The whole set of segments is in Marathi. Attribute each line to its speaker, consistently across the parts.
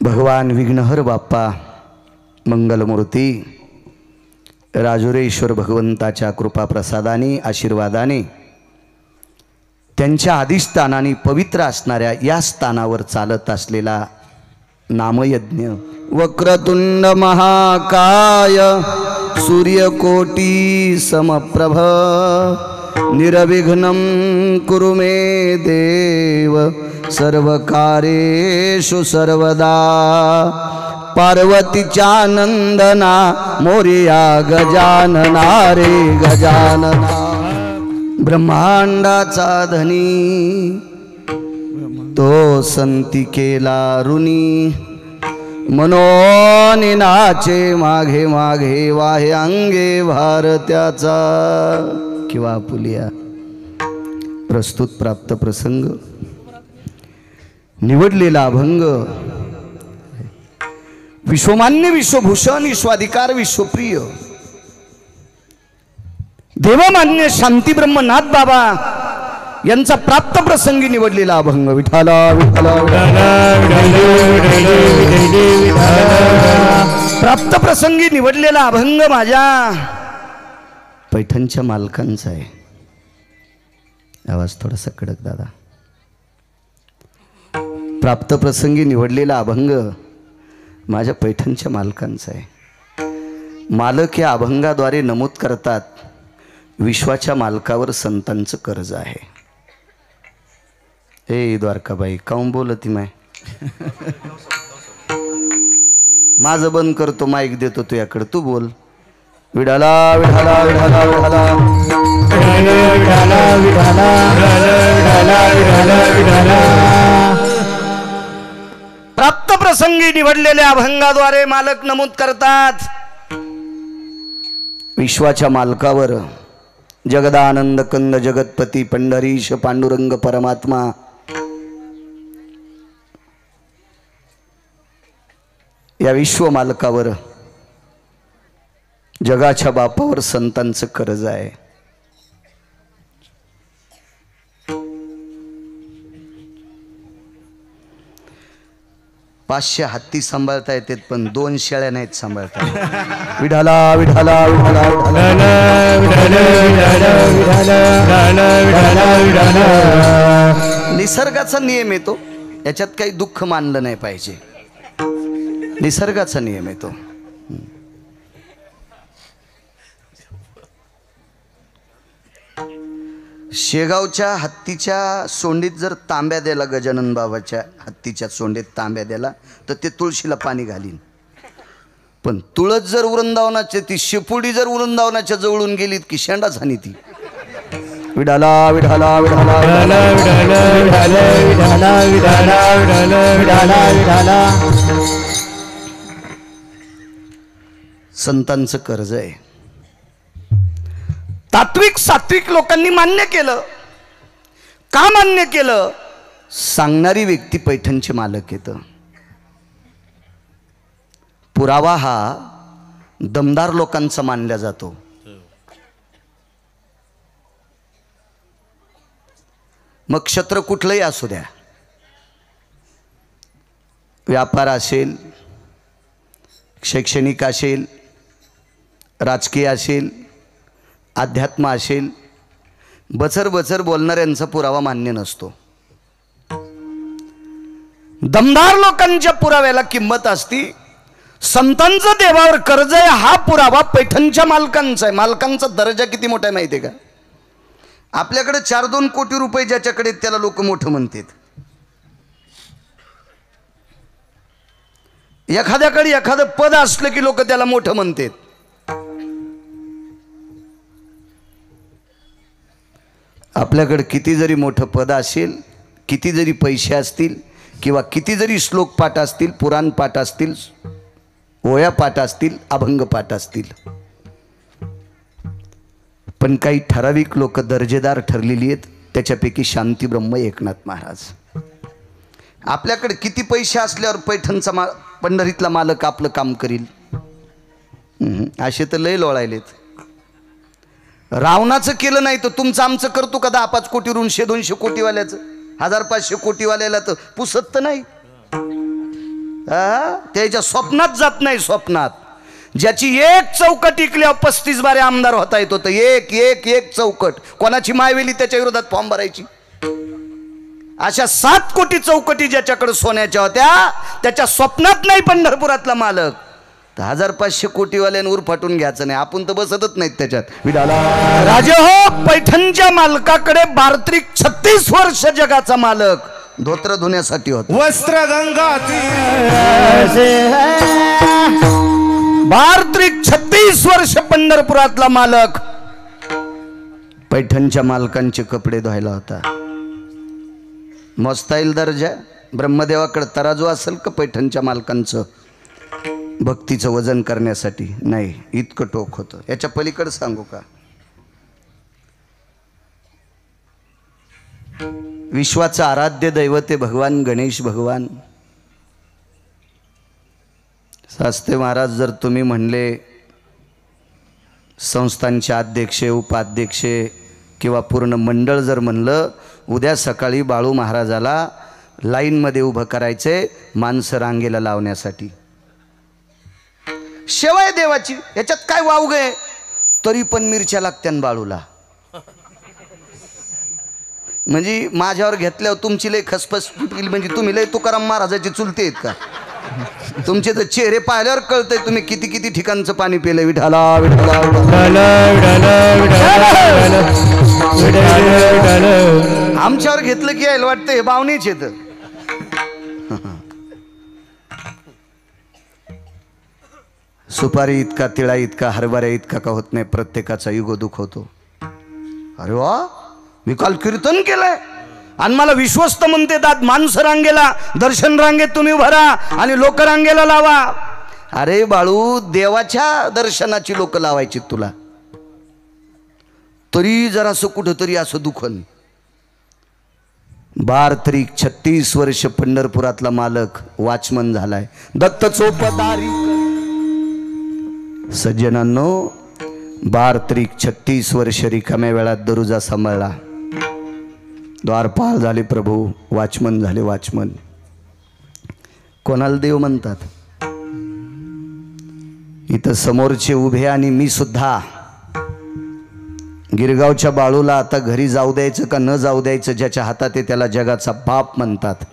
Speaker 1: भगवान विघ्नहर बाप्पा मंगलमूर्ती राजुरेश्वर भगवंताच्या कृपा प्रसादाने आशीर्वादाने त्यांच्या अधिष्ठानाने पवित्र असणाऱ्या या स्थानावर चालत असलेला नामयज्ञ वक्रतुंड महाकाय सूर्यकोटी समप्रभ निर्विघ्नं कुरु मे देव सर्वकार्येषु सर्वदा पार्वतीच्या नंदना मोरया गजानना रे गजानना ब्रह्मांडाचा धनी तो संती केला ऋणी मनोनी नाचे माघे माघे वाहे अंगे भारत्याचा किंवा पुलिया प्रस्तुत प्राप्त प्रसंग निवडलेला अभंग विश्वमान्य विश्वभूषण विश्वाधिकार विश्वप्रिय देवमान्य शांती ब्रह्मनाथ बाबा यांचा प्राप्त प्रसंगी निवडलेला अभंग विठाला विठाला प्राप्त प्रसंगी निवडलेला अभंग माझ्या पैठणच्या मालकांचा आहे। आवाज थोडासा कडक दादा। प्राप्त प्रसंगी निवडलेला अभंग माझ्या पैठणच्या मालकांचा आहे। मालक या अभंगाद्वारे नमूद करतात विश्वाच्या मालकावर संतांचं कर्ज आहे। ए द्वारकाबाई काऊन बोलती माय माझं बंद करतो माईक देतो तुझ्याकडे तू बोल। विडाला विडाला विडाला विडाला विडाला विडाला विडाला विडाला प्राप्त प्रसंगी निवडलेल्या अभंगाद्वारे मालक नमूद करतात विश्वाच्या मालकावर जगदानंद कंद जगतपती पंढरीश पांडुरंग परमात्मा या विश्व मालकावर जगाच्या बापावर संतांचं कर्ज आहे। पाचशे हत्ती सांभाळता येतात पण 2 शेळ्या नाहीत सांभाळता येत। विठाला विठाला विठाला निसर्गाचा नियम येतो याच्यात काही दुःख मानलं नाही पाहिजे। निसर्गाचा नियम येतो। शेगावच्या हत्तीच्या सोंडीत जर तांब्या द्याला गजानन बाबाच्या हत्तीच्या सोंडीत तांब्या द्याला तर ते तुळशीला पाणी घालीन। पण तुळस जर वृंदावनाची ती शेपुडी जर वृंदावनाच्या जवळून गेलीत की शेंडा झाली ती। विडाला विडाला विडाला विडाला विडाला विडाला विडाला विडाला विडाला संतांचं कर्ज आहे। तात्विक सात्विक लोकांनी मान्य केलं। का मान्य केलं? सांगणारी व्यक्ती पैठणचे मालक येतं। पुरावा हा दमदार लोकांचा मानला जातो। मग क्षेत्र कुठलंही असू द्या, व्यापार असेल, शैक्षणिक असेल, राजकीय असेल, अध्यात्म असेल, बचर बचर बोलणाऱ्यांचा पुरावा मान्य नसतो। दमदार लोकांच्या पुराव्याला किंमत असती। संतांचं देवावर कर्ज आहे हा पुरावा पैठणच्या मालकांचा आहे। मालकांचा दर्जा किती मोठा आहे माहिती आहे का? आपल्याकडे 4-2 कोटी रुपये ज्याच्याकडे त्याला लोक मोठं म्हणतात। एखाद्याकडे एखादं पद असलं की लोक त्याला मोठं म्हणतात। आपल्याकडे किती जरी मोठं पद असेल, किती जरी पैसे असतील किंवा किती जरी श्लोक पाठ असतील, पुराण पाठ असतील, ओया पाठ असतील, अभंग पाठ असतील, पण काही ठराविक लोक दर्जेदार ठरलेली आहेत। त्याच्यापैकी शांती ब्रह्म एकनाथ महाराज। आपल्याकडे किती पैसे असल्यावर पैठणचा पंढरीतला मालक आपलं काम करील? असे तर लय लोळायलेत। रावणाचं केलं नाही तर तुमचं आमचं करतो का? 10-5 कोटीवरून 100-200 कोटीवाल्याचं, 1000-500 कोटीवाल्याला तर पुसत तर नाही। त्याच्या स्वप्नात जात नाही. स्वप्नात ज्याची एक चौकट इकल्यावर 35 बारे आमदार होता येत होतं. एक एक एक चौकट. कोणाची मायवेली त्याच्या विरोधात फॉर्म भरायची. अशा 7 कोटी चौकटी ज्याच्याकडे सोन्याच्या होत्या त्याच्या स्वप्नात नाही पंढरपुरातला मालक. 1500 कोटीवाल्यांवर फाटून घ्यायचं नाही. आपण तर बसतच नाहीत त्याच्यात. राजे हो, पैठणच्या मालकाकडे 36 वर्ष जगाचा मालक धोत्र धुण्यासाठी होता.
Speaker 2: वस्त्र गंगा
Speaker 1: 36 वर्ष पंढरपुरातला मालक पैठणच्या मालकांचे कपडे धुवायला होता. मोजता येईल दर्जा. ब्रह्मदेवाकडे तराजू असेल का पैठणच्या मालकांचं भक्तीचं वजन करण्यासाठी? नाही, इतकं टोक होतं. याच्या पलीकडे सांगू का? विश्वाचं आराध्य दैवते भगवान गणेश भगवान. शास्त्री महाराज जर तुम्ही म्हणले संस्थांचे अध्यक्ष उपाध्यक्ष किंवा पूर्ण मंडळ जर म्हणलं उद्या सकाळी बाळू महाराजाला लाईनमध्ये उभं करायचे माणसं रांगेला लावण्यासाठी. शेवाय देवाची याच्यात काय वावग आहे? तरी पण मिरच्या लागत्यान बाळूला. म्हणजे माझ्यावर घेतल्यावर तुमची लय खसपस फुटली. म्हणजे तुम्ही लय तुकाराम महाराजाची चुलते आहेत का? तुमचे तर चेहरे पाहिल्यावर कळतंय तुम्ही किती किती ठिकाणचं पाणी पिलंय. विठाला विठाला आमच्यावर घेतलं की यायला वाटतं हे बावणीच येत. सुपारी इतका तिळा इतका हरभऱ्या इतका का होत नाही. प्रत्येकाचा युग दुःख होतो. अरे वा, मी काल कीर्तन केलंय आणि मला विश्वस्त म्हणते दात माणसं रांगेला दर्शन रांगेत तुम्ही भरा आणि लोक रांगेला लावा. अरे बाळू, देवाच्या दर्शनाची लोक लावायची तुला. तरी जरासं कुठंतरी असं दुखन. 36 वर्ष पंढरपुरातला मालक वॉचमन झालाय. दत्त चोपदारी. सज्जनांनो, 36 वर्ष रिकाम्या वेळात दरुजा सांभाळला. द्वारपाल झाले प्रभू, वॉचमन झाले वॉचमन. कोणाला देव म्हणतात? इथं समोरचे उभे आणि मी सुद्धा. गिरगावच्या बाळूला आता घरी जाऊ द्यायचं का न जाऊ द्यायचं ज्याच्या हातात आहे त्याला जगाचा बाप म्हणतात.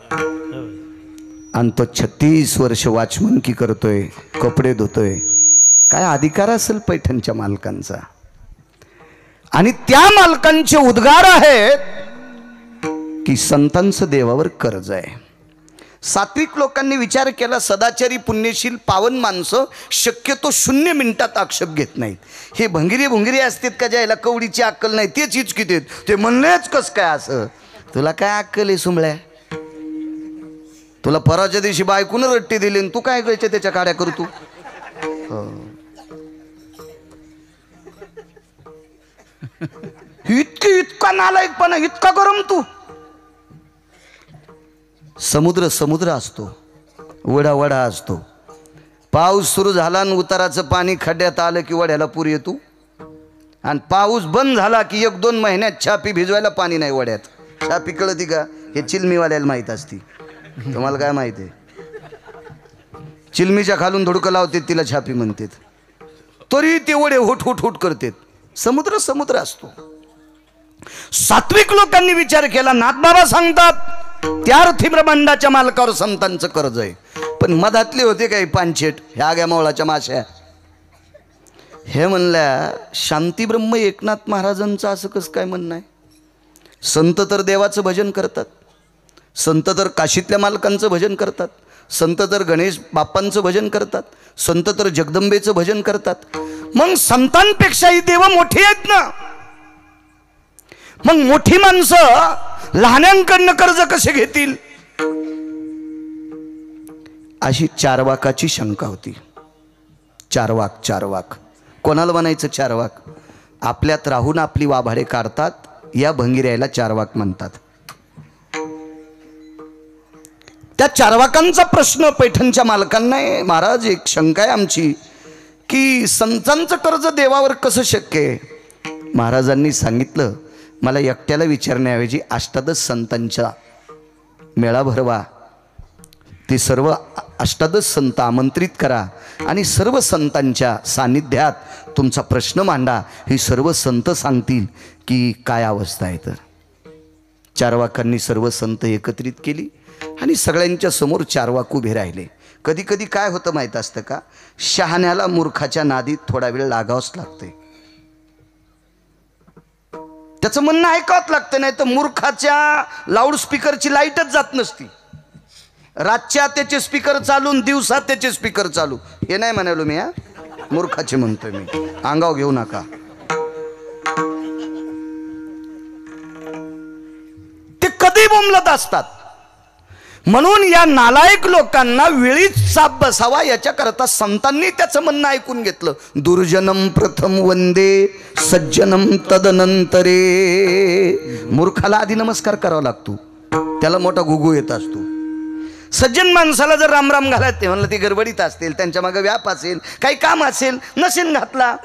Speaker 1: आणि तो 36 वर्ष वॉचमनकी करतोय, कपडे धुतोय. काय अधिकार असेल पैठणच्या मालकांचा? आणि त्या मालकांचे उद्गार आहेत की संतांचं देवावर कर्ज आहे. सात्विक लोकांनी विचार केला, सदाचारी पुण्यशील पावन माणसं शक्यतो 0 मिनिटात आक्षेप घेत नाहीत. हे भंगिरी असतात का ज्याला कवडीची अक्कल नाही तेच हिचकित आहेत. ते म्हणलेच कस काय असं? तुला काय अक्कल आहे सुंबळ्या? तुला परवाच्या दिवशी बायकून रट्टी दिली तू काय करायचे त्याच्या काड्या करू तू? इतका नालायकपणा, इतका गरम तू. समुद्र समुद्र असतो, वडा वडा असतो. पाऊस सुरू झाला आणि उताराचं पाणी खड्ड्यात आलं की वड्याला पूर येतो. आणि पाऊस बंद झाला की 1-2 महिन्यात छापी भिजवायला पाणी नाही वड्यात. छापी कळती का? हे चिलमीवाल्याला माहीत असती. तुम्हाला काय माहिती आहे? चिलमीच्या खालून धुडकं लावते तिला छापी म्हणतात. तरी ते वडे हुट हुट हुट करतात. समुद्र समुद्र असतो. सात्विक लोकांनी विचार केला, नाथबाबा सांगतात त्या अर्थी ब्रह्मांडाच्या मालकावर संतांचं कर्ज आहे. पण मधातले होते काही पानशेट ह्या आग्या मावळाच्या माश्या. हे म्हणल्या शांती ब्रह्म एकनाथ महाराजांचं असं कसं काय म्हणणं आहे? संत तर देवाचं भजन करतात, संत तर काशीतल्या मालकांचं भजन करतात, संत तर गणेश बाप्पांचं भजन करतात, संत तर जगदंबेचं भजन करतात. मग संतांपेक्षाही देव मोठी आहेत ना. मग मोठी माणसं लहान्यांकडनं कर्ज कसे घेतील? अशी चारवाकाची शंका होती. चारवाक कोणाला म्हणायचं? चारवाक आपल्यात राहून आपली वाभाडे काढतात, या भंगिऱ्याला चारवाक म्हणतात. त्या चारवाकांचा प्रश्न पैठणच्या मालकांना आहे. महाराज, एक शंका आहे आमची की संतांचं कर्ज देवावर कसं शक्य आहे? महाराजांनी सांगितलं, मला एकट्याला विचारण्याऐवजी 8-10 संतांचा मेळा भरवा. ते सर्व अष्टादश संत आमंत्रित करा आणि सर्व संतांच्या सानिध्यात तुमचा प्रश्न मांडा. ही सर्व संत सांगतील की काय अवस्था आहे. तर चारवाकांनी सर्व संत एकत्रित केली आणि सगळ्यांच्या समोर चारवाक उभे राहिले. कधी कधी काय होतं माहीत असतं का, शहाण्याला मूर्खाच्या नादीत थोडा वेळ लागावंच लागते. त्याचं म्हणणं ऐकावंच लागतं, नाही तर मूर्खाच्या लाऊडस्पीकरची लाईटच जात नसती. रातच्या त्याचे स्पीकर चालून दिवसात त्याचे स्पीकर चालू. हे नाही म्हणालो मी, हा मूर्खाचे म्हणतोय मी, अंगाव घेऊ नका. ते कधी बोंबलत असतात. म्हणून या नालायक लोकांना वेळीच साप बसावा याच्याकरता संतांनी त्याचं म्हणणं ऐकून घेतलं. दुर्जनम प्रथम वंदे सज्जनम तदनंतरे. मूर्खाला आधी नमस्कार करावा लागतो, त्याला मोठा गुगू येत असतो. सज्जन माणसाला जर रामराम घालत ते म्हणलं, ती गडबडीत असतील, त्यांच्या मागे व्याप असेल, काही काम असेल, नसेल घातला.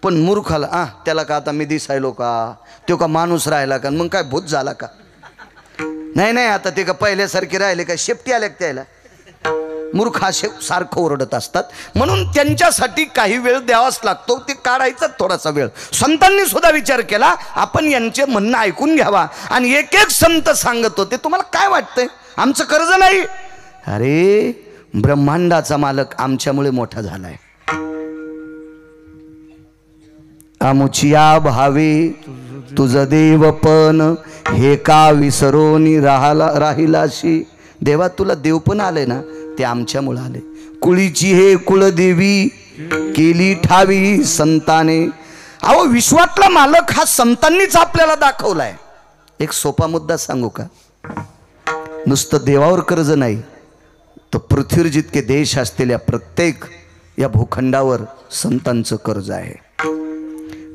Speaker 1: पण मूर्खाला त्याला का आता मी दिसायलो का, तो का माणूस राहिला का, मग काय भूत झाला का, नाही नाही आता ते का पहिल्यासारखे राहिले का, शेपटी आल्या त्याला. मूर्ख असे सारखं ओरडत असतात. म्हणून त्यांच्यासाठी काही वेळ द्यावाच लागतो, ते काढायचा थोडासा वेळ. संतांनी सुद्धा विचार केला आपण यांचे म्हणणं ऐकून घ्यावा. आणि एक एक संत सांगत होते, तुम्हाला काय वाटतंय आमचं कर्ज नाही. अरे ब्रह्मांडाचा मालक आमच्यामुळे मोठा झालाय. आमुचिया भावे तुझ देवपण हे का विसरोनी राहिलाशी. देवा तुला देव पण आले ना, ते आमच्यामुळे आले. कुळीची हे कुळदेवी केली ठावी संताने. अहो विश्वातला मालक हा संतांनीच आपल्याला दाखवलाय. एक सोपा मुद्दा सांगू का, नुसतं देवावर कर्ज नाही, तर पृथ्वीवर जितके देश असलेल्या प्रत्येक या भूखंडावर संतांचं कर्ज आहे.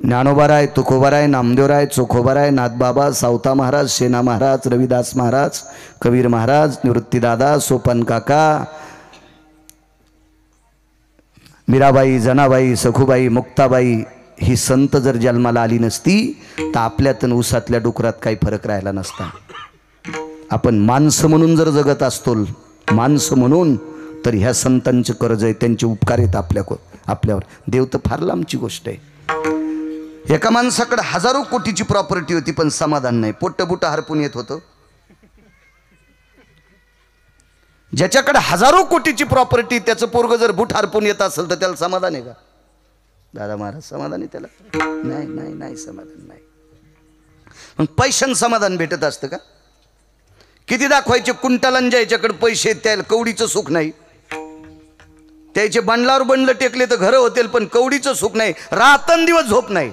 Speaker 1: ज्ञानोबाराय, तुकोबाराय, नामदेवराय, चोखोबाराय, नाथबाबा, सावता महाराज, सेना महाराज, रविदास महाराज, कबीर महाराज, निवृत्तीदादा, सोपन काका, मीराबाई, जनाबाई, सखुबाई, मुक्ताबाई ही संत जर जन्माला आली नसती तर आपल्यात ऊसातल्या डुकरात काही फरक राहिला नसता. आपण माणसं म्हणून जर जगत असतो, माणसं म्हणून, तर ह्या संतांचे कर्ज आहे, त्यांचे उपकार आहेत आपल्यावर. देव तर फार लांबची गोष्ट आहे. एका माणसाकडे हजारो कोटीची प्रॉपर्टी होती पण समाधान नाही, पोट्टबुट हरपून येत होतं. ज्याच्याकडे हजारो कोटीची प्रॉपर्टी, त्याचं पोरग जर बुट हरपून येत असेल तर त्याला समाधान आहे का दादा महाराज? समाधान आहे त्याला? नाही नाही नाही, समाधान नाही. मग पैशानं समाधान भेटत असतं का? किती दाखवायचे कुंटालन, ज्याच्याकडे पैसे त्याला कवडीचं सुख नाही. त्याचे बंडलावर बंडलं टेकले तर घरं होतील पण कवडीचं सुख नाही, रात्रंदिवस झोप नाही.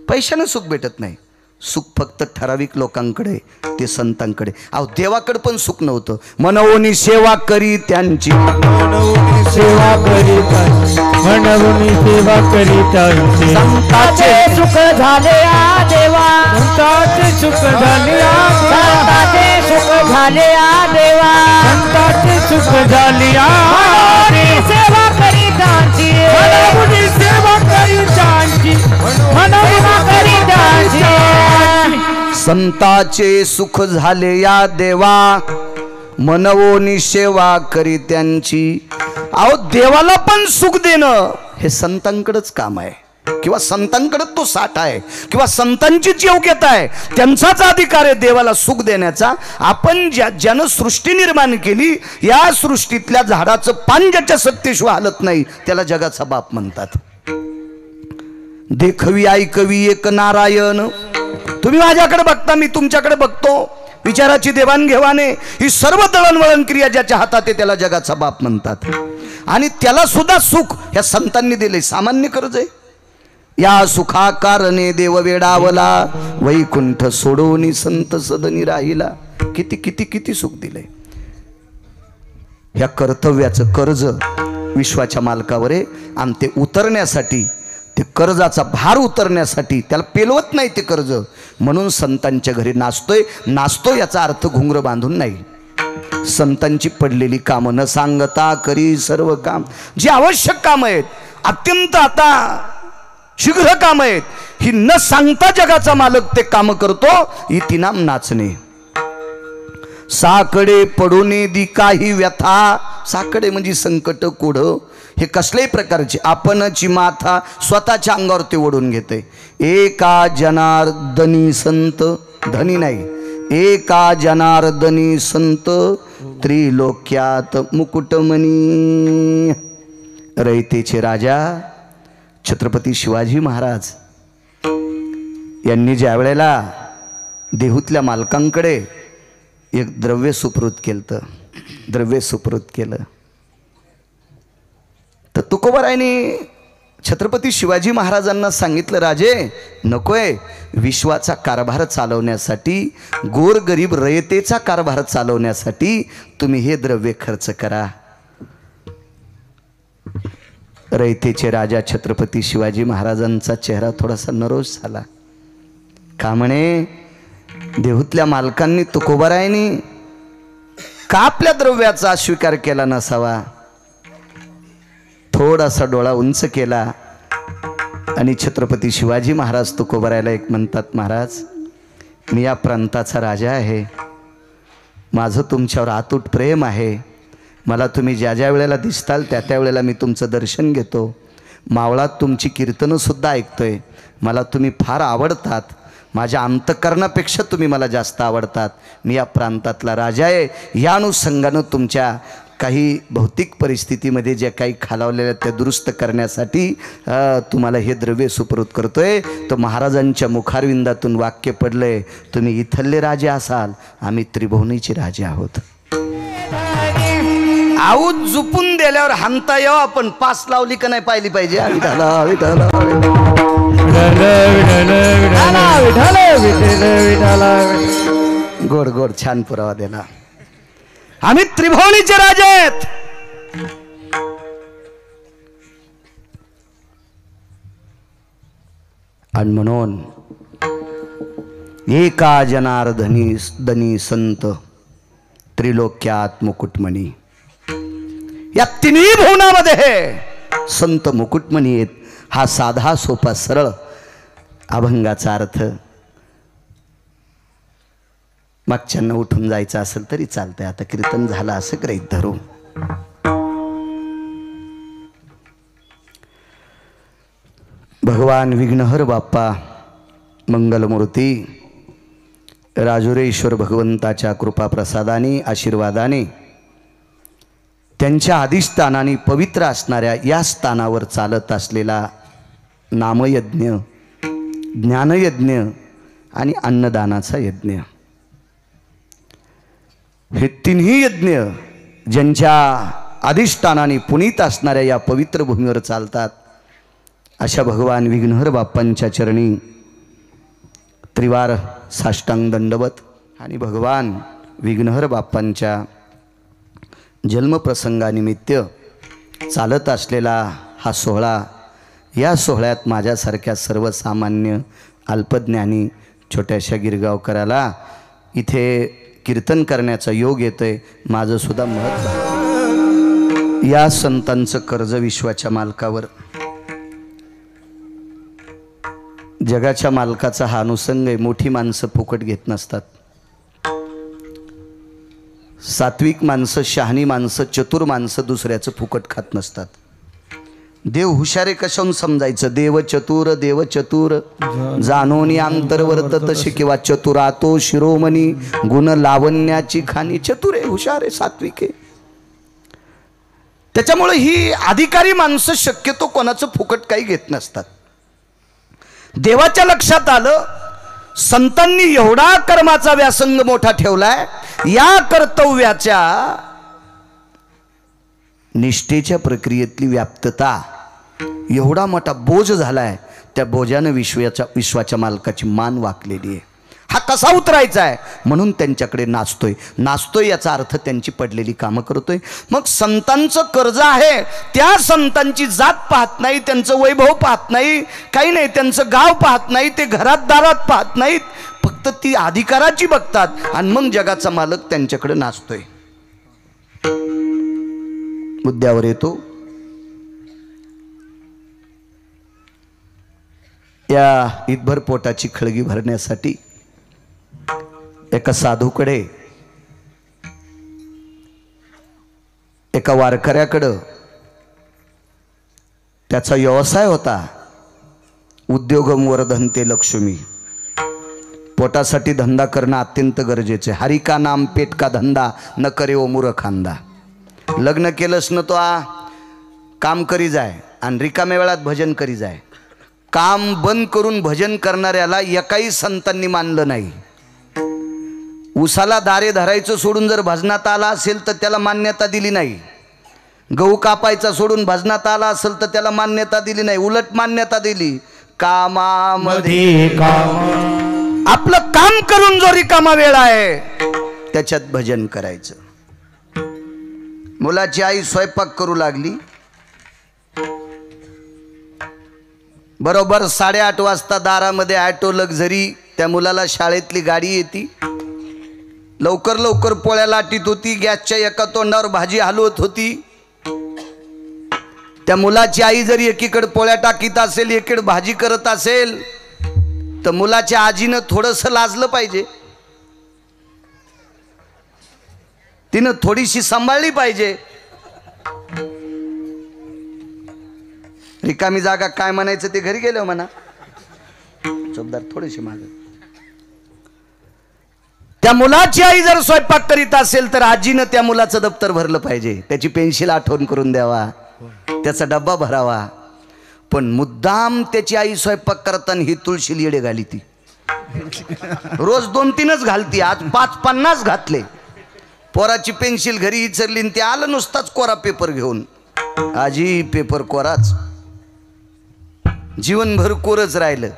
Speaker 1: पैशानं सुख भेटत नाही. सुख फक्त ठराविक लोकांकडे, ते संतांकडे. अहो देवाकडे पण सुख नव्हतं. मनवोनी सेवा करी त्यांची, मनवोनी सेवा करी त्यांची, मनवोनी सेवा करी त्यांची. संताचे सुख झाले आ देवा, संताचे सुख झाले आ देवा, संताचे सुख झाले आ देवा, संताचे सुख झाले आ सेवा करी त्यांची, मनवोनी सेवा करी त्यांची, मनवोनी करी त्यांची. संताचे सुख झाले या देवा, मनवोनी सेवा करी त्यांची. अहो देवाला पण सुख देणं हे संतांकडेच काम आहे, किंवा संतांकडे तो साठ आहे, किंवा संतांचीच योग्यता आहे, त्यांचाच अधिकार आहे देवाला सुख देण्याचा. आपण ज्यानं सृष्टी निर्माण केली, या सृष्टीतल्या झाडाचं पान ज्याच्या सत्तेशिवाय हलत नाही त्याला जगाचा बाप म्हणतात. देखवी ऐकवी एक नारायण. तुम्ही माझ्याकडे बघता, मी तुमच्याकडे बघतो. विचाराची देवाणघेवाणे ही सर्व दळणवळण क्रिया ज्याच्या हातात आहे त्याला जगाचा बाप म्हणतात. आणि त्याला सुद्धा सुख ह्या संतांनी दिले. सामान्य कर्ज आहे. या सुखा कारणे देव वेडावला, वैकुंठ सोडून संत सदनी राहिला. किती किती किती सुख दिले. ह्या कर्तव्याचं कर्ज विश्वाच्या मालकावर आहे. आणि ते उतरण्यासाठी, ते कर्जाचा भार उतरण्यासाठी त्याला पेलवत नाही ते कर्ज. म्हणून संतांच्या घरी नाचतोय याचा अर्थ घुंगर बांधून नाही. संतांची पडलेली कामं न सांगता करी सर्व काम. जी आवश्यक कामं आहेत, अत्यंत आता शीघ्र कामं आहेत, ही न सांगता जगाचा मालक ते कामं करतो. इतिनाम नाचणे. साकडे पडूने दी काही व्यथा, साकडे म्हणजे संकट कोढ, हे कसल्याही प्रकारचे आपणची माथा स्वतःच्या अंगावर ते ओढून घेते. एका जनार्दनी संत, धनी नाही, एका जनार्दनी संत त्रिलोक्यात मुकुटमणी. रयतेचे राजा छत्रपती शिवाजी महाराज यांनी ज्या वेळेला देहूतल्या मालकांकडे एक द्रव्य सुपूर्द केलं तर तुकोबारायांनी छत्रपती शिवाजी महाराजांना सांगितलं, राजे नकोय, विश्वाचा कारभार चालवण्यासाठी, गोरगरीब रयतेचा कारभार चालवण्यासाठी तुम्ही हे द्रव्य खर्च करा. रयतेचे राजा छत्रपती शिवाजी महाराजांचा चेहरा थोडासा नरोष झाला. का म्हणे, देहूतल्या मालकांनी तुकोबारायांनी का आपल्या द्रव्याचा अस्वीकार केला नसावा. थोडासा डोळा उंच केला आणि छत्रपती शिवाजी महाराज तुकोबारायला एक म्हणतात, महाराज मी या प्रांताचा राजा आहे, माझं तुमच्यावर अतूट प्रेम आहे, मला तुम्ही ज्या ज्या वेळेला दिसताल त्या त्या वेळेला मी तुमचं दर्शन घेतो, मावळात तुमची कीर्तनंसुद्धा ऐकतोय, मला तुम्ही फार आवडतात, माझ्या अंतःकरणापेक्षा तुम्ही मला जास्त आवडतात, मी या प्रांतातला राजा आहे. या अनुषंगानं तुमच्या काही भौतिक परिस्थितीमध्ये जे काही खालावलेल्या त्या दुरुस्त करण्यासाठी तुम्हाला हे द्रव्य सुपूर्द करतोय. तर महाराजांच्या मुखारविंदातून वाक्य पडलंय, तुम्ही इथले राजे असाल, आम्ही त्रिभुवनीचे राजे आहोत. आऊत झुपून दिल्यावर हाणता यावं, आपण पास लावली का नाही पाहिली पाहिजे. गोड गोड छान पुरावा दिला, आम्ही त्रिभुवनीचे राजे आहेत. आणि म्हणून एका जनार्दनी संत त्रिलोक्यात मुकुटमणी, या तिन्ही भुवनामध्ये संत मुकुटमणी आहेत. हा साधा सोपा सरळ अभंगाचा अर्थ. मागच्यांना उठून जायचं असेल तरी चालतंय, आता कीर्तन झालं असं गृहीत धरू. भगवान विघ्नहर बाप्पा मंगलमूर्ती राजुरेश्वर भगवंताच्या कृपा प्रसादाने आशीर्वादाने त्यांच्या अधिष्ठानाने पवित्र असणाऱ्या या स्थानावर चालत असलेला नामयज्ञ, ज्ञानयज्ञ आणि अन्नदानाचा यज्ञ, हे तिन्ही यज्ञ ज्यांच्या अधिष्ठानाने पुनीत असणाऱ्या या पवित्र भूमीवर चालतात, अशा भगवान विघ्नहर बाप्पांच्या चरणी त्रिवार साष्टांग दंडवत आणि भगवान विघ्नहर बाप्पांच्या जन्मप्रसंगानिमित्त चालत असलेला हा सोहळा, या सोहळ्यात माझ्यासारख्या सर्वसामान्य अल्पज्ञानी छोट्याशा गिरगावकराला इथे कीर्तन करण्याचा योग येतोय. माझं सुद्धा महत्त्व. या संतांचं कर्ज विश्वाच्या मालकावर, जगाच्या मालकाचा हा अनुषंग आहे. मोठी माणसं फुकट घेत नसतात, सात्विक माणसं, शहाणी माणसं, चतुर माणसं दुसऱ्याचं फुकट खात नसतात. देव हुशारे कशाहून समजायचं, देव चतुर जाणोनी अंतर्वर्तत शिकिवा चतुरातो शिरोमणी गुण लावण्याची खाणी. चतुर आहे, हुशार आहे, सात्विक आहे. त्याच्यामुळे ही अधिकारी माणसं शक्यतो कोणाचं फुकट काही घेत नसतात. देवाच्या लक्षात आलं, संतांनी एवढा कर्माचा व्यासंग मोठा ठेवलाय, या कर्तव्याच्या निष्ठेच्या प्रक्रियेतली व्याप्तता एवढा मोठा बोज झालाय, त्या बोजानं विश्वाच्या मालकाची मान वाकलेली आहे. हा कसा उतरायचा आहे म्हणून त्यांच्याकडे नाचतोय याचा अर्थ त्यांची पडलेली कामं करतोय. मग संतांचं कर्ज आहे, त्या संतांची जात पाहत नाही, त्यांचं वैभव पाहत नाही, काही नाही, त्यांचं गाव पाहत नाही, ते घरात दारात पाहत नाहीत, फक्त ती अधिकाराची बघतात. आणि मग जगाचा मालक त्यांच्याकडे नाचतोय. मुद्द्यावर येतो. या ईदभर पोटाची खळगी भरण्यासाठी एका साधूकडे एका वारकऱ्याकडं त्याचा व्यवसाय होता, उद्योगम वर्धन्ते लक्ष्मी. पोटासाठी धंदा करणं अत्यंत गरजेचं आहे. हरी का नाम पेट का धंदा न करे ओ मूर्खांदा. लग्न केलंच न तो काम करी जाय आणि रिकाम्या वेळात भजन करी जाय. काम बंद करून भजन करणाऱ्याला एकाही संतांनी मानलं नाही. उसाला दारे धरायचं सोडून जर भजनात आला असेल तर त्याला मान्यता दिली नाही. गहू कापायचा सोडून भजनात आला असेल तर त्याला मान्यता दिली नाही. उलट मान्यता दिली कामामध्ये काम. आपलं काम करून जो रिकामा वेळ आहे त्याच्यात भजन करायचं. मुलाची आई स्वयंपाक करू लागली. बरोबर 8:30 वाजता दारामध्ये ऑटो लक्झरी त्या मुलाला शाळेतली गाडी येते. लवकर लवकर पोळ्या लाटीत होती. गॅसच्या एका तोंडावर भाजी हलवत होती. त्या मुलाची आई जर एकीकडे पोळ्या टाकीत असेल एकीकडे भाजी करत असेल तर मुलाच्या आजीनं थोडंसं लाजलं पाहिजे. तिनं थोडीशी सांभाळली पाहिजे. रिकामी जागा काय म्हणायचं ते घरी गेलो म्हणा. चोपदार थोडेसे माग. त्या मुलाची आई जर स्वयंपाक करीत असेल तर आजीनं त्या मुलाचं दप्तर भरलं पाहिजे. त्याची पेन्सिल आठवण करून द्यावा, त्याचा डब्बा भरावा. पण मुद्दाम त्याची आई स्वयंपाक करताना ही तुळशी येडे घाली ती. रोज 2-3च घालती. आज 5-50 घातले. पोराची पेन्सिल घरी विचारली आणि ते आलं नुसताच कोरा पेपर घेऊन. आजी पेपर कोराच. जीवनभर कोरच राहिलं.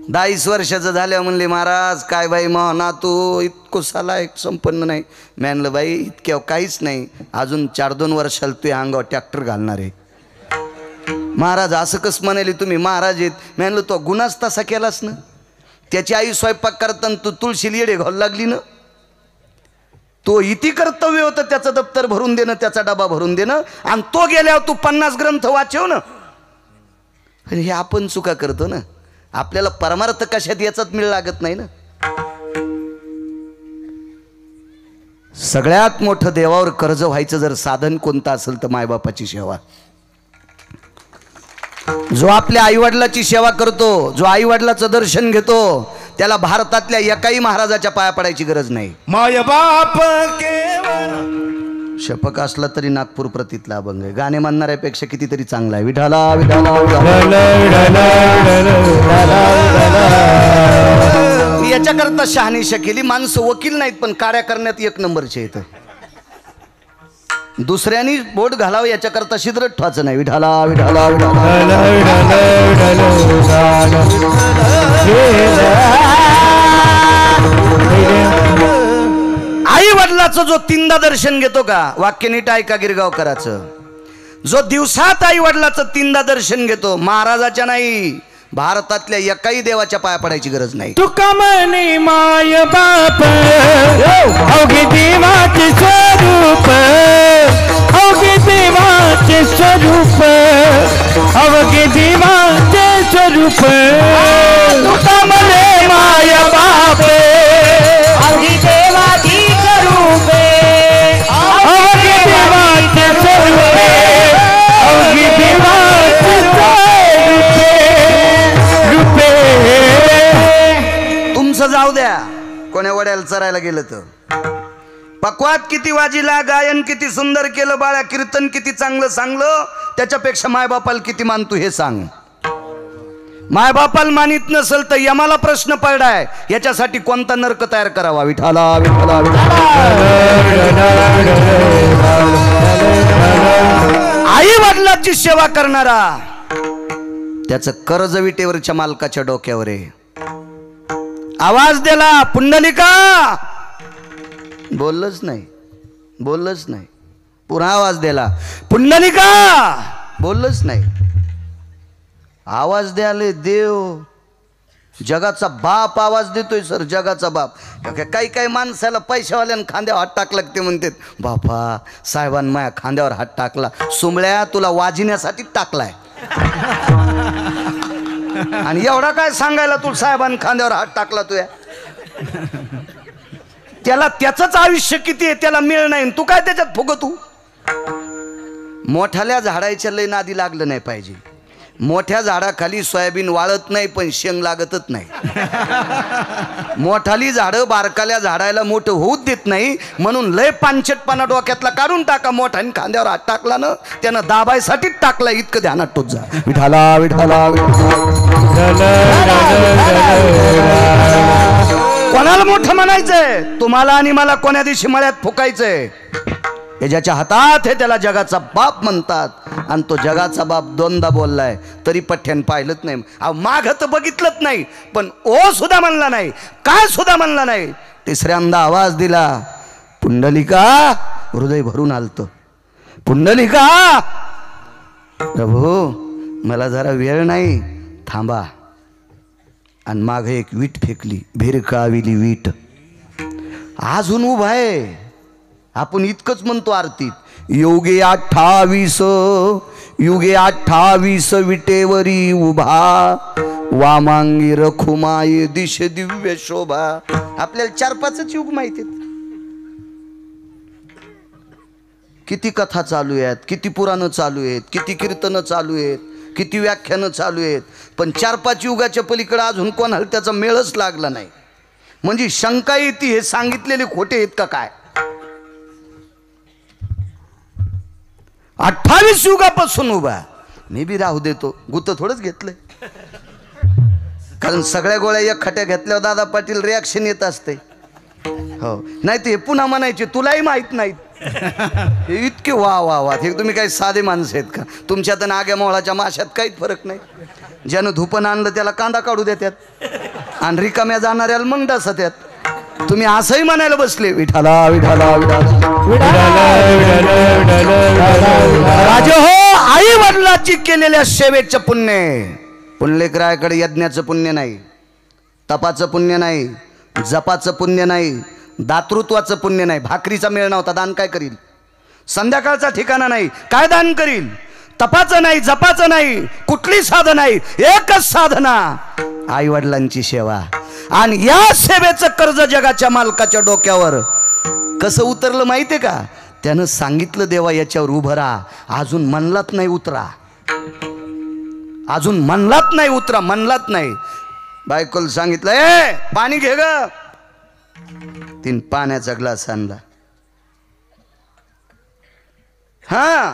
Speaker 1: 22 वर्षाचं झाल्यावर म्हणले महाराज काय बाई ना तू इतकं साला एक संपन्न नाही. मी म्हणलं बाई इतक्या काहीच नाही, अजून 4-2 वर्षाला तू अंगावर ट्रॅक्टर घालणार आहे. महाराज असं कसं म्हणाले तुम्ही महाराज आहेत. मी म्हणलं तो गुन्हाच तसा केलास ना. त्याची आई स्वयंपाक करताना तू तुळशी येडे घालू लागली ना. तो इति कर्तव्य होतं त्याचं दप्तर भरून देणं, त्याचा डबा भरून देणं. आणि तो गेल्यावर तू 50 ग्रंथ वाचव ना. हे आपण चुका करतो ना. आपल्याला परमार्थ कशात याचाच मिळ लागत नाही ना. सगळ्यात मोठं देवावर कर्ज व्हायचं जर साधन कोणतं असेल तर मायबापाची सेवा. जो आपल्या आईवडिलाची सेवा करतो, जो आईवडिलाचं दर्शन घेतो, त्याला भारतातल्या एकाही महाराजाच्या पाया पडायची गरज नाही. मायबाप शपक असला तरी नागपूर प्रतीतला अभंग आहे. गाणे म्हणणाऱ्यापेक्षा कितीतरी चांगला आहे. विठाला विठाला याच्याकरता शहानिशा केली. माणसं वकील नाहीत पण काड्या करण्यात 1 नंबरचे येतं. दुसऱ्यांनी बोट घालावं याच्याकरता शिद्रट ठेवायचं नाही. विठाला विठाला आई वडिलाचं जो 3दा दर्शन घेतो का, वाक्य नीट ऐका गिरगावकराचं, जो दिवसात आई वडिलाचं 3दा दर्शन घेतो, महाराजाच्या नाही भारतातल्या एकाही देवाच्या पाया पडायची गरज नाही.
Speaker 2: तुका म्हणे माय बाप अवघे देवाचे स्वरूप, अवघे देवाचे स्वरूप, अवघे देवाचे स्वरूप. तुका म्हणे माय बाप अवघे देवाची स्वरूप, अवघे देवाचे स्वरूप, अवघे देवाचे
Speaker 1: तुमचं जाऊ द्या. कोण्या वड्याला चरायला गेलं तर पक्वात किती वाजीला, गायन किती सुंदर केलं बाळा, कीर्तन किती चांगलं सांगलं, त्याच्यापेक्षा मायबापाला किती मानतो हे सांग. मायबापाला मानित नसेल तर यमाला प्रश्न पडलाय, याच्यासाठी कोणता नरक तयार करावा. विठाला विठाला आई वडिलांची सेवा करणारा त्याचं कर्ज विटेवरच्या मालकाच्या डोक्यावर आहे. आवाज दिला पुंडलिका, बोललंच नाही, बोललंच नाही. पुन्हा आवाज दिला पुंडलिका, बोललंच नाही. आवाज द्याले देव, जगाचा बाप आवाज देतोय सर, जगाचा बाप. काही काही माणसाला पैशावाल्यानं खांद्यावर हात टाकला ते म्हणतात बापा साहेबांनी माझ्या खांद्यावर हात टाकला. सुंबळ्या तुला वाजिण्यासाठी टाकलाय. आणि एवढा काय सांगायला तू साहेबांनी खांद्यावर हात टाकला तुया. त्याला त्याचंच आयुष्य किती आहे त्याला मिळ नाही, तू काय त्याच्यात फुगतू. मोठ्याल्या झाडाच्या लय नादी लागलं नाही पाहिजे. मोठ्या झाडाखाली सोयाबीन वाळत नाही पण शेंग लागतच नाही. मोठाली झाडं बारकाल्या झाडाला मोठं होऊच देत नाही. म्हणून लय पानचटपणा डोक्यातला काढून टाका. मोठ्याने खांद्यावर हात टाकला ना त्यानं दाबायसाठीच टाकला इतकं ध्यानात टोच जा. विठाला विठाला कोणाला मोठं म्हणायचंय? तुम्हाला आणि मला कोण्या दिवशी मळ्यात फुकायचंय? हे ज्याच्या हातात हे त्याला जगाचा बाप म्हणतात. आणि तो जगाचा बाप दोनदा बोललाय तरी पठ्ठ्यान पाहिलंच नाही. माग तर बघितलंच नाही पण ओ सुद्धा म्हणला नाही, काय सुद्धा म्हणला नाही. तिसऱ्यांदा आवाज दिला, पुंडलिका. हृदय भरून आलतं. पुंडलिका प्रभू मला जरा वेळ नाही, थांबा. आणि मागे एक वीट फेकली, भिरकाविली वीट. अजून उभा आहे. आपण इतकंच म्हणतो आरतीत, युगे 28 युगे 28 विटेवरी उभा, वामांगी रखुमाये दिश दिव्य शोभा. आपल्याला 4-5 युग माहिती आहेत. किती कथा चालू आहेत, किती पुराणं चालू आहेत, किती कीर्तनं चालू आहेत, किती व्याख्यानं चालू आहेत. पण 4-5 युगाच्या पलीकडे अजून कोणाला त्याचा मेळच लागला नाही. म्हणजे शंका येते हे सांगितलेले खोटे आहेत का काय? 28 युगापासून उभा. मी बी राहू देतो, गुत थोडंच घेतलंय. कारण सगळ्या गोळ्या एक खट्या घेतल्यावर दादा पाटील रिॲक्शन येत असते. हो नाही ते पुन्हा म्हणायचे तुलाही माहित नाहीत. हे इतके वा वा वा. हे तुम्ही काही साधे माणसं आहेत का? तुमच्यात आग्या मोळाच्या माशात काहीच फरक नाही. ज्यानं धुपन आणलं त्याला कांदा काढू देतात आणि रिकाम्या जाणाऱ्याला मग डसत्यात. तुम्ही असंही म्हणायला बसले विठाला विठाला राजे हो. आई वडिलाची केलेल्या सेवेचं पुण्य. पुंडलिकरायाकडे यज्ञाचं पुण्य नाही, तपाचं पुण्य नाही, जपाचं पुण्य नाही, दातृत्वाचं पुण्य नाही. भाकरीचा मेळ नव्हता, दान काय करील? संध्याकाळचा ठिकाणा नाही, काय दान करील? तपाचं नाही, जपाचं नाही, कुठली साधना नाही, एकच साधना आई वडिलांची सेवा. आणि या सेवेचं कर्ज जगाच्या मालकाच्या डोक्यावर कसं उतरलं माहितीये का? त्यानं सांगितलं देवा याच्यावर उभं राहा. अजून म्हणलात नाही उतरा, अजून म्हणलात नाही उतरा, म्हणलात नाही. बायकोला सांगितलं ए पाणी घे ग. तीन पाण्याचा ग्लास आणला. हा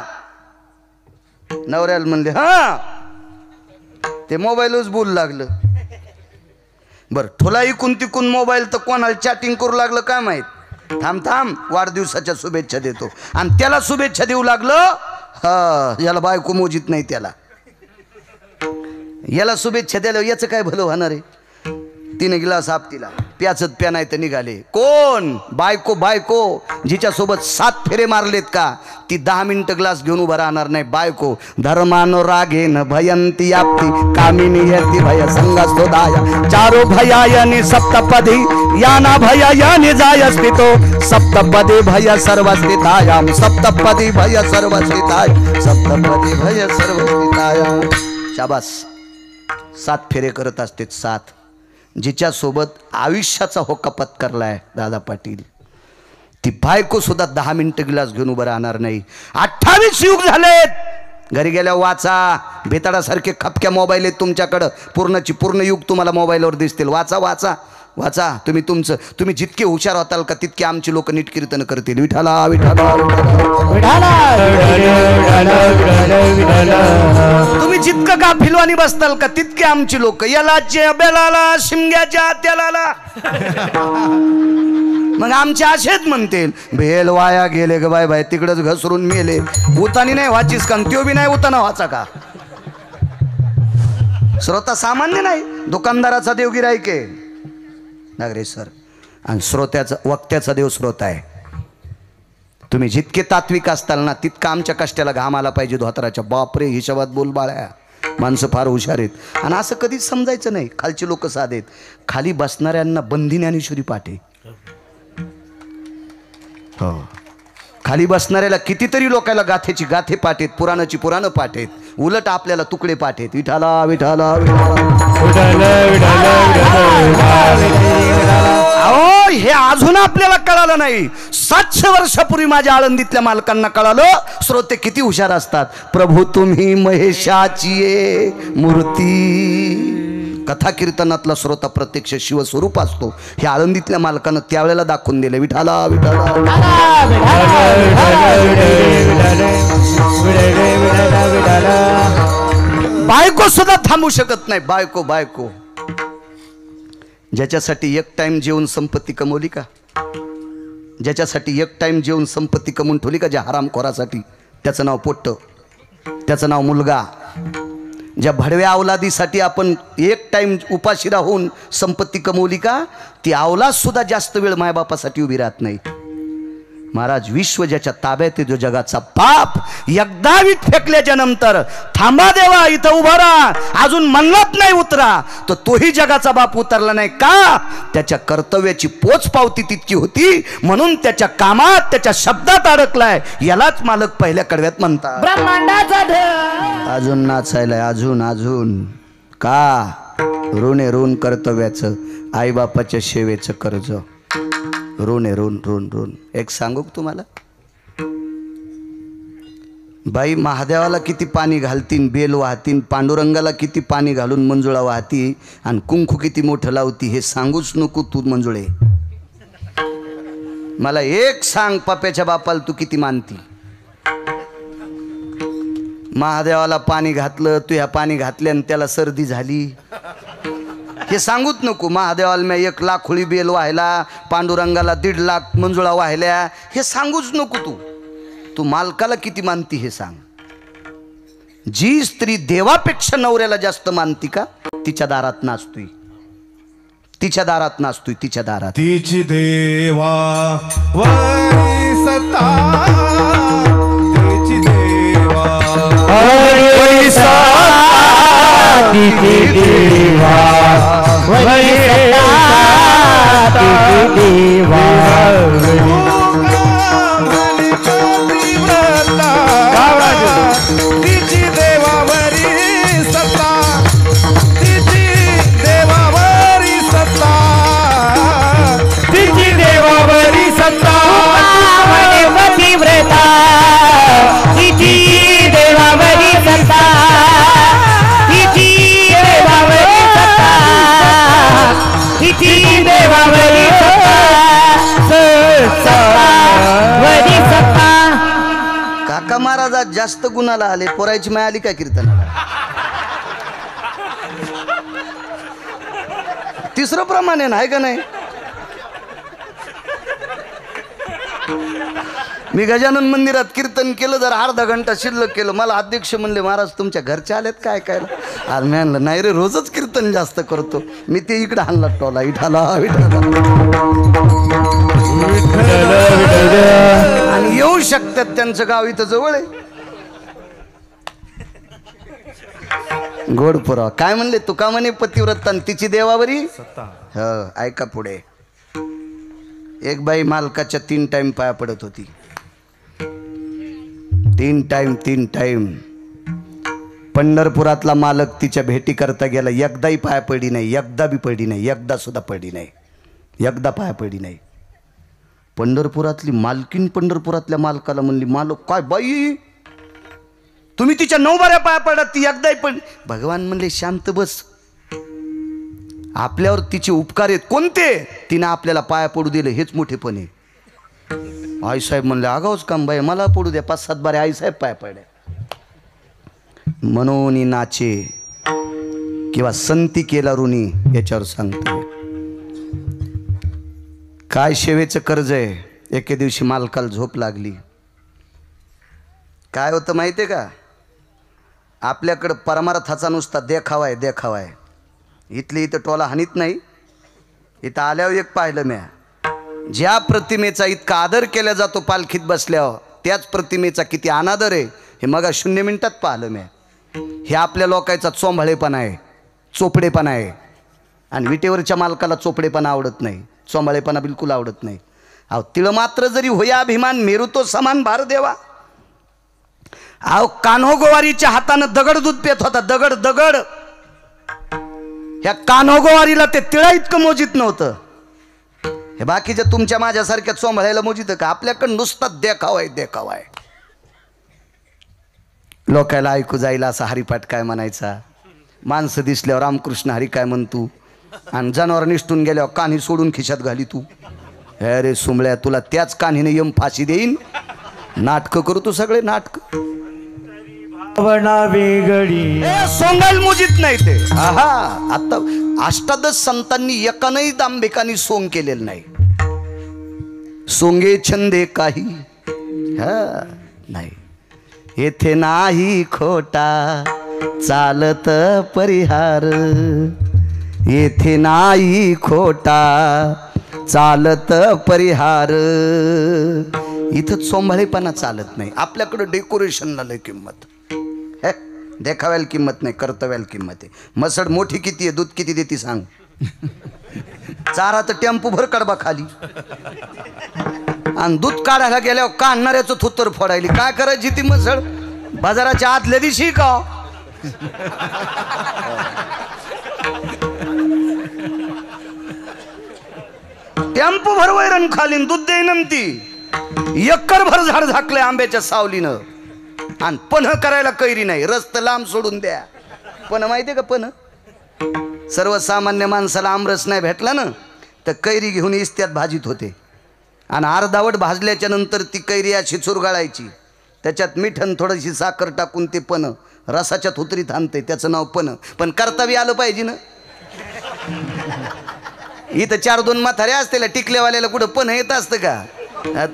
Speaker 1: नवऱ्याला म्हणले हा. ते मोबाईलच बोलू लागलं. बर ठोला इकून तिकून मोबाईल तर कोणाला चॅटिंग करू लागलं काय माहित. थांब थांब वाढदिवसाच्या शुभेच्छा देतो. आणि त्याला शुभेच्छा देऊ लागलं. हा याला बायको मोजीत नाही, त्याला याला शुभेच्छा द्यायला याचं काय भलं होणार आहे? तिने गिलास आपतीला प्याचत प्या नाही तर निघाले. कोण? बायको. बायको जिच्या सोबत 7 फेरे मारलेत का ती 10 मिनिटं ग्लास घेऊन उभा राहणार नाही. बायको धर्मानो रागेन भयंती आपती कामिनी यती भय संगस्तोदाया चारो भयायनी सप्तपदी याना भयायनी जाय स्थितो सप्तपदी भय सर्वस्थितायाम सप्तपदी भय सर्वस्थिताय सप्तपदी भय सर्वस्थितायाम. शाबास. 7 फेरे करत असते. 7 जिच्या सोबत आयुष्याचा होका पत्करलाय दादा पाटील, ती बायको सुद्धा 10 मिनिटं गिलास घेऊन उभं राहणार नाही. 28 युग झालेत. घरी गेल्या वाचा. बेताडासारखे खपक्या मोबाईल आहेत तुमच्याकडं. पूर्णची पूर्ण युग तुम्हाला मोबाईलवर दिसतील. वाचा वाचा वाचा. तुम्ही जितके हुशार होताल का तितके आमची लोक नीट कीर्तन करतील. विठाला विठाला तुम्ही जितकं गाफिलवाणी बसताल का तितके आमची लोक यालाच्या बेलाला शिमग्याच्या त्याला. मग आमचे असेच म्हणतील भेल वाया गेले ग बाय बाय तिकडच घसरून मेले. उतानी नाही वाचीस का? त्यो बी नाही उताना वाचा का? श्रोता सामान्य नाही, दुकानदाराचा देव गिराईक आहे नागरेश्वर. आणि श्रोत्याचा वक्त्याचा देव श्रोता आहे. तुम्ही जितके तात्विक असताल ना तितका आमच्या कष्टाला घाम आला पाहिजे धोतराच्या. बापरे हिशोबात बोल बाळ्या. माणसं फार हुशार आहेत. आणि असं कधीच समजायचं नाही खालचे लोक साधेत. खाली बसणाऱ्यांना बंदी ज्ञानेश्वरी पाठ आहे. हो खाली बसणाऱ्याला कितीतरी लोकांना गाथेची गाथे पाठ आहेत, पुराणाची पुराणं पाठ आहेत. उलट आपल्याला तुकडे पाठ आहेत. विठाला विठाला अहो बरोबर हे अजून आपल्याला कळालं नाही. 700 वर्षापूर्वी माझ्या आळंदीतल्या मालकांना कळालं. श्रोते किती हुशार असतात. प्रभू तुम्ही महेशाची मूर्ती. कथा कीर्तनातला श्रोता प्रत्यक्ष शिवस्वरूप असतो. हे आळंदीतल्या मालकानं त्यावेळेला दाखवून दिले. विठाला विठाला. बायको सुद्धा थांबू शकत नाही. बायको बायको ज्याच्यासाठी एक टाइम जेवून संपत्ती कमवली का, ज्याच्यासाठी एक टाइम जेवून संपत्ती कमवून ठेवली का, ज्या हरामखोरासाठी, त्याचं नाव पोट्ट, त्याचं नाव मुलगा. ज्या भडव्या अवलादीसाठी आपण एक टाइम उपाशी राहून संपत्ती कमवली का, ती अवलाद सुद्धा जास्त वेळ मायबापासाठी उभी राहत नाही. महाराज विश्व ज्याच्या ताब्यात आहे, जो जगाचा बाप, एकदा वीट फेकल्याच्या नंतर थांबा देवा इथं उभा राहा, अजून म्हणत नाही उतरा, तर तोही जगाचा बाप उतरला नाही का, त्याच्या कर्तव्याची पोच पावती तितकी होती, म्हणून त्याच्या कामात, त्याच्या शब्दात अडकलाय. यालाच मालक पहिल्या कडव्यात म्हणतात ब्रह्मांडाचा ढग. अजून नाचायलाय, अजून अजून का, ऋण आहे ऋण कर्तव्याचं, आईबापाच्या सेवेचं कर्ज, ऋण आहे ऋण ऋण ऋण. एक सांगू तुम्हाला, बाई महादेवाला किती पाणी घालतीन, बेल वाहतीन, पांडुरंगाला किती पाणी घालून मंजुळा वाहती, आणि कुंकू किती मोठं लावती, हे सांगूच नको तू मंजुळे. मला एक सांग, पप्याच्या बापाला तू किती मानती. महादेवाला पाणी घातलं, तू ह्या पाणी घातल्यानं त्याला सर्दी झाली, हे सांगूच नको. महादेवाला मी 1 लाख खुळी बेल व्हायला, पांडुरंगाला 1.5 लाख मंजुळा व्हायल्या, हे सांगूच नको. तू मालकाला किती मानती हे सांग. जी स्त्री देवापेक्षा नवऱ्याला जास्त मानती का, तिच्या दारात नाचतोय, तिच्या दारात नाचतोय, तिच्या दारात.
Speaker 3: तिची देवा वरी सत्ता, तिची देवा वरी सत्ता,
Speaker 2: तिची देवा वरी सत्ता, तिची देवा
Speaker 3: तिची देवावरी सत्ता, तिची देवावरी सत्ता,
Speaker 2: तिची देवावरी सत्ता, पतिव्रता, तिची देवावरी सत्ता, तिची देवावरी सत्ता, तिची देवावरी सत्ता, वरी सत्ता.
Speaker 1: काका महाराज जास्त गुणाला आले, पोरायची माय आली काय कीर्तनाला. तिसरं प्रमाण आहे का नाही. मी गजानन मंदिरात कीर्तन केलं, जर अर्धा घंटा शिल्लक केलं, मला अध्यक्ष म्हणले महाराज तुमच्या घरचे आलेत काय काय. आज मी आणलं नाही रे, रोजच कीर्तन जास्त करतो मी. ते इकडे आणला टोला, इठाला आणि येऊ शकतात, त्यांचं गाव इथं जवळ आहे. गोड पुरावा काय म्हणले तुका म्हणे, पतिव्रता तिची देवावरी सत्ता. हो ऐका पुढे. एक बाई मालकाच्या 3 टाइम पाया पडत होती. 3 टाइम. पंढरपुरातला मालक तिच्या भेटी करता गेला, एकदाही पाया पडली नाही, एकदा बी पडली नाही, एकदा सुद्धा पडली नाही, एकदा पाया पडली नाही. पंढरपुरातली मालकीन पंढरपुरातल्या मालकाला म्हणली, मालक काय बाई तुम्ही तिच्या 9 बाऱ्या पाया पडत, ती एकदाही पण. भगवान म्हणले शांत बस, आपल्यावर तिचे उपकार आहेत. कोणते, तिनं आपल्याला पाया पडू दिले हेच मोठेपण आहे. आईसाहेब म्हणले आगाऊच काम बाई, मला पडू द्या 5-7 बारे आईसाहेब पाया पडले. मनोनी नाचे किंवा संती केला ऋणी, याच्यावर सांगतोय. काय सेवेचं कर्ज आहे. एके दिवशी मालकाला झोप लागली. काय होतं माहिती आहे का, आपल्याकडं परमार्थाचा नुसता देखावा आहे. इथली इथं टोला हानीत नाही. इथं आल्यावर एक पाहिलं म्या, ज्या प्रतिमेचा इतका आदर केला जातो पालखीत बसल्यावर, त्याच प्रतिमेचा किती अनादर आहे हे मग 0 मिनिटात पाहिलं म्या. हे आपल्या लोकांचा चोंभाळेपणा आहे, चोपडेपणा आहे. आणि विटेवरच्या मालकाला चोपडेपणा आवडत नाही, चोंभाळेपणा बिलकुल आवडत नाही. अहो तिळ मात्र जरी होया अभिमान, मेरू तो समान भार देवा. अहो कान्हो गोवारीच्या हातानं दगड दूध पेत होता, दगड. ह्या कान्हो गोवारीला ते तिळा इतकं मोजित नव्हतं. हे बाकीच्या तुमच्या माझ्यासारख्या चोंबळायला मोजित का? आपल्याकडं नुसता देखावाय देखावाय. लोकायला ऐकू जाईल असा हरिपाठ काय म्हणायचा, माणसं दिसल्यावर रामकृष्ण हरी काय म्हणतू, आणि जनावर निष्ठून गेल्यावर कान्ही सोडून खिशात घाली तू. अरे सुमळ्या, तुला त्याच कान्हीने यम फाशी देईन. नाटकं करू तू सगळे नाटक.
Speaker 2: वेगळी
Speaker 1: सोंगाल मुजीत नाही ते. आहा, आता अष्टादश संतांनी एकानंही दांभिकांनी सोंग केलेलं नाही. सोंगे छंदे काही हा नाही. येथे नाही खोटा चालत परिहार, येथे नाही खोटा चालत परिहार. इथं चोंभाळेपणा चालत नाही. आपल्याकडं डेकोरेशनला लय किंमत, हे देखाव्याला किंमत नाही, कर्तव्याला किंमत आहे. मसड मोठी किती आहे, दूध किती देते सांग. चारा तर टेम्पो भर कडबा खाली, आणि दूध काढायला गेल्यावर काढणाऱ्याचं थुत्तर फोडायली. काय करायची ती मसड? बाजाराच्या आतल्या दिवशी का टेम्पो भर वैरण खालीन दूध देईन ती. एकर भर झाड झाकले आंब्याच्या सावलीनं, आणि पन्ह करायला कैरी नाही. रस्त लांब सोडून द्या. पण माहितीये का, पण सर्वसामान्य माणसाला आमरस नाही भेटला ना तर कैरी घेऊन इस्त्यात भाजीत होते, आणि अर्धावट भाजल्याच्या नंतर ती कैरी अशी चुरगाळायची, त्याच्यात मिठण थोडीशी साखर टाकून ते पण रसाच्या थुतरीत आणते, त्याचं नाव पण. पण कर्तव्य आलं पाहिजे ना. इथं 4-2 म्हातारे असते, टिकलेवाल्याला कुठं पण येत असतं का?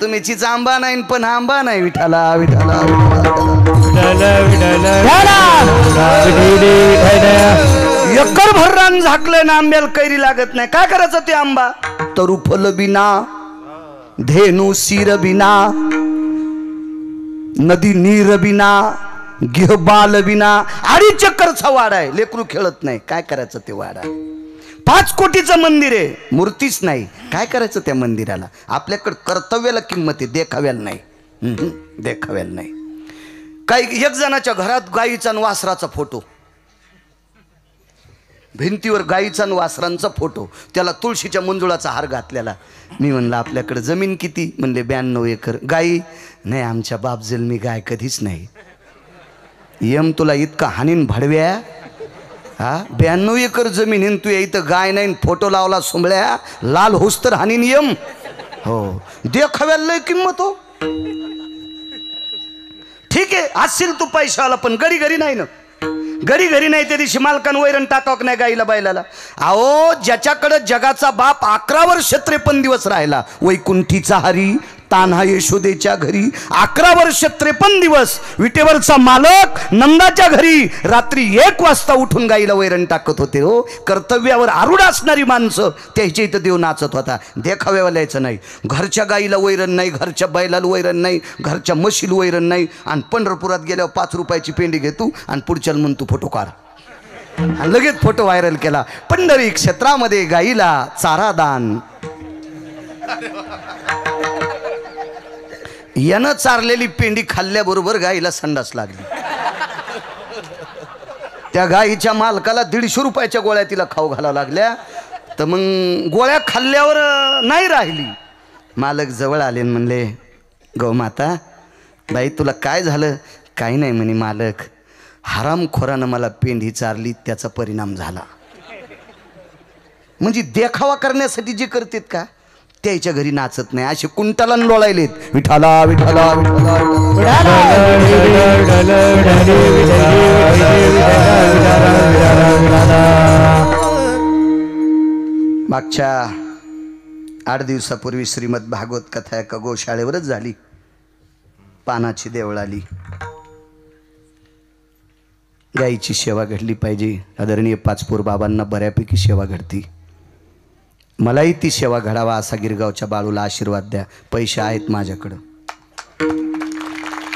Speaker 1: तुम्ही चिच आंबा नाही पण आंबा नाही. विठाला विठाला एकर भर रान झाकलं ना आंब्याला कैरी लागत नाही. काय करायचं ते आंबा? तरु फल बिना धेनु शिर बिना, नदी नीर बिना, घेह बाल बिना. 2.5 चक्करचा वाडा आहे, लेकरू खेळत नाही. काय करायचं ते वाडा? 5 कोटीचं मंदिर आहे, मूर्तीच नाही. काय करायचं त्या मंदिराला? आपल्याकडं कर्तव्याला किंमत आहे, देखाव्याला नाही. देखाव्याला नाही. काही एक जणाच्या घरात गाईचा आणि वासराचा फोटो, भिंतीवर गाईचा आणि वासरांचा फोटो, त्याला तुळशीच्या मंजुळाचा हार घातलेला. मी म्हणलं आपल्याकडे जमीन किती? म्हणले 92 एकर. गाई नाही, आमच्या बाप जन्मी गाय कधीच नाही. यम तुला इतका हानीन भडव्या. हा 92 एकर जमीन, तू इथं गाय नाही, फोटो लावला सुंबळ्या, लाल होस तर हानीन यम. हो, देखाव्याला लय किंमत हो. ठीक आहे, असशील तू पैशावाला, पण घरी घरी नाही ना. घरी घरी नाही त्या दिवशी मालकान वैरण टाकावक नाही गाईला बैलाला. अहो, ज्याच्याकडे जगाचा बाप 11 वर्ष 53 दिवस राहिला, वैकुंठीचा हरी तान्हा यशोदेच्या घरी 11 वर्ष 53 दिवस विटेवरचा मालक नंदाच्या घरी रात्री 1 वाजता उठून गाईला वैरण टाकत होते. हो, कर्तव्यावर आरूढ असणारी माणसं, त्याच्या इथं देव नाचत होता. देखाव्याला यायचं नाही. घरच्या गाईला वैरण नाही, घरच्या बैलाला वैरण नाही, घरच्या म्हशीला वैरण नाही, आणि पंढरपुरात गेल्यावर 5 रुपयाची पेंडी घेतो आणि पुढच्याला म्हणतो फोटो काढ, आणि लगेच फोटो व्हायरल केला. पंढरी क्षेत्रामध्ये गाईला चारा दान. यानं चारलेली पेंडी खाल्ल्याबरोबर गाईला संडास लागली. त्या गाईच्या मालकाला 150 रुपयाच्या गोळ्या तिला खाऊ घालावं लागल्या. तर मग गोळ्या खाल्ल्यावर नाही राहिली. मालक जवळ आले म्हणले, गौमाता बाई तुला काय झालं? काही नाही म्हणे मालक, हरामखोरानं मला पेंडी चारली, त्याचा परिणाम झाला. म्हणजे देखावा करण्यासाठी जे करतेत का, त्याच्या घरी नाचत नाही. असे कुंटाला लोळायलेत. विठाला विठाला मागच्या 8 दिवसापूर्वी श्रीमद भागवत कथा एका गोशाळेवरच झाली. पानाची देवळ आली. गाईची सेवा घडली पाहिजे. आदरणीय पाचपूर बाबांना बऱ्यापैकी सेवा घडती. मलाही ती सेवा घडावा असा गिरगावच्या बाळूला आशीर्वाद द्या. पैसे आहेत माझ्याकडं.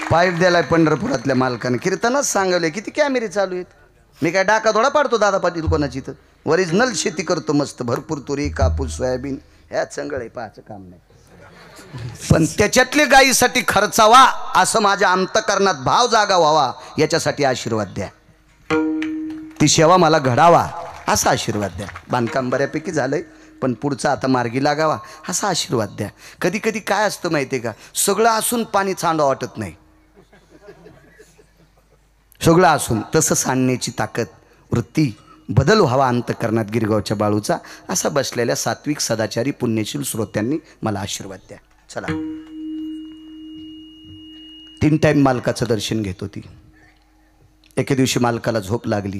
Speaker 1: पाईप द्यायला पंढरपुरातल्या मालकाने कीर्तनच सांगवले. किती कॅमेरे चालू आहेत. मी काय डाका थोडा पाडतो दादा पाटील कोणाची? तर ओरिजिनल शेती करतो मस्त, भरपूर तुरी कापूस सोयाबीन, ह्या चंगळ आहे, पाहायचं काम नाही. पण त्याच्यातले गायीसाठी खर्चावा असं माझ्या अंतकरणात भाव जागा व्हावा, याच्यासाठी आशीर्वाद द्या. ती सेवा मला घडावा असा आशीर्वाद द्या. बांधकाम बऱ्यापैकी झालंय. पण पुढचा आता मार्गी लागावा असा आशीर्वाद द्या. कधी कधी काय असतं माहिती आहे का, सगळं असून पाणी सांडवा वाटत नाही. सगळं असून तसं सांडण्याची ताकद, वृत्ती, बदल व्हावा अंतःकरणात गिरगावच्या बाळूचा, असा बसलेल्या सात्विक सदाचारी पुण्यशील श्रोत्यांनी मला आशीर्वाद द्या. चला, 3 टाईम मालकाचं दर्शन घेत होती. एके दिवशी मालकाला झोप लागली.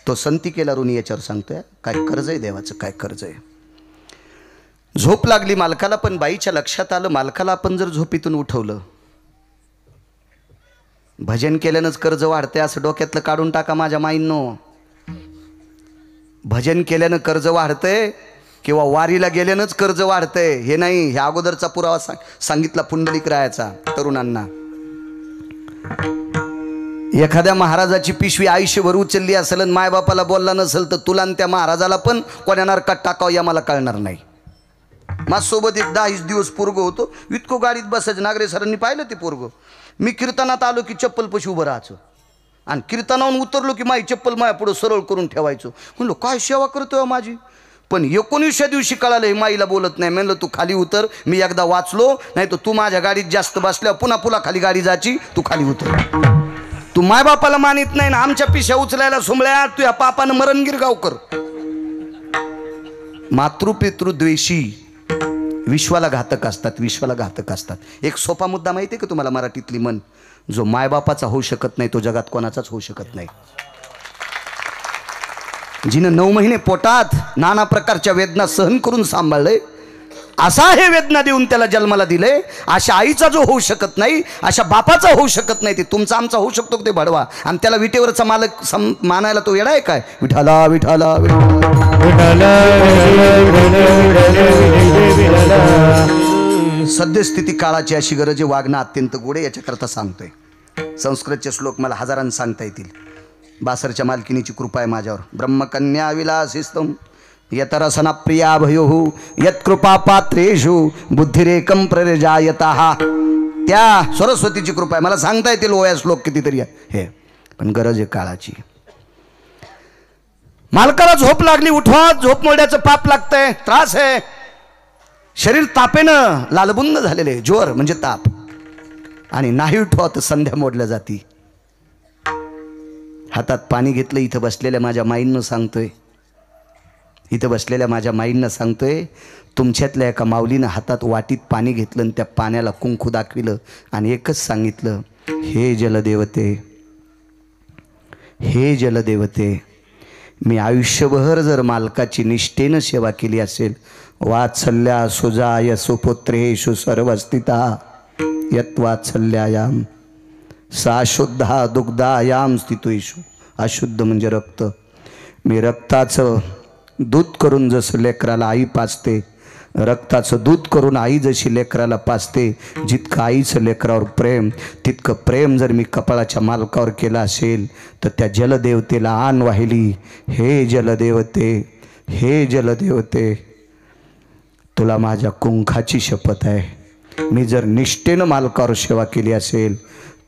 Speaker 1: तो संतिकेला ऋणी याच्यावर सांगतोय, काय कर्ज आहे देवाचं, काय कर्ज आहे. झोप लागली मालकाला, पण बाईच्या लक्षात आलं मालकाला आपण जर झोपीतून उठवलं, भजन केल्यानंच कर्ज वाढते असं डोक्यातलं काढून टाका माझ्या माईंनो. भजन केल्यानं कर्ज वाढतंय किंवा वारीला गेल्यानंच कर्ज वाढतंय हे नाही. हे अगोदरचा पुरावा सांगितला पुंडलिक रायाचा तरुणांना. एखाद्या महाराजाची पिशवी आयुष्यभर उचलली असेल आणि मायबापाला बोलला नसेल तर तुला आणि त्या महाराजाला पण कोण्या नरकात टाकावं या मला कळणार नाही. माझ्यासोबत एक 10 दिवस पोरगं होतो, इतकं गाडीत बसायचं. नागरे सरांनी पाहिलं ते पोरगं. मी कीर्तनात आलो की चप्पल पशी उभं राहायचं आणि कीर्तनावरून उतरलो की माझी चप्पल माझ्या पुढं सरळ करून ठेवायचो. म्हणलो काय सेवा करतोय माझी. पण 19व्या दिवशी कळालं हे माईला बोलत नाही. म्हणलं तू खाली उतर, मी एकदा वाचलो, नाही तर तू माझ्या गाडीत जास्त बसल्यावर पुन्हा पुन्हा खाली गाडी जायची, तू खाली उतर. तू मायबापाला मानित नाही ना, आमच्या पिशा उचलायला सुमळ्या, तू या पापानं मरण गिरगाव कर. मातृपितृद्वेषी विश्वाला घातक असतात, विश्वाला घातक असतात. एक सोपा मुद्दा माहिती आहे का तुम्हाला मराठीतली म्हण, जो मायबापाचा होऊ शकत नाही तो जगात कोणाचाच होऊ शकत नाही. जिनं 9 महिने पोटात नाना प्रकारच्या वेदना सहन करून सांभाळलंय, असा हे वेदना देऊन त्याला जन्माला दिले, अशा आईचा जो होऊ शकत नाही, अशा बापाचा होऊ शकत नाही, ते तुमचा आमचा होऊ शकतो ते भडवा. आणि त्याला विटेवरचा मालक मानायला तो येडा आहे काय. विठाला विठाला सद्यस्थिती काळाची अशी गरज आहे, वागणं अत्यंत गोड आहे. याच्याकरता सांगतोय. संस्कृतचे श्लोक मला हजारांनी सांगता येतील. बासरच्या मालकिनीची कृपा आहे माझ्यावर. ब्रह्मकन्या विलासिस्तम यतरसना प्रिया भयो यत्कृपा पात्रेषु बुद्धिरेकम प्रजायतः. त्या सरस्वतीची कृपा आहे. मला सांगता येतील ओया श्लोक कितीतरी आहे हे, पण गरज आहे काळाची. मालकाला झोप लागली, उठवा, झोप मोडण्याचं पाप लागतंय, त्रास आहे. शरीर तापेनं लालबुंद झालेले, ज्वर म्हणजे ताप. आणि नाही उठवा तर संध्या मोडल्या जाती. हातात पाणी घेतलं. इथं बसलेल्या माझ्या माईंना सांगतोय, इथं बसलेल्या माझ्या माईंना सांगतोय, तुमच्यातल्या एका माऊलीनं हातात वाटीत पाणी घेतलं आणि त्या पाण्याला कुंकू दाखविलं आणि एकच सांगितलं, हे जलदेवते, हे जलदेवते, मी आयुष्यभर जर मालकाची निष्ठेनं सेवा केली असेल, वात्सल्या सुजाय सुपुत्रेषु सर्वस्थिता यत्वात्सल्यायाम सा शुद्धा दुग्धायाम स्थितेषु. अशुद्ध म्हणजे रक्त. मी रक्ताचं दूध करून जसं लेकराला आई पाजते, रक्ताचं दूध करून आई जशी लेकराला पाजते, जितकं आईचं लेकरावर प्रेम, तितकं प्रेम जर मी कपाळाच्या मालकावर केलं असेल तर त्या जलदेवतेला आण वाहिली. हे जलदेवते, हे जलदेवते, तुला माझ्या कुंखाची शपथ आहे. मी जर निष्ठेनं मालकावर सेवा केली असेल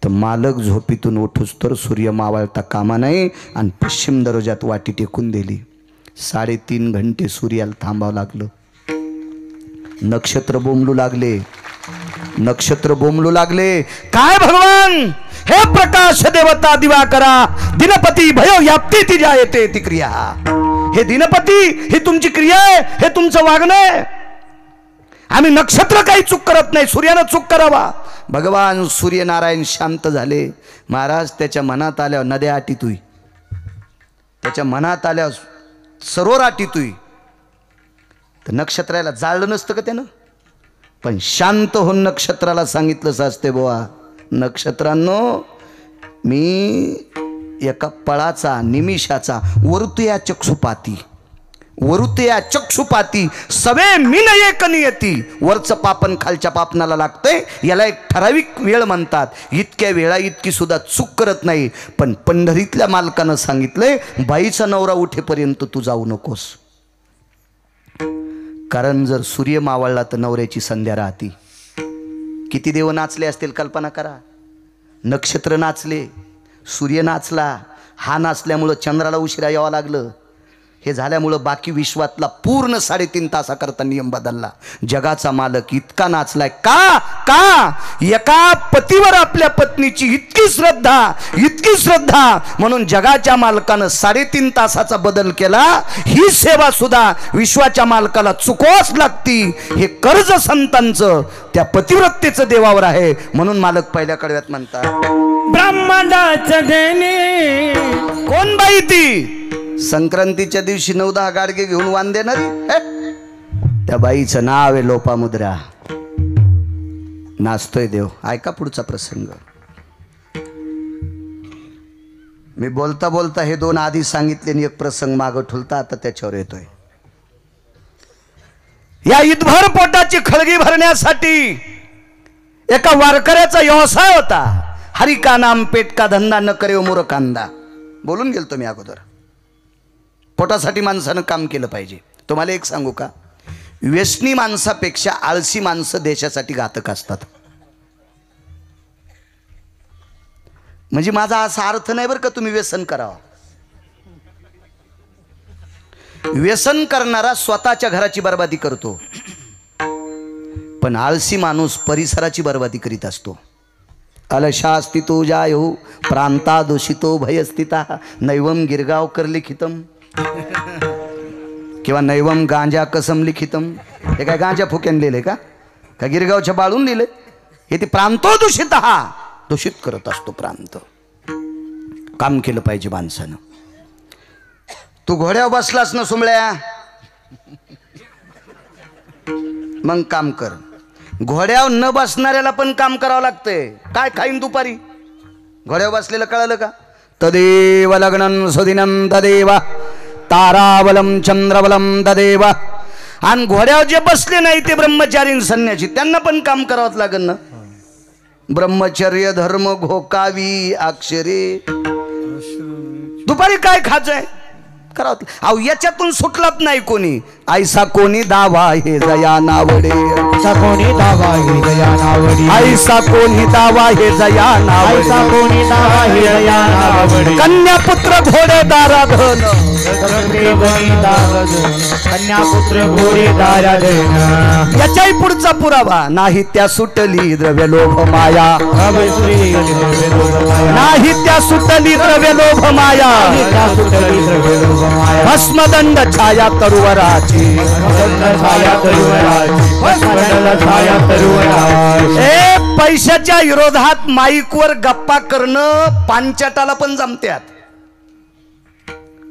Speaker 1: तर मालक झोपीतून उठूस तर सूर्य मावळता कामा नये. आणि पश्चिम दरवाजात वाटी टेकून दिली. 3.5 घंटे सूर्याला थांबावं लागलं. नक्षत्र बोंबलू लागले, नक्षत्र बोंबलू लागले. काय भगवान, हे प्रकाश देवता दिवाकरा, दिनपती भयो व्याप्ती ती जायते ती क्रिया. हे दिनपती, ही तुमची क्रिया आहे, हे तुमचं वागणं आहे. आम्ही नक्षत्र काही चूक करत नाही, सूर्यानं चूक करावा. भगवान सूर्यनारायण शांत झाले. महाराज त्याच्या मनात आल्यावर नद्या आटीतुई, त्याच्या मनात आल्यावर सरोवर आटीतुई. तर नक्षत्राला जाळलं नसतं का त्यानं. पण शांत होऊन नक्षत्राला सांगितलंच असते, बुवा नक्षत्रांनो, मी एका पळाचा निमिषाचा वरुतया चक्षुपाती, वरुतया चक्षुपाती सवे मिन एक नियती. वरचं पापन खालच्या पापनाला लागतंय, याला एक ठराविक वेळ म्हणतात. इतक्या वेळा इतकी सुद्धा चूक करत नाही. पण पंढरीतल्या मालकानं सांगितलंय, बाईचा नवरा उठेपर्यंत तू जाऊ नकोस. कारण जर सूर्य मावळला तर नवऱ्याची संध्या राहती. किती देव नाचले असतील कल्पना करा. नक्षत्र नाचले, सूर्य नाचला, हा नाचल्यामुळं चंद्राला उशिरा यावं लागलं. हे झाल्यामुळं बाकी विश्वातला पूर्ण 3.5 तासाकरता नियम बदलला. जगाचा मालक इतका नाचलाय का का एका पतीवर आपल्या पत्नीची इतकी श्रद्धा म्हणून जगाच्या मालकानं 3.5 तासाचा बदल केला. ही सेवा सुद्धा विश्वाच्या मालकाला चुकवाच लागती. हे कर्ज संतांचं त्या पतिव्रतेचं देवावर आहे. म्हणून मालक पहिल्या कडव्यात म्हणतात
Speaker 2: ब्रह्मांडाचं देणे.
Speaker 1: कोण बाई ती? संक्रांतीच्या दिवशी 9-10 गाडगे घेऊन वाण देणारी. त्या बाईचं नाव आहे लोपामुद्रा. नाचतोय देव. ऐका पुढचा प्रसंग. मी बोलता बोलता हे 2 आधी सांगितले आणि एक प्रसंग मागं ठुलता आता त्याच्यावर येतोय. या ईदभर पोटाची खळगी भरण्यासाठी एका वारकऱ्याचा व्यवसाय होता. हरी का नाम पेट का धंदा न करे मोर कांदा. बोलून गेलतो मी अगोदर. पोटासाठी माणसानं काम केलं पाहिजे. तुम्हाला एक सांगू का, व्यसनी माणसापेक्षा आळसी माणसं देशासाठी घातक असतात. म्हणजे माझा असा अर्थ नाही बरं का तुम्ही व्यसन करावं. व्यसन करणारा स्वतःच्या घराची बर्बादी करतो, पण आळसी माणूस परिसराची बर्बादी करीत असतो. अलशास्तितो जायो प्रांता दूषितो भयस्थिता नैवम गिरगावकर लिखितम किंवा नैवम गांजा कसम लिखितम. हे काय गांजा फुक्यान लिहिले का गिरगावच्या बाळून लिहिले? हे ते प्रांतो दूषित दूषित करत असतो प्रांत. काम केलं पाहिजे माणसानं. तू घोड्यावर बसलास ना सुमळ्या, मग काम कर. घोड्यावर न बसणाऱ्याला पण काम करावं लागतंय. काय खाईन दुपारी? घोड्यावर बसलेलं कळलं का? तदेव लग्नं सुदिनं तदेव ताराबलम चंद्रबलम तदेव. आणि घोड्यावर जे बसले नाही ते ब्रह्मचारी संन्यासी, त्यांना पण काम करावंच लागेल ना. ब्रह्मचर्य धर्म घोकावी अक्षरे. दुपारी काय खायचंय करावं. अहो याच्यातून सुटलाच नाही कोणी. ऐसा कोणी दावा हे जया नावडे.
Speaker 2: कोणी दावा हे जया नावडी.
Speaker 1: ऐसा कोणी दावा हे जया नावडे.
Speaker 2: ऐसा कोणी दावा हे जया नावडी.
Speaker 1: कन्या पुत्र घोडे दाराधन.
Speaker 2: कन्यापुत्र घोडे दाराधन.
Speaker 1: याच्याही पुढचा पुरावा. नाही त्या सुटली द्रव्य लोभ माया. नाही त्या सुटली द्रव्य लोभ माया. भस्मदंड छाया तरुवराची. पैशाच्या विरोधात माईकवर गप्पा करणं पांचटाला पण जमत्यात.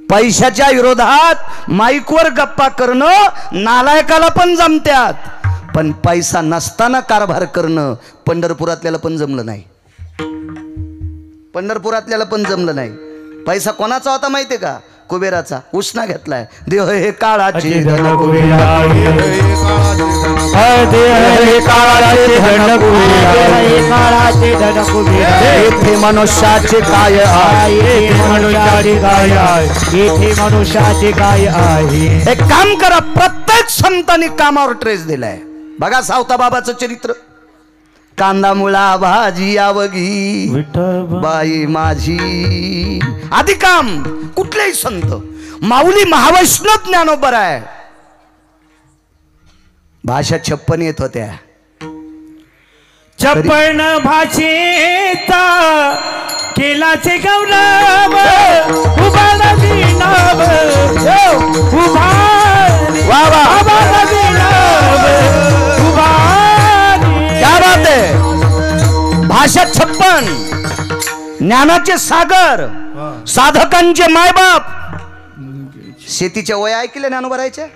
Speaker 1: पैशाच्या विरोधात माईकवर गप्पा करणं नालायकाला पण जमत्यात. पण पैसा नसताना कारभार करणं पंढरपुरातल्याला पण जमलं नाही. पंढरपुरातल्याला पण जमलं नाही. पैसा कोणाचा होता माहितीये का? कुबेराचा. उष्णा घेतलाय. देह हे काळाचे धन येथे मनुष्याचे काय आहे.
Speaker 2: मनुष्याचे काय आहे.
Speaker 1: एक काम करा, प्रत्येक संतांनी कामावर ट्रेस दिलाय. बघा सावता बाबाचं चरित्र. कांदा मुळा भाजी आवगी बाई माझी. आधी काम कुठलेही संत. माऊली महावैष्णव ज्ञानोबर आहे. भाषा 56 येत होत्या.
Speaker 2: 56 भाषेचा केलाचे गौरव. उभाला नाव
Speaker 1: वा वा, क्या बात है. भाषा 56, ज्ञानाचे सागर, साधकांचे मायबाप. शेतीच्या वया ऐकल्या ज्ञानोबरायच्या.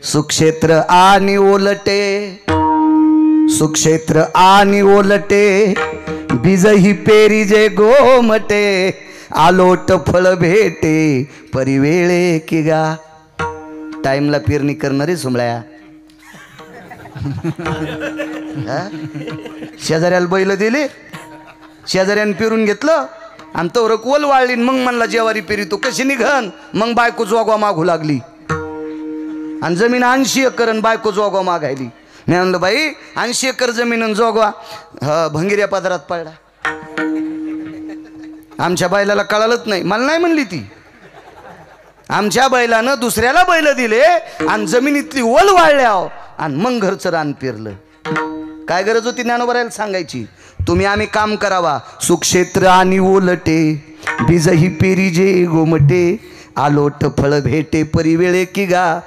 Speaker 1: सुक्षेत्र आणि ओलटे, सुक्षेत्र आणि ओलटे, बीज ही पेरी जे गोमटे, आलोट फळ भेटे परिवेळे की गा. टाइमला पेरणी करणारे सुमळ्या. शेजाऱ्याला बैल दिले, शेजाऱ्यानं पेरून घेतलं आणि तो कोल वाळली. मग म्हणला जेवारी पेरी तो कशी निघन. मग बायको जोगवा मागू लागली आणि जमीन 80 एकर आणि बायको जोगवा मागायली. मी म्हणलं बाई 80 एकर जमीन जोगवा भंगिऱ्या पदरात पडला. आमच्या बायलाला कळालंच नाही. मला नाही म्हणली ती. आमच्या बैलानं दुसऱ्याला बैल दिले आणि जमिनीतली ओल वाळल्या आणि मग घरचं रान पेरलं. काय गरज होती ज्ञानोबरायला सांगायची? तुम्ही आम्ही काम करावा, सुक्षेत्र आणि ओलटे बीजही पेरी जे गोमटे, आलोट फळ भेटे परिवेळे की गा.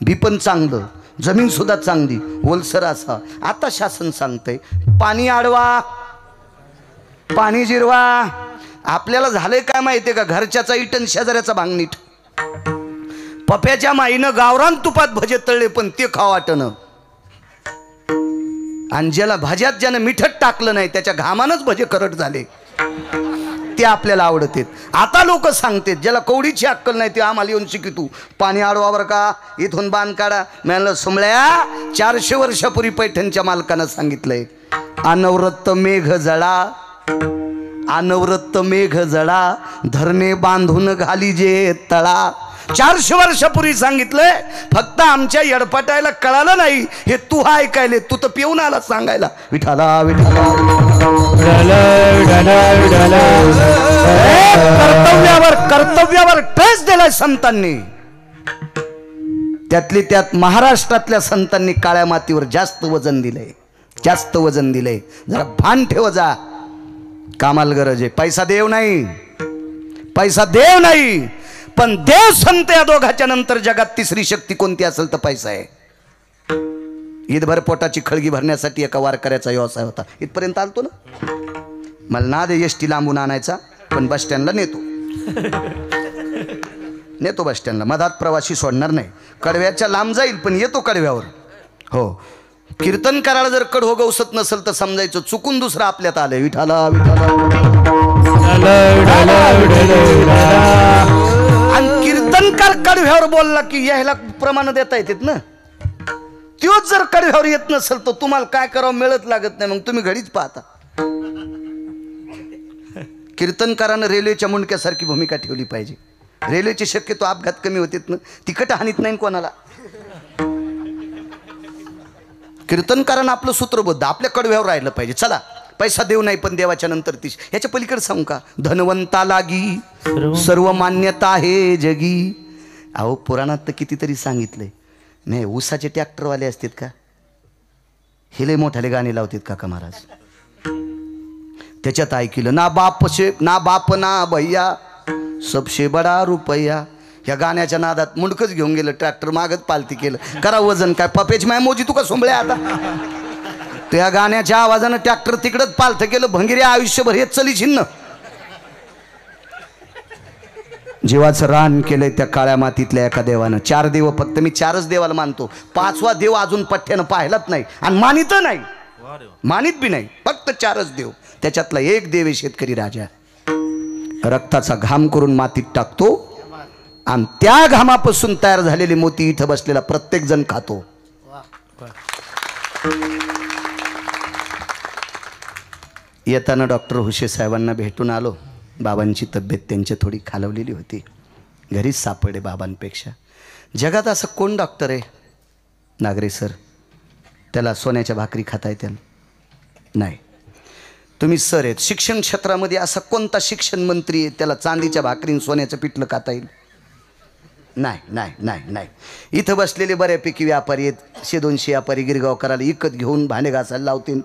Speaker 1: बी पण चांगलं, जमीन सुद्धा चांगली, ओलसर असा. आता शासन सांगतंय पाणी अडवा, पाणी जिरवा. आपल्याला झालंय काय माहितीये का? घरच्याचा इटन शेजाऱ्याचा भांगनीट. पप्याच्या माईनं गावरान तुपात भजे तळले पण ते खाव वाटणं. आणि ज्याला भाज्यात ज्यानं मिठट टाकलं नाही त्याच्या घामानच भजे करट झाले, ते आपल्याला आवडते. आता लोक सांगतात ज्याला कवडीची अक्कल नाही ते आम्हाला येऊन शिकितू पाणी अडवावर का, इथून बांध काढा. म्हणलं सुमळ्या, 400 वर्षापूर्वी पैठणच्या मालकानं सांगितलंय अनवरत मेघ जळा, अनवरत मेघ जळा, धरणे बांधून घाली जे तळा. 400 वर्षापूर्वी सांगितलंय. फक्त आमच्या येडपाटायला कळालं नाही, हे तू ऐकायले. तू तर पिऊन आला सांगायला विठाला विठाला. कर्तव्यावर ठस दिलाय संतांनी. त्यातली त्यात महाराष्ट्रातल्या संतांनी काळ्या मातीवर जास्त वजन दिलंय, जास्त वजन दिलंय. जरा भान ठेव जा. कामाला गरज आहे. पैसा देव नाही, पैसा देव नाही, पण देव संत या दोघाच्या नंतर जगात तिसरी शक्ती कोणती असेल तर पैसा आहे. ईदभर पोटाची खळगी भरण्यासाठी एका वारकऱ्याचा व्यवसाय होता. इथपर्यंत आलतो ना. मला नाद एसटी लांबून आणायचा, पण बस स्टँडला नेतो बस स्टँडला. मधात प्रवासी सोडणार नाही. कडव्याच्या लांब जाईल पण येतो कडव्यावर. हो, कीर्तन करायला जर कडहो गवसत नसेल तर समजायचं चुकून दुसरं आपल्यात आलंय. विठाला विठाला. आणि कीर्तनकार कडव्यावर बोलला की यायला प्रमाण देता येतात ना. तोच जर कडव्यावर येत नसेल तर तुम्हाला काय करावं मिळत लागत नाही, मग तुम्ही घडीच पाहता. कीर्तनकारानं रेल्वेच्या मुंडक्यासारखी भूमिका ठेवली पाहिजे. रेल्वेचे शक्यतो अपघात कमी होतात ना, तिकट हानीत नाही कोणाला. कीर्तनकारानं आपलं सूत्रबद्ध आपल्या कडव्यावर राहिलं पाहिजे. चला, पैसा देव नाही पण देवाच्या नंतर तीच. ह्याच्या पलीकडे सांगू का? धनवंता लागी सर्व मान्यता आहे जगी. अहो पुराणात तर कितीतरी सांगितलंय. नाही, ऊसाचे ट्रॅक्टरवाले असतात का? हे लय मोठाले गाणे लावतात काका महाराज. त्याच्यात ऐकलं ना बाप ना भैया सबसे बडा रुपया. ह्या गाण्याच्या नादात मुंडकच घेऊन गेलं, ट्रॅक्टर मागत पालती केलं. करा वजन काय पपेच माय मोजी तू का सोंबळ्या आता. त्या गाण्याच्या आवाजानं ट्रॅक्टर तिकडच पालथं केलं. भंगिरे आयुष्यभर हेच चली छिन्न. जीवाचं रान केलंय त्या काळ्या मातीतल्या एका देवानं. 4 देव, फक्त मी 4च देवाला मानतो. 5वा देव अजून पठ्ठ्यानं पाहिलाच नाही आणि मानित नाही, मानित बी नाही. फक्त 4च देव. त्याच्यातला एक देव आहे शेतकरी राजा. रक्ताचा घाम करून मातीत टाकतो आणि त्या घामापासून तयार झालेले मोती इथं बसलेला प्रत्येक जण खातो. येताना डॉक्टर हुशे साहेबांना भेटून आलो. बाबांची तब्येत त्यांची थोडी खालवलेली होती. घरीच सापडे बाबांपेक्षा. जगात असं कोण डॉक्टर आहे नागरे सर त्याला सोन्याच्या भाकरी खाता येतील? नाही. तुम्ही सर आहेत. शिक्षण क्षेत्रामध्ये असा कोणता शिक्षण मंत्री आहे त्याला चांदीच्या भाकरीन सोन्याचं पिठलं खाता येईल? नाही नाही नाही नाही. इथं बसलेले बऱ्यापैकी व्यापारी आहेत. 100-200 व्यापारी गिरगावकराला इकत घेऊन भांडे घासायला लावतील,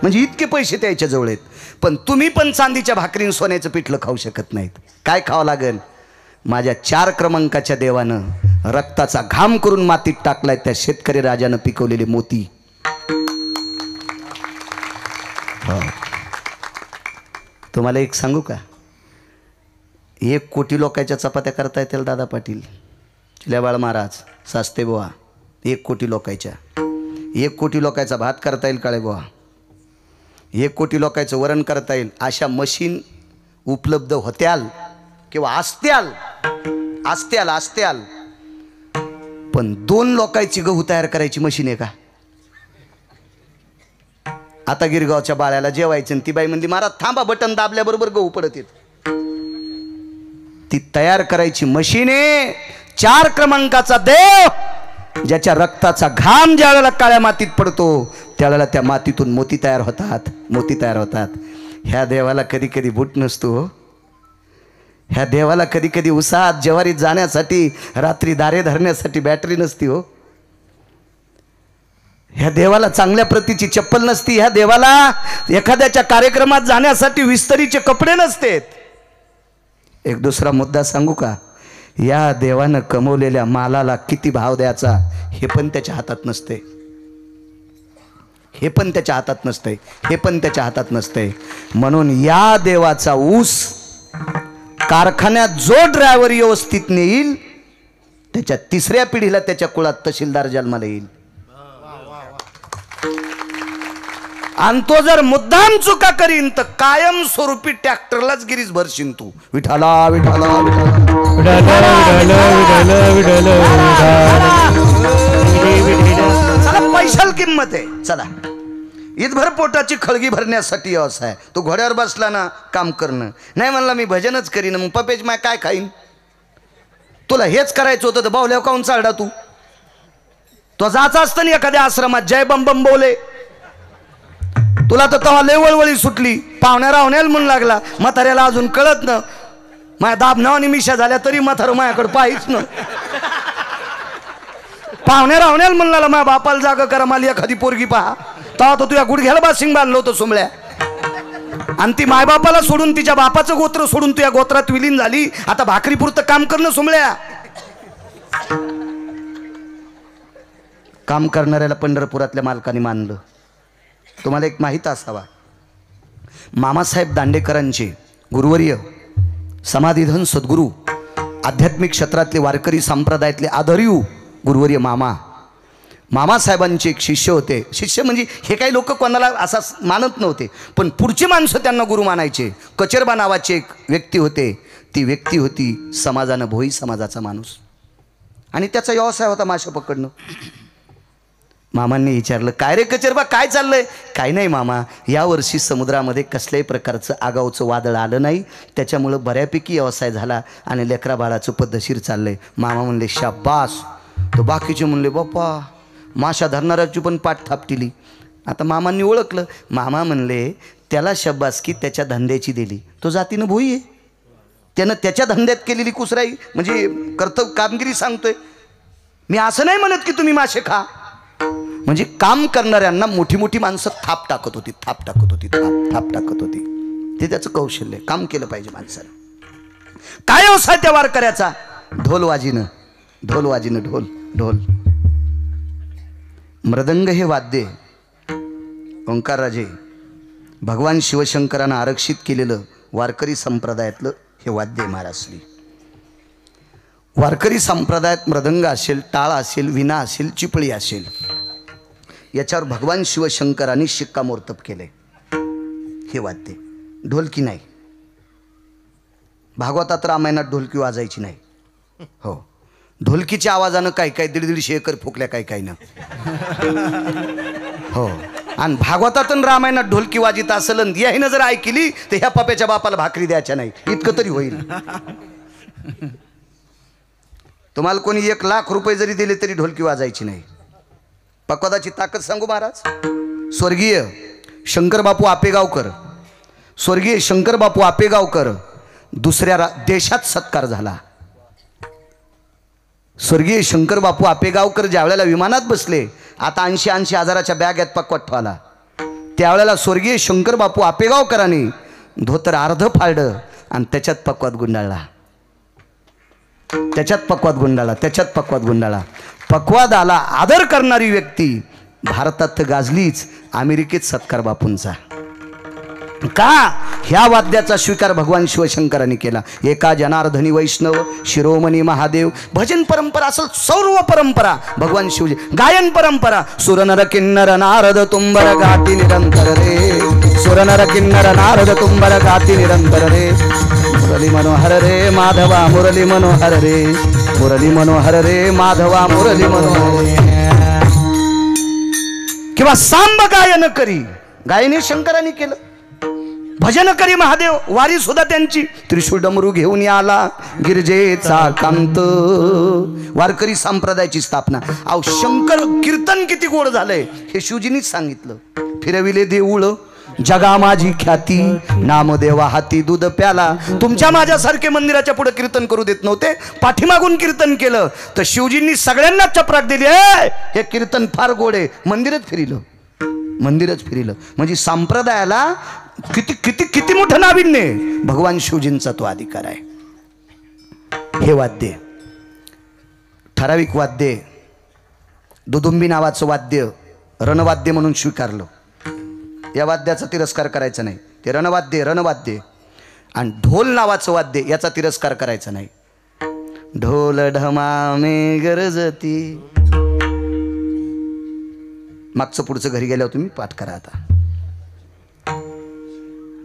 Speaker 1: म्हणजे इतके पैसे त्याच्या जवळ आहेत. पण तुम्ही पण चांदीच्या भाकरीन सोन्याचं पिठलं खाऊ शकत नाहीत. काय खावं लागेल? माझ्या 4 क्रमांकाच्या देवानं रक्ताचा घाम करून मातीत टाकलाय त्या शेतकरी राजानं पिकवलेले मोती. तुम्हाला एक सांगू का? 1 कोटी लोकांच्या चपात्या करता येतील दादा पाटील, चिल्याबाळ महाराज, सास्ते बुवा. 1 कोटी लोकांच्या. 1 कोटी लोकांचा भात करता येईल काळे बुवा. 1 कोटी लोकांचं वरण करता येईल. अशा मशीन उपलब्ध होत्याल किंवा असत्याल. पण 2 लोकांची गहू तयार करायची मशीन आहे का? आता गिरगावच्या बाळ्याला जेवायचं आणि ती बाई म्हणली महाराज थांबा, बटन दाबल्याबरोबर गहू पडत येत. ती तयार करायची मशीन आहे. 4 क्रमांकाचा देव ज्याच्या रक्ताचा घाम ज्या वेळेला काळ्या मातीत पडतो त्यावेळेला त्या मातीतून मोती तयार होतात. ह्या देवाला कधी कधी बूट नसतो. ह्या देवाला कधी कधी उसात ज्वारीत जाण्यासाठी रात्री दारे धरण्यासाठी बॅटरी नसती हो. ह्या देवाला चांगल्या प्रतीची चप्पल नसती. ह्या देवाला एखाद्याच्या कार्यक्रमात जाण्यासाठी विस्तरीचे कपडे नसतेत. एक दुसरा मुद्दा सांगू का? या देवानं कमवलेल्या मालाला किती भाव द्यायचा हे पण त्याच्या हातात नसते. हे पण त्याच्या हातात नसते. हे पण त्याच्या हातात नसते. म्हणून या देवाचा ऊस कारखान्यात जो ड्रायव्हर व्यवस्थित नेईल त्याच्या तिसऱ्या पिढीला त्याच्या कुळात तहसीलदार जन्माला येईल. आणि तो जर मुद्दाम चुका करीन तर कायम स्वरूपी ट्रॅक्टरलाच गिरीज भरशील तू. विठाला विठाला चला पैशाला किंमत आहे. चला ईदभर पोटाची खळगी भरण्यासाठी व्यवसाय. तो घोड्यावर बसला ना काम करणं नाही म्हणला मी भजनच करीन मग पपेज माय काय खाईन. तुला हेच करायचं होतं तर बावल्या काऊन चालडा तू. तो जायचं असतं ना एखाद्या आश्रमात जय बम बम बोले. तुला तर तेव्हा लय वळवळी सुटली. पाहुण्या राहुण्याला म्हणून लागला. म्हाताऱ्याला अजून कळत ना माझ्या दाब नावानी मिशा झाल्या तरी म्हातारं माझ्याकडे पाहिच ना. पाहुण्या राहुण्याला म्हणला माझ्या बापाला जागा करा मला एखादी पोरगी पहा. तेव्हा तो तुझ्या गुडघ्याला बासिंग बांधलं होतं सोमळ्या. आणि ती मायबापाला सोडून तिच्या बापाचं गोत्र सोडून तुझ्या गोत्रात विलीन झाली. आता भाकरीपुरतं काम करणं सोमळ्या. काम करणाऱ्याला पंढरपुरातल्या मालकाने मानलं. तुम्हाला एक माहीत असावा मामासाहेब दांडेकरांचे गुरुवर्य समाधीधन सद्गुरू आध्यात्मिक क्षेत्रातले वारकरी संप्रदायातले आदर्यू गुरुवर्य मामासाहेबांचे एक शिष्य होते. शिष्य म्हणजे हे काही लोक कोणाला असा मानत नव्हते पण पुढची माणसं त्यांना गुरु मानायचे. कचेरबा नावाचे एक व्यक्ती होते. ती व्यक्ती होती समाजानं भोई समाजाचा माणूस आणि त्याचा व्यवसाय होता मासे पकडणं. मामांनी विचारलं काय रे कचेरबा काय चाललंय? काय नाही मामा यावर्षी समुद्रामध्ये कसल्याही प्रकारचं आगाऊचं वादळ आलं नाही त्याच्यामुळं बऱ्यापैकी व्यवसाय झाला आणि लेकरा बाळाचं पद्धतशीर चाललंय. मामा म्हणले शाबास. तर बाकीचे म्हणले बाप्पा माशा धरणाऱ्याची पण पाठ थापटिली. आता मामांनी ओळखलं. मामा म्हणले त्याला शाबासकी त्याच्या धंद्याची दिली. तो जातीनं भोई आहे. त्यानं त्याच्या धंद्यात केलेली कुसराई म्हणजे कर्तव्य कामगिरी सांगतोय. मी असं नाही म्हणत की तुम्ही मासे खा. म्हणजे काम करणाऱ्यांना मोठी मोठी माणसं थाप टाकत होती. थाप टाकत होती. ते त्याचं कौशल्य. काम केलं पाहिजे माणसानं. काय व्यवसाय त्या वारकऱ्याचा? ढोल मृदंग हे वाद्य ओंकार राजे भगवान शिवशंकरानं आरक्षित केलेलं वारकरी संप्रदायातलं हे वाद्य महाराष्ट्री. वारकरी संप्रदायात मृदंग असेल, टाळ असेल, विणा असेल, चिपळी असेल याच्यावर भगवान शिवशंकरांनी शिक्कामोर्तब केले. हे वाद्य ढोलकी नाही. भागवतात रामायणात ढोलकी वाजायची नाही. हो ढोलकीच्या आवाजानं काय 150-150 एकर फुकल्या काय ना. हो आणि भागवतात रामायणात ढोलकी वाजित असेल याहीनं जर ऐकली तर ह्या पप्याच्या बापाला भाकरी द्यायच्या नाही इतकं तरी होईल. तुम्हाला कोणी 1 लाख रुपये जरी दिले तरी ढोलकी वाजायची नाही. पक्वादाची ताकद सांगू महाराज. स्वर्गीय शंकरबापू आपेगावकर दुसऱ्या देशात सत्कार झाला. स्वर्गीय शंकरबापू आपेगावकर ज्या वेळेला विमानात बसले आता 80 हजाराच्या बॅग आहेत पक्वात ठेवाला त्यावेळेला स्वर्गीय शंकरबापू आपेगावकरांनी धोतर अर्ध फाळलं आणि त्याच्यात पक्वात गुंडाळा. पक्वादाला आदर करणारी व्यक्ती भारतात गाजलीच. अमेरिकेत सत्कार बापूंचा का? ह्या वाद्याचा स्वीकार भगवान शिवशंकरांनी केला. एका जनार्दनी वैष्णव शिरोमणी महादेव भजन परंपरा असेल सर्व परंपरा भगवान शिवजी गायन परंपरा. सुरनर किन्नर नारद तुंबर गाती निरंतर रे. सुरनर किन्नर नारद तुंबर गाती निरंतर रे. मुरली मनोहर रे माधवा मुरली मनोहर रे. मुरली मनोहर रे माधवा मुरली मनोहर रे. किंवा सांब गायन करी गायने शंकरांनी केलं. भजन करी महादेव वारी सुद्धा त्यांची. त्रिशूळ डमरू घेऊन आला गिरजेचा कांत. वारकरी संप्रदायाची स्थापना. शंकर कीर्तन किती गोड झालंय हे शिवजींनीच सांगितलं. फिरविले देऊळ जगा माझी ख्याती, नामदेवा हाती दूध प्याला. तुमच्या माझ्यासारखे मंदिराच्या पुढे कीर्तन करू देत नव्हते, पाठीमागून कीर्तन केलं तर शिवजींनी सगळ्यांना चपराक दिली, हे कीर्तन फार गोड आहे. मंदिरच फिरिलं. म्हणजे संप्रदायाला किती किती किती मोठं नाविन्य आहे. भगवान शिवजींचा तो अधिकार आहे. हे वाद्य, ठराविक वाद्य, दुदुंबी नावाचं वाद्य रणवाद्य म्हणून स्वीकारलं. या वाद्याचा तिरस्कार करायचा नाही. ते रणवाद्य. आणि ढोल नावाचं वाद्य, याचा तिरस्कार करायचा नाही. ढोल ढमामे गरजती. मागचं पुढचं घरी गेल्यावर तुम्ही पाठ करा. आता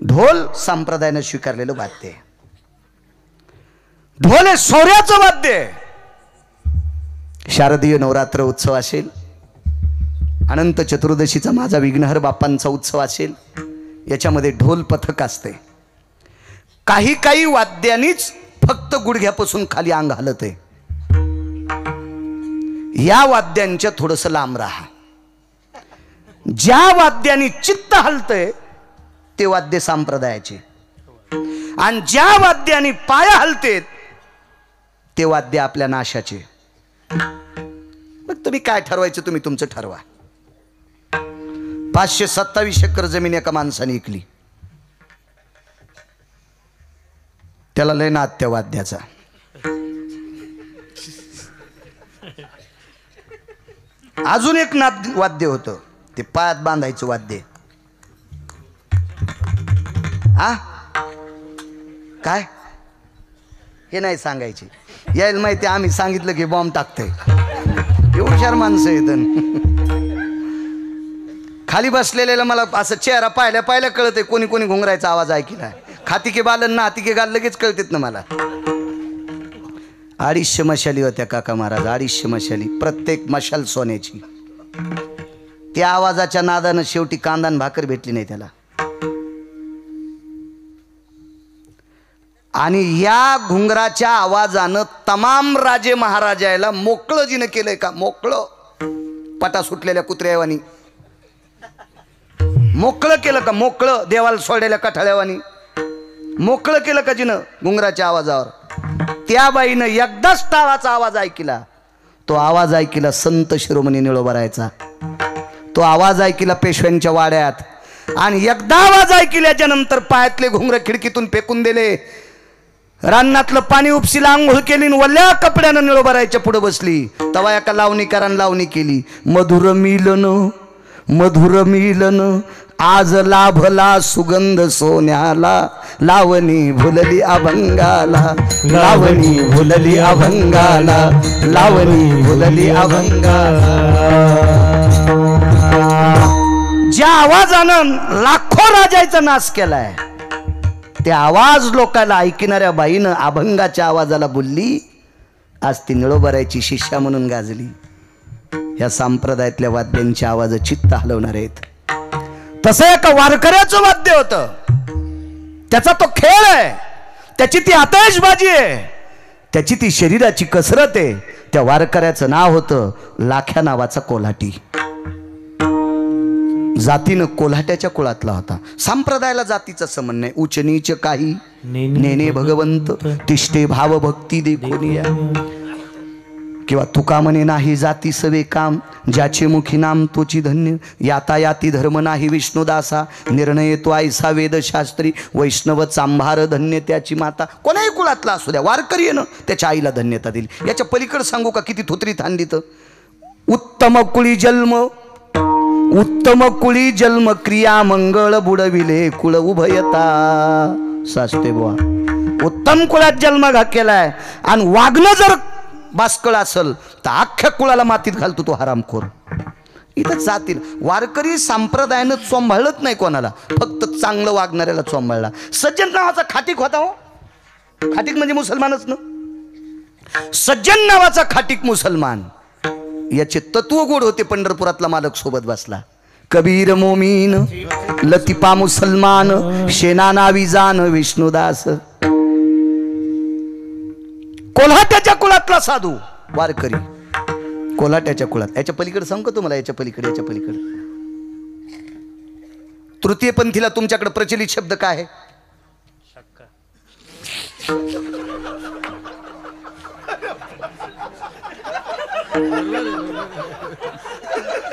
Speaker 1: ढोल संप्रदायानं स्वीकारलेलं वाद्य. ढोल हे शौर्याचं वाद्य. शारदीय नवरात्र उत्सव असेल, अनंत चतुर्दशीचा माझा विघ्नहर बाप्पांचा उत्सव असेल, याच्यामध्ये ढोल पथक असते. काही वाद्यांनीच फक्त गुडघ्यापासून खाली अंग हलत आहे. या वाद्यांच्या थोडंसं लांब राहा. ज्या वाद्यांनी चित्त हलतंय ते वाद्य संप्रदायाचे, आणि ज्या वाद्यांनी पाया हलतेत ते वाद्य आपल्या नाशाचे. मग तुम्ही काय ठरवायचं, तुम्ही तुमचं ठरवा. 527 एकर जमीन एका माणसाने विकली. त्याला लय नाद त्या वाद्याचा. अजून एक नाद वाद्य होतं, ते पायात बांधायचं वाद्य. काय हे नाही सांगायचे. यायला माहिती, आम्ही सांगितलं की बॉम्ब टाकतंय. हुशार माणसं येत. खाली बसलेल्याला मला असं चेहरा पाहिल्या कळत आहे कोणी घुंगरायचा आवाज ऐकला. खाती के बालन ना हाती के गाल लगेच कळतेत ना मला. 250 मशाली होत्या काका महाराज, 250 मशाली, प्रत्येक मशाल सोन्याची. त्या आवाजाच्या नादानं शेवटी कांदान भाकर भेटली नाही त्याला. आणि या घुंगराच्या आवाजानं तमाम राजे महाराजाला मोकळं जिनं केलंय का? मोकळं. पटा सुटलेल्या कुत्र्यावानी मोकळं केलं का? मोकळं. देवाला सोडलेल्या कठाळ्यावानी मोकळं केलं का जिनं घुंगराच्या आवाजावर? त्या बाईनं एकदाच टाळाचा आवाज ऐकला. तो आवाज ऐकला संत शिरोमणी निळोबारायचा. तो आवाज ऐकला पेशव्यांच्या वाड्यात. आणि एकदा आवाज ऐकल्याच्या नंतर पायातले घुंगर खिडकीतून फेकून दिले. रानातलं पाणी उपसीला, आंघोळ केली, वल्ल्या कपड्यानं निळोबारायच्या पुढे बसली. तवा एका लावणीकारानं लावणी केली. मधुर मिलन आज लाभला सुगंध सोन्याला, लावणी भुलली अभंगाला, लावणी भुलली अभंगाला, लावणी भुलली अभंगाला. ज्या आवाजानं लाखो राजाचा नाश केलाय, त्या आवाज लोकांना ऐकणाऱ्या बाईनं अभंगाच्या आवाजाला बोलली. आज ती निळोबारायची शिष्या म्हणून गाजली. या संप्रदायातल्या वाद्यांचे आवाज चित्त हलवणार आहेत. तसं एका वारकऱ्याचं वाद्य होतं. त्याचा तो खेळ आहे, त्याची ती आतषबाजी आहे, त्याची ती शरीराची कसरत आहे. त्या वारकऱ्याचं नाव होतं लाख्या नावाचा कोल्हाटी. जातीनं कोल्हाट्याच्या कुळातला होता. संप्रदायाला जातीचा संबंध नाही. उच्च नीच काही नेने भगवंत, तिष्ठे भाव भक्ती देखोनिया. किंवा तुका म्हणे नाही जाती सवे काम, ज्याचे मुखी नाम तोची धन्य. यातायाती धर्म नाही विष्णुदासा, निर्णय तो ऐसा वेदशास्त्री. वैष्णव चांभार धन्य त्याची माता. कोणाही कुळातला असू द्या, वारकरी ना त्याच्या आईला धन्यता दिली. याच्या पलीकडे सांगू का किती थोतरी थांडीत. उत्तम कुळी जन्म क्रिया मंगळ बुडविले कुळ उभयता. सासते बुवा, उत्तम कुळात जन्म केलाय आणि वागणं जर बास्कळ असल तर अख्ख्या कुळाला मातीत घालतो तो हरामखोर. इथं जातील. वारकरी संप्रदायानं चोंभाळत नाही कोणाला, फक्त चांगलं वागणाऱ्याला चोंभाळला. सज्जन नावाचा खाटीक होता हो. खाटीक म्हणजे मुसलमानच ना. सज्जन नावाचा खाटीक मुसलमान. याचे तत्व गोड होते. पंढरपुरातला मालक सोबत बसला. कबीर मोमीन लतिपा मुसलमान, शेनाना विजान विष्णुदास. कोल्हाट्याच्या कुळातला साधू वारकरी, कोल्हाट्याच्या कुळात. याच्या पलीकडे सांगू का तुम्हाला? याच्या पलीकडे तृतीयपंथीला तुमच्याकडे प्रचलित शब्द काय आहे?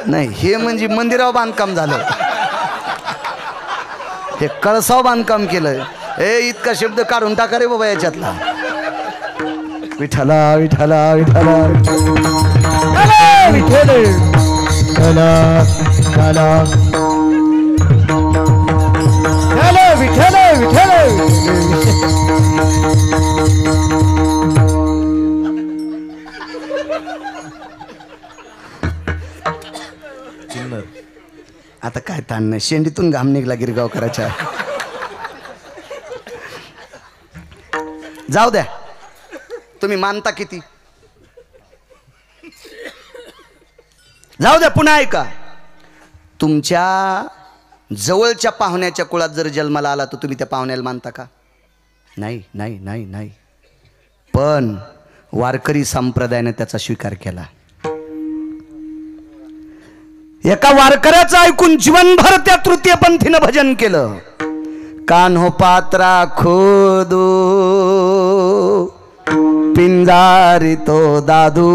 Speaker 1: नाही, हे म्हणजे मंदिरावर बांधकाम झालं, हे कळसाव बांधकाम केलं. हे इतका शब्द काढून टाका रे बाबा याच्यातला. विठ्ठला विठ्ठला विठ्ठला
Speaker 2: विठ्ठल विठ्ठल
Speaker 1: आता काय ताण नाही, शेंडीतून घाम निघला गिरगावकराच्या. जाऊ द्या, तुम्ही मानता किती? जाऊ द्या. पुन्हा ऐका, तुमच्या जवळच्या पाहुण्याच्या कुळात जर जन्माला आला तर तुम्ही त्या पाहुण्याला मानता का? नाही नाही नाही नाही. पण वारकरी संप्रदायाने त्याचा स्वीकार केला. एका वारकऱ्याचं ऐकून जीवनभर त्या तृतीयपंथीनं भजन केलं. कान्हो पात्रा खोदू पिंजारी तो दादू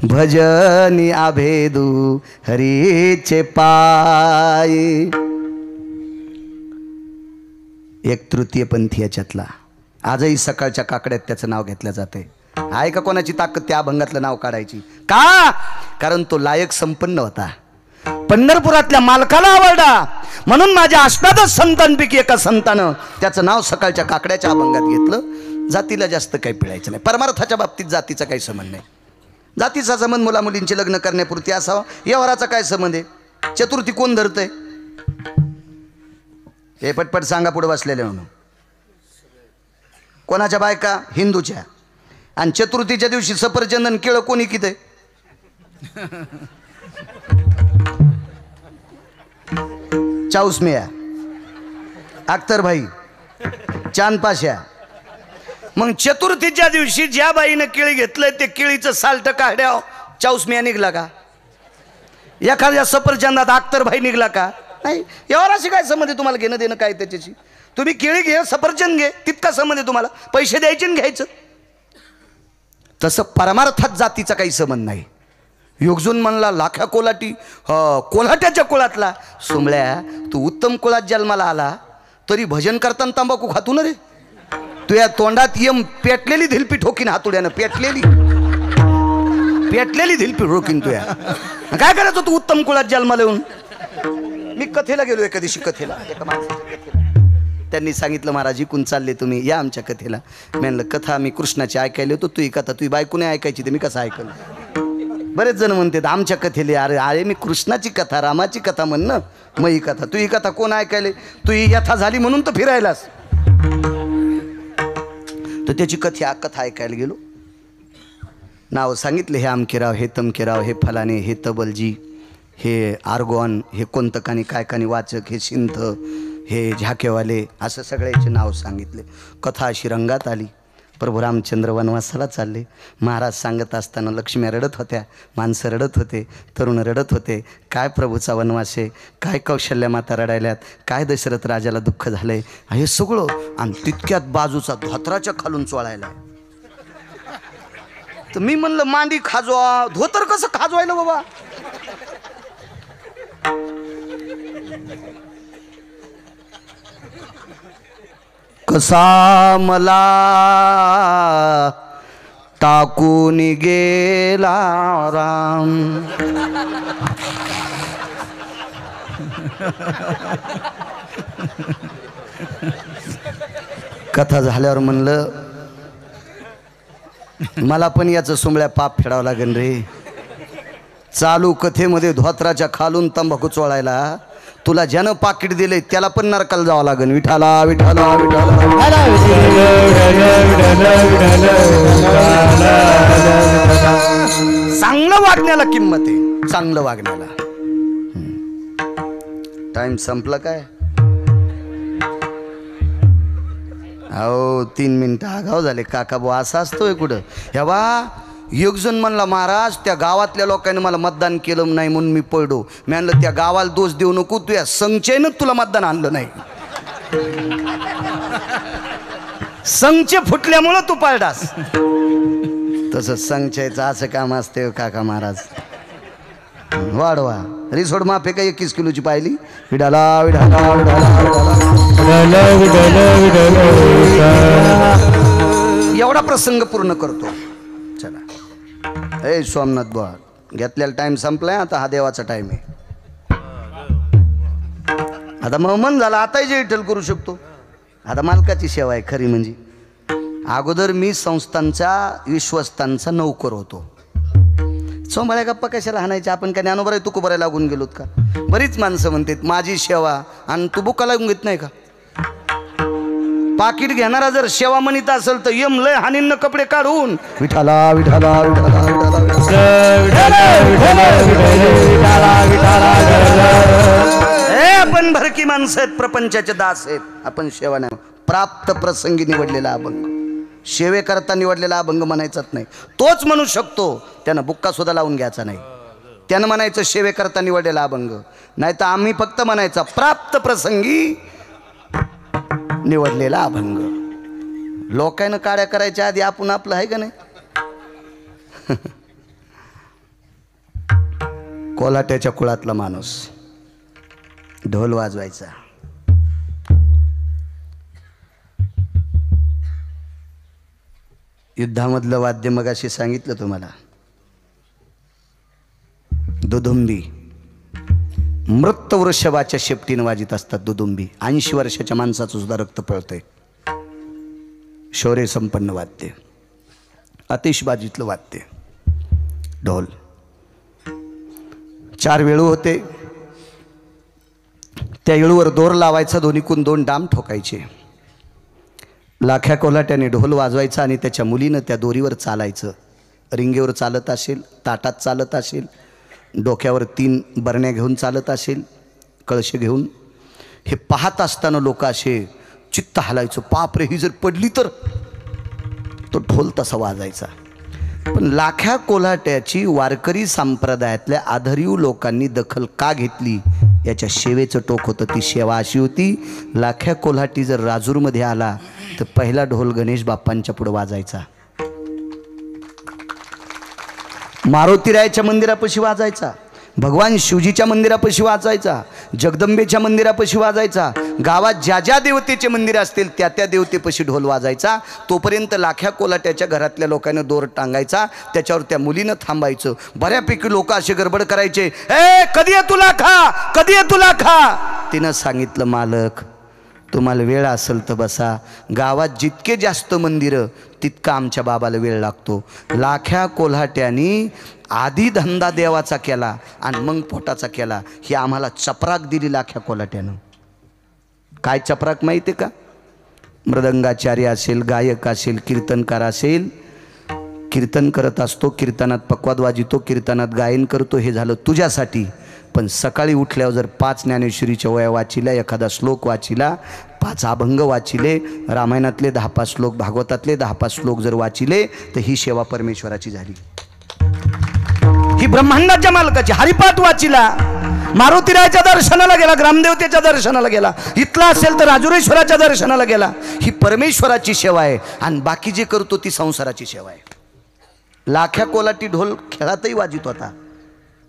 Speaker 1: भजनी आभेदू हरीचे पाय. एक तृतीयपंथी याच्यातला आजही सकाळच्या काकड्यात त्याचं नाव घेतलं जाते. आहे का कोणाची ताकद त्या अभंगातलं नाव काढायची? का? कारण तो लायक संपन्न होता. पंढरपुरातल्या मालकाला आवडला म्हणून माझ्या अष्टादश संतांपैकी एका संतानं त्याचं नाव सकाळच्या काकड्याच्या अभंगात घेतलं. जातीला जास्त काही पिळायचं नाही. परमार्थाच्या बाबतीत जातीचा काही संबंध नाही. जातीचा संबंध मुला मुलींची लग्न करण्यापुरती असावा. व्यवहाराचा काय संबंध आहे? चतुर्थी कोण धरतंय? हे पटपट सांगा पुढे बसलेले म्हणून. कोणाच्या बायका? हिंदूच्या. आणि चतुर्थीच्या दिवशी सफरचंदन केळं कोणी किती? चाऊसमिया, अख्तर भाई, चांद पाशा. मग चतुर्थीच्या दिवशी ज्या बाईनं केळी घेतलंय ते केळीचं साल्ट काढ्या चाऊसमिया निघला का? एखाद्या सफरचंदात अख्तर भाई निघला का? नाही. यावर अशी काय संबंध आहे? तुम्हाला घेणं देणं काय त्याच्याशी? तुम्ही केळी घे, सफरचंद घे, तितका संबंध आहे तुम्हाला. पैसे द्यायचे आणि घ्यायचं. तसं परमार्थात जातीचा काही संबंध नाही. युगजून म्हणला लाख्या कोलाटी कोल्हाट्याच्या कुळातला. सोमळ्या, तू उत्तम कुळात जन्माला आला तरी भजन करताना तंबाखू खातो ना रे? तू या तोंडात यम पेटलेली धिलपी ठोकीन हातुड्यानं. पेटलेली धिलपी ठोकीन तू. या काय करायचं तू उत्तम कुळात जन्माला येऊन? मी कथेला गेलो एका दिवशी. कथेला एका माणसाच्या कथेला त्यांनी सांगितलं, महाराज इकून चालले तुम्ही, या आमच्या कथेला. मी म्हणलं कथा मी कृष्णाची ऐकायला होतो, तू ही कथा तुझी बायको नाही ऐकायची ते मी कसं ऐकलं? बरेच जण म्हणतात आमच्या कथेला. अरे अरे मी कृष्णाची कथा, रामाची कथा म्हण ना, मग ही कथा. तू ही कथा कोण ऐकायले? तू ही यथा झाली म्हणून तर फिरायलास. तर त्याची कथा ऐकायला गेलो. नाव सांगितले, हे आमकेराव, हे तमकेराव, हे फलाने, हे तबलजी, हे आर्गॉन, हे कोणतकानी काय कानी वाचक, हे सिंथ, हे झाकेवाले, असं सगळ्याचे नाव सांगितले. कथा अशी रंगात आली. प्रभू रामचंद्र वनवासाला चालले. महाराज सांगत असताना लक्ष्म्या रडत होत्या, माणसं रडत होते, तरुण रडत होते. काय प्रभूचा वनवास आहे, काय कौशल्या माता रडायल्यात, काय दशरथ राजाला दुःख झालंय, हे सगळं. आणि तितक्यात बाजूचा धोतराच्या खालून चोळायला. तर मी म्हणलं मांडी खाजवा, धोतर कसं खाजवायला बाबा? कसा मला टाकून गेला राम. कथा झाल्यावर म्हणलं मला पण याचं सोमळ्या पाप फेडावं लागेल रे. चालू कथेमध्ये धोत्राच्या खालून तंबाखू चोळायला तुला ज्यानं पाकिट दिले त्याला पण नरकाला जावं लागेल. विठाला विठाला विठाला. चांगलं वागण्याला किंमत आहे, चांगलं वागण्याला. टाइम संपला काय? हो 3 मिनिटं आगाव झाले. काका भाऊ असा असतोय कुठं? हे बा एक जण म्हणला महाराज त्या गावातल्या लोकांनी मला मतदान केलं नाही म्हणून मी पळलो. मी म्हणलं त्या गावाला दोष देऊ नको, तू या संचयनं तुला मतदान आणलं नाही. संचय फुटल्यामुळं तू पळडास. तसं संचयचं असं काम असते काका महाराज. वाढवा रिसोड माफे का 21 किलोची पाहिली. विडाला विडाला एवढा प्रसंग पूर्ण करतो. चला ए सोमनाथ बुवा, घेतलेला टाइम संपलाय, आता हा देवाचा टाइम आहे. आता मग मन झालं आताही जे विठ्ठल करू शकतो. आता मालकाची सेवा आहे खरी. म्हणजे अगोदर मी संस्थांचा विश्वस्तांचा नौकर होतो. सोमवाऱ्या गप्पा कशाला हाणायच्या, आपण काय ज्ञानोबराय तुकोबराय लागून गेलोत का. बरीच माणसं म्हणतात माझी सेवा आणि तू बुका लागून घेत नाही का. पाकिट घेणारा जर सेवा म्हणत असेल तर यम लय हानींना कपडे काढून विठाला विठाला आपण भरकी माणसं आहेत, प्रपंचाचे दास आहेत. आपण सेवा नाही, प्राप्त प्रसंगी निवडलेला अभंग, सेवेकरता निवडलेला अभंग म्हणायचाच नाही. तोच म्हणू शकतो, त्यानं बुक्का सुद्धा लावून घ्यायचा नाही. त्यानं म्हणायचं सेवेकरता निवडलेला अभंग, नाही तर आम्ही फक्त म्हणायचा प्राप्त प्रसंगी निवडलेला अभंग. लोकांना काड्या करायच्या आधी आपण आपलं आहे का नाही. कोल्हाट्याच्या कुळातला माणूस, ढोल वाजवायचा. युद्धामधलं वाद्य मगाशी सांगितलं तुम्हाला, दुदुंबी. मृत वृषभाच्या शेपटीनं वाजित असतात दुदुंबी. 80 वर्षाच्या माणसाचं सुद्धा रक्त पळतंय. शौर्य संपन्न वाद्य, आतिषबाजीतलं वाद्य ढोल. 4 वेळू होते, त्या येळूवर दोर लावायचा, दोन्हीकून 2 डाम ठोकायचे. लाख्या कोल्हाट्याने ढोल वाजवायचा आणि त्याच्या मुलीनं त्या दोरीवर चालायचं. रिंगेवर चालत असेल, ताटात चालत असेल, डोक्यावर 3 बरण्या घेऊन चालत असेल, कळशे घेऊन. हे पाहत असताना लोक असे चित्त हलायचं, पाप रे ही जर पडली तर. तो ढोल तसा वाजायचा. पण लाख्या कोल्हाट्याची वारकरी संप्रदायातल्या आधारीव लोकांनी दखल का घेतली याच्या सेवेचं टोक होतं. ती सेवा अशी होती, लाख्या कोल्हाटी जर राजूरमध्ये आला तर पहिला ढोल गणेश बाप्पांच्या पुढे वाजायचा, मारुतीरायाच्या मंदिरापाशी वाजायचा, भगवान शिवजीच्या मंदिरापाशी वाजायचा, जगदंबेच्या मंदिरापाशी वाजायचा. गावात ज्या ज्या देवतेचे मंदिर असतील त्या त्या देवतेपाशी ढोल वाजायचा. तोपर्यंत लाख्या कोल्हाट्याच्या घरातल्या लोकांना दोर टांगायचा, त्याच्यावर त्या मुलीनं थांबायचं. बऱ्यापैकी लोक असे गडबड करायचे, ए कधी आहे तुला खा, कधी आहे तुला खा. तिनं सांगितलं मालक तुम्हाला वेळ असेल तर बसा. गावात जितके जास्त मंदिरं तितका आमच्या बाबाला वेळ लागतो. लाख्या कोल्हाट्यानी आधी धंदा देवाचा केला आणि मग पोटाचा केला. ही आम्हाला चपराक दिली लाख्या कोल्हाट्यानं. काय चपराक माहिती आहे का. मृदंगाचार्य असेल, गायक असेल, कीर्तनकार असेल, कीर्तन करत असतो, कीर्तनात पक्वाद वाजितो, कीर्तनात गायन करतो, हे झालं तुझ्यासाठी. पण सकाळी उठल्यावर जर 5 ज्ञानेश्वरीच्या वया वाचिल्या, एखादा श्लोक वाचिला, 5 अभंग वाचिले, रामायणातले 10-5 श्लोक, भागवतातले 10-5 श्लोक जर वाचिले तर ही सेवा परमेश्वराची झाली. ही ब्रह्मांडाच्या मालकाची. हरिपाठ वाचिला, मारुतीरायाच्या दर्शनाला गेला, ग्रामदेवतेच्या दर्शनाला गेला, इथला असेल तर राजुरेश्वराच्या दर्शनाला गेला, ही परमेश्वराची सेवा आहे. आणि बाकी जे करतो ती संसाराची सेवा आहे. लाख्या कोलाटी ढोल खेळातही वाजित होता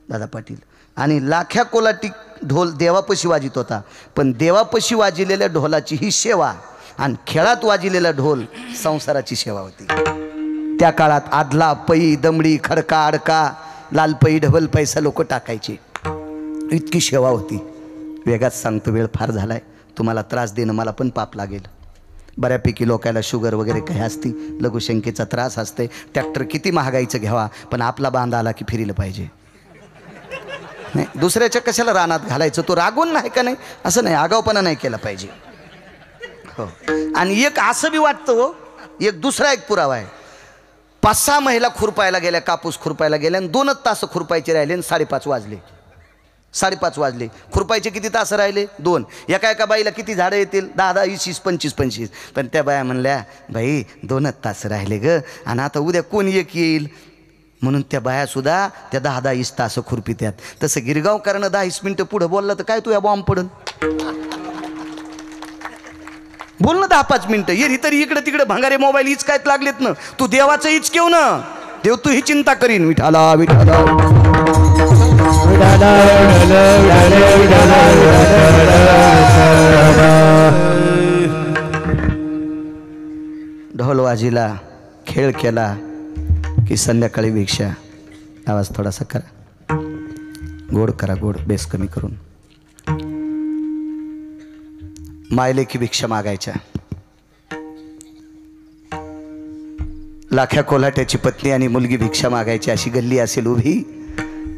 Speaker 1: दादा पाटील, आणि लाख्या कोलाटी ढोल देवापशी वाजित होता. पण देवापशी वाजिलेल्या ढोलाची ही सेवा आणि खेळात वाजिलेला ढोल संसाराची सेवा होती. त्या काळात आदला, पै, दमडी, खडका, अडका, लालपई, ढबल पैसा लोक टाकायचे. इतकी सेवा होती. वेगाच सांगतो, वेळ फार झालाय, तुम्हाला त्रास देणं मला पण पाप लागेल. बऱ्यापैकी लोकांना शुगर वगैरे काही असती, लघुशंकेचा त्रास असते. ट्रॅक्टर किती महागाईचं घ्यावा, पण आपला बांधा आला की फिरलं पाहिजे. नाही, दुसऱ्याच्या कशाला रानात घालायचं. तो रागून नाही का नाही, असं नाही, आगाऊपणा नाही केला पाहिजे. हो. आणि एक असं बी वाटतं हो, एक दुसरा एक पुरावा आहे. 5-6 महिला खुरपायला गेल्या, कापूस खुरपायला गेल्या, आणि 2 तास खुरपायचे राहिले आणि 5:30 वाजले. 5:30 वाजले. खुरपायचे किती तास राहिले? 2. एका बाईला किती झाडं येतील? 10, 20, 25. पण त्या बाया म्हणल्या, बाई 2 तास राहिले ग, आणि आता उद्या कोण एक येईल. म्हणून त्या बाया सुद्धा त्या 10-10 तास खुरपित्यात. तसं गिरगावकरांना 10 मिनिटं पुढं बोललं तर काय तू या बॉम्ब पडन. बोल ना 10-5 मिनिटं. ये तरी इकडे तिकडे भंगारे मोबाईल हीच काय लागलेत ना. तू देवाचं हीच केव ना. देव तू ही चिंता करीन. विठाला विठाला ढोल वाजीला, खेळ केला की संध्याकाळी भिक्षा. आवाज थोडासा करा, गोड करा, गोड, बेस कमी करून. मायले की भिक्षा मागायच्या. लाख्या कोल्हाट्याची पत्नी आणि मुलगी भिक्षा मागायची. अशी गल्ली असेल उभी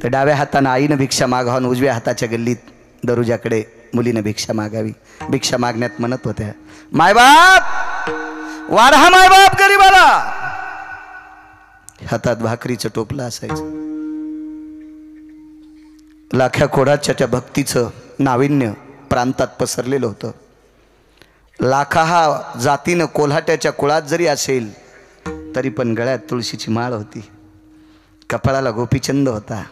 Speaker 1: तर डाव्या हातानं आईनं भिक्षा मागावं, उजव्या हाताच्या गल्लीत दरुजाकडे मुलीनं भिक्षा मागावी. भिक्षा मागण्यात म्हणत होत्या, मायबाप वाढा, मायबाप गरीबाला. हातात भाकरीचं टोपलं असायचं. लाख्या कोल्हाट्याच्या भक्तीचं नाविन्य प्रांतात पसरलेलं होतं. लाखा हा जातीनं कोल्हाट्याच्या कुळात जरी असेल तरी पण गळ्यात तुळशीची माळ होती, कपाळाला गोपीचंद होता,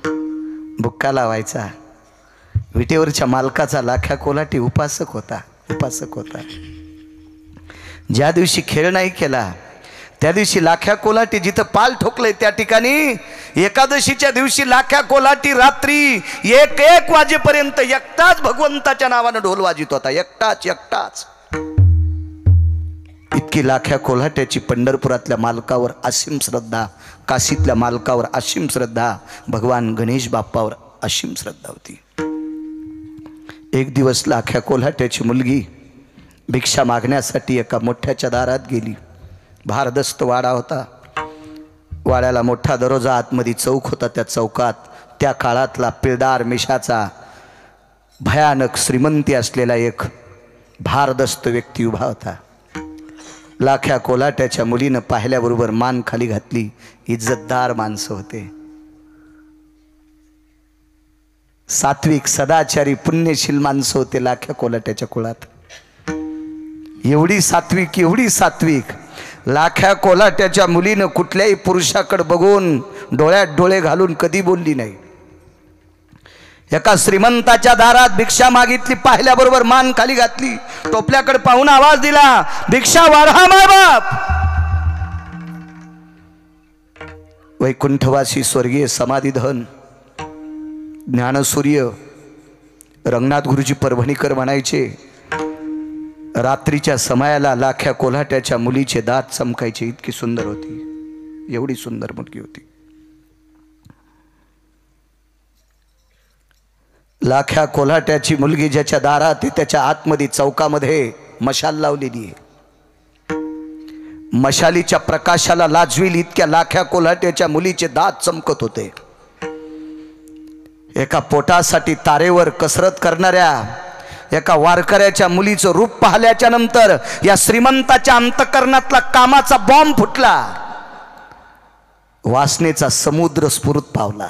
Speaker 1: बुक्का लावायचा. विटेवरच्या मालकाचा लाख्या कोल्हाटी उपासक होता, उपासक होता. ज्या दिवशी खेळ नाही केला त्या दिवशी लाख्या कोल्हाटी जिथं पाल ठोकलंय त्या ठिकाणी एकादशीच्या दिवशी लाख्या कोल्हाटी रात्री 1 वाजेपर्यंत एकटाच भगवंताच्या नावानं ढोल वाजित होता. एकटाच. इतकी लाख्या कोल्हाट्याची पंढरपुरातल्या मालकावर असीम श्रद्धा, काशीतल्या मालकावर असीम श्रद्धा, भगवान गणेश बाप्पावर असीम श्रद्धा होती. एक दिवस लाख्या कोल्हाट्याची मुलगी भिक्षा मागण्यासाठी एका मोठ्याच्या दारात गेली. भारदस्त वाडा होता. वाड्याला मोठा दरोजा, आतमध्ये चौक होता. त्या चौकात त्या काळातला पिळदार मिशाचा भयानक श्रीमंती असलेला एक भारदस्त व्यक्ती उभा होता. लाख्या कोल्हाट्याच्या मुलीनं पाहिल्याबरोबर मान खाली घातली. इज्जतदार माणसं होते, सात्विक, सदाचारी, पुण्यशील माणसं होते लाख्या कोल्हाट्याच्या कुळात. एवढी सात्विक, एवढी सात्विक. लाख्या कोल्हाट्याच्या मुलीनं कुठल्याही पुरुषाकडे बघून डोळ्यात डोळे घालून कधी बोलली नाही. एका श्रीमंताच्या दारात भिक्षा मागितली, पाहिल्याबरोबर मान खाली घातली, टोपल्याकडे पाहून आवाज दिला, भिक्षा वाढा मायबाप. वैकुंठवासी स्वर्गीय समाधीधन ज्ञानसूर्य रंगनाथ गुरुजी परभणीकर म्हणायचे, रात्रीच्या समयाला लाख्या कोल्हाट्याच्या मुलीचे दात चमकायचे. इतकी सुंदर होती, एवढी सुंदर मुलगी होती. लाख्या कोल्हाट्याची मुलगी ज्याच्या दारात आहे त्याच्या आतमध्ये चौकामध्ये मशाल लावलेली आहे. मशालीच्या प्रकाशाला लाजवील इतक्या लाख्या कोल्हाट्याच्या मुलीचे दात चमकत होते. एका पोटासाठी तारेवर कसरत करणाऱ्या एका वारकऱ्याच्या मुलीचं रूप पाहिल्याच्या नंतर या श्रीमंताच्या अंतकरणातला कामाचा बॉम्ब फुटला. वासनेचा समुद्र स्फुरत पावला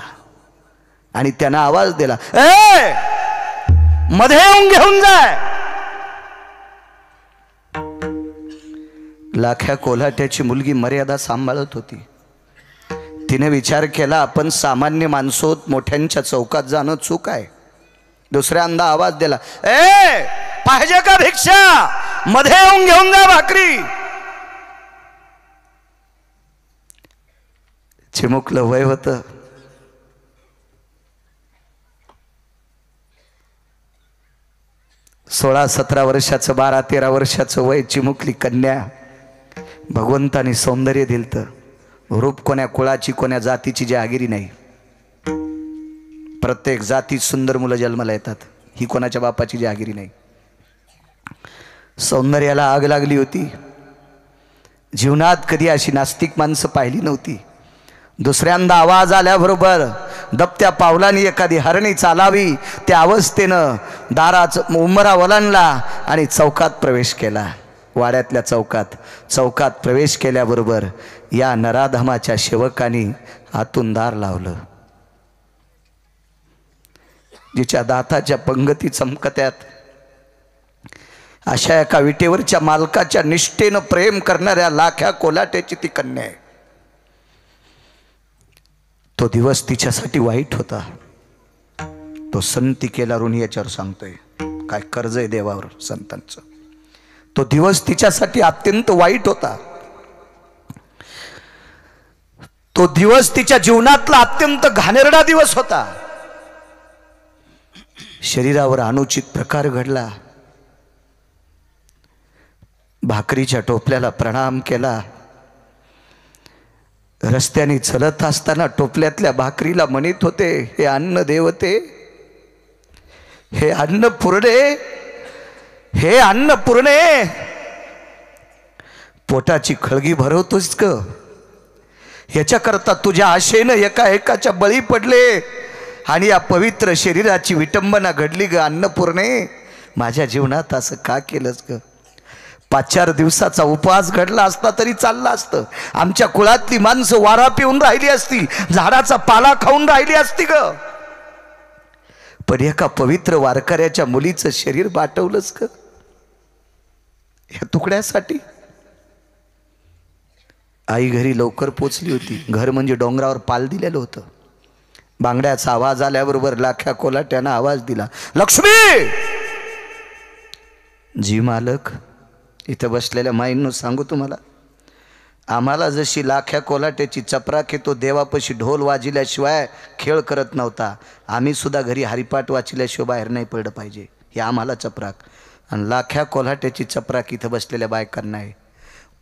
Speaker 1: आणि त्यानं आवाज दिला, ए मध्ये येऊन घेऊन जाय. लाख्या कोल्हाट्याची मुलगी मर्यादा सांभाळत होती. तिने विचार केला, आपण सामान्य माणसोत, मोठ्यांच्या चौकात जाणं चूक आहे. दुसऱ्यांदा आवाज दिला, ए पाहिजे का भिक्षा, मध्ये येऊन घेऊन जा भाकरी. चिमुकलं वय होतं. सोळा 17 वर्षाचं, 12 13 वर्षाचं वय. चिमुकली कन्या. भगवंताने सौंदर्य दिलतं. रूप कोण्या कुळाची, कोण्या जातीची जहागिरी नाही. प्रत्येक जातीत सुंदर मुलं जन्माला येतात, ही कोणाच्या बापाची जहागिरी नाही. सौंदर्याला आग लागली होती. जीवनात कधी अशी नास्तिक माणसं पाहिली नव्हती. दुसऱ्यांदा आवाज आल्याबरोबर दबत्या पावलांनी एखादी हरणी चालावी त्या अवस्थेनं दाराचं उंबरा ओलांडला आणि चौकात प्रवेश केला. वाड्यातल्या चौकात प्रवेश केल्याबरोबर या नराधमाच्या सेवकांनी आतून दार लावलं. जिच्या दाताच्या पंगती चमकत्यात अशा एका विटेवरच्या मालकाच्या निष्ठेनं प्रेम करणाऱ्या लाख्या कोल्हाट्याची ती कन्या आहे. तो दिवस तिच्यासाठी वाईट होता. तो संती केला ऋणी याच्यावर सांगतोय. काय कर्ज आहे देवावर संतांचं. तो दिवस तिच्यासाठी अत्यंत वाईट होता. तो दिवस तिच्या जीवनातला अत्यंत घाणेरडा दिवस होता. शरीरावर अनुचित प्रकार घडला. भाकरीच्या टोपल्याला प्रणाम केला. रस्त्याने चलत असताना टोपल्यातल्या भाकरीला म्हणत होते, हे अन्न देवते, हे अन्न पुरणे, हे अन्न पुरणे. पोटाची खळगी भरवतोस ग. याच्याकरता तुझ्या आशेनं एका एकाच्या बळी पडले आणि या पवित्र शरीराची विटंबना घडली ग अन्नपूर्णे. माझ्या जीवनात असं का केलंस ग? 5-4 दिवसाचा उपवास घडला असता तरी चालला असतं. आमच्या कुळातली माणसं वारा पिऊन राहिली असती, झाडाचा पाला खाऊन राहिली असती ग. पण एका पवित्र वारकऱ्याच्या मुलीचं शरीर बाटवलंच ग या तुकड्यासाठी. आई घरी लवकर पोचली होती. घर म्हणजे डोंगरावर पाल दिलेलं होतं. बांगड्याचा आवाज आल्याबरोबर लाख्या कोलाट्यानं आवाज दिला, लक्ष्मी. जी मालक. इथं बसलेल्या माईंनो सांगू तुम्हाला, आम्हाला जशी लाख्या कोलाट्याची चपराक आहे, तो देवापाशी ढोल वाजिल्याशिवाय खेळ करत नव्हता. आम्ही सुद्धा घरी हरिपाठ वाचिल्याशिवाय बाहेर नाही पडलं पाहिजे, हे आम्हाला चपराक. आणि लाख्या कोल्हाट्याची चपराक इथं बसलेल्या बायकांना आहे.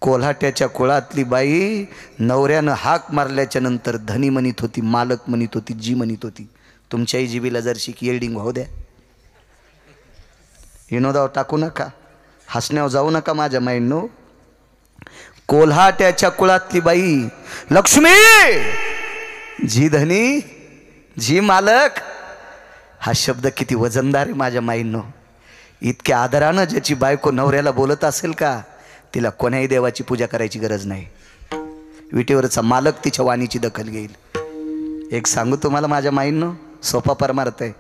Speaker 1: कोल्हाट्याच्या कुळातली बाई नवऱ्यानं हाक मारल्याच्या नंतर धनी म्हणत होती, मालक म्हणत होती, जी म्हणत होती. तुमच्याही जीबीला जरशी की येल्डिंग होऊ द्या. विनोदाव टाकू नका, हसण्यावर जाऊ नका माझ्या माईंनो. कोल्हाट्याच्या कुळातली बाई लक्ष्मी, जी धनी, जी मालक. हा शब्द किती वजनदार आहे माझ्या माईंनो. इतक्या आदरानं ज्याची बायको नवऱ्याला बोलत असेल का, तिला कोण्याही देवाची पूजा करायची गरज नाही. विटेवरचा मालक तिच्या वाणीची दखल घेईल. एक सांगू तुम्हाला माझ्या माईंनो, सोपा परमार्थ आहे.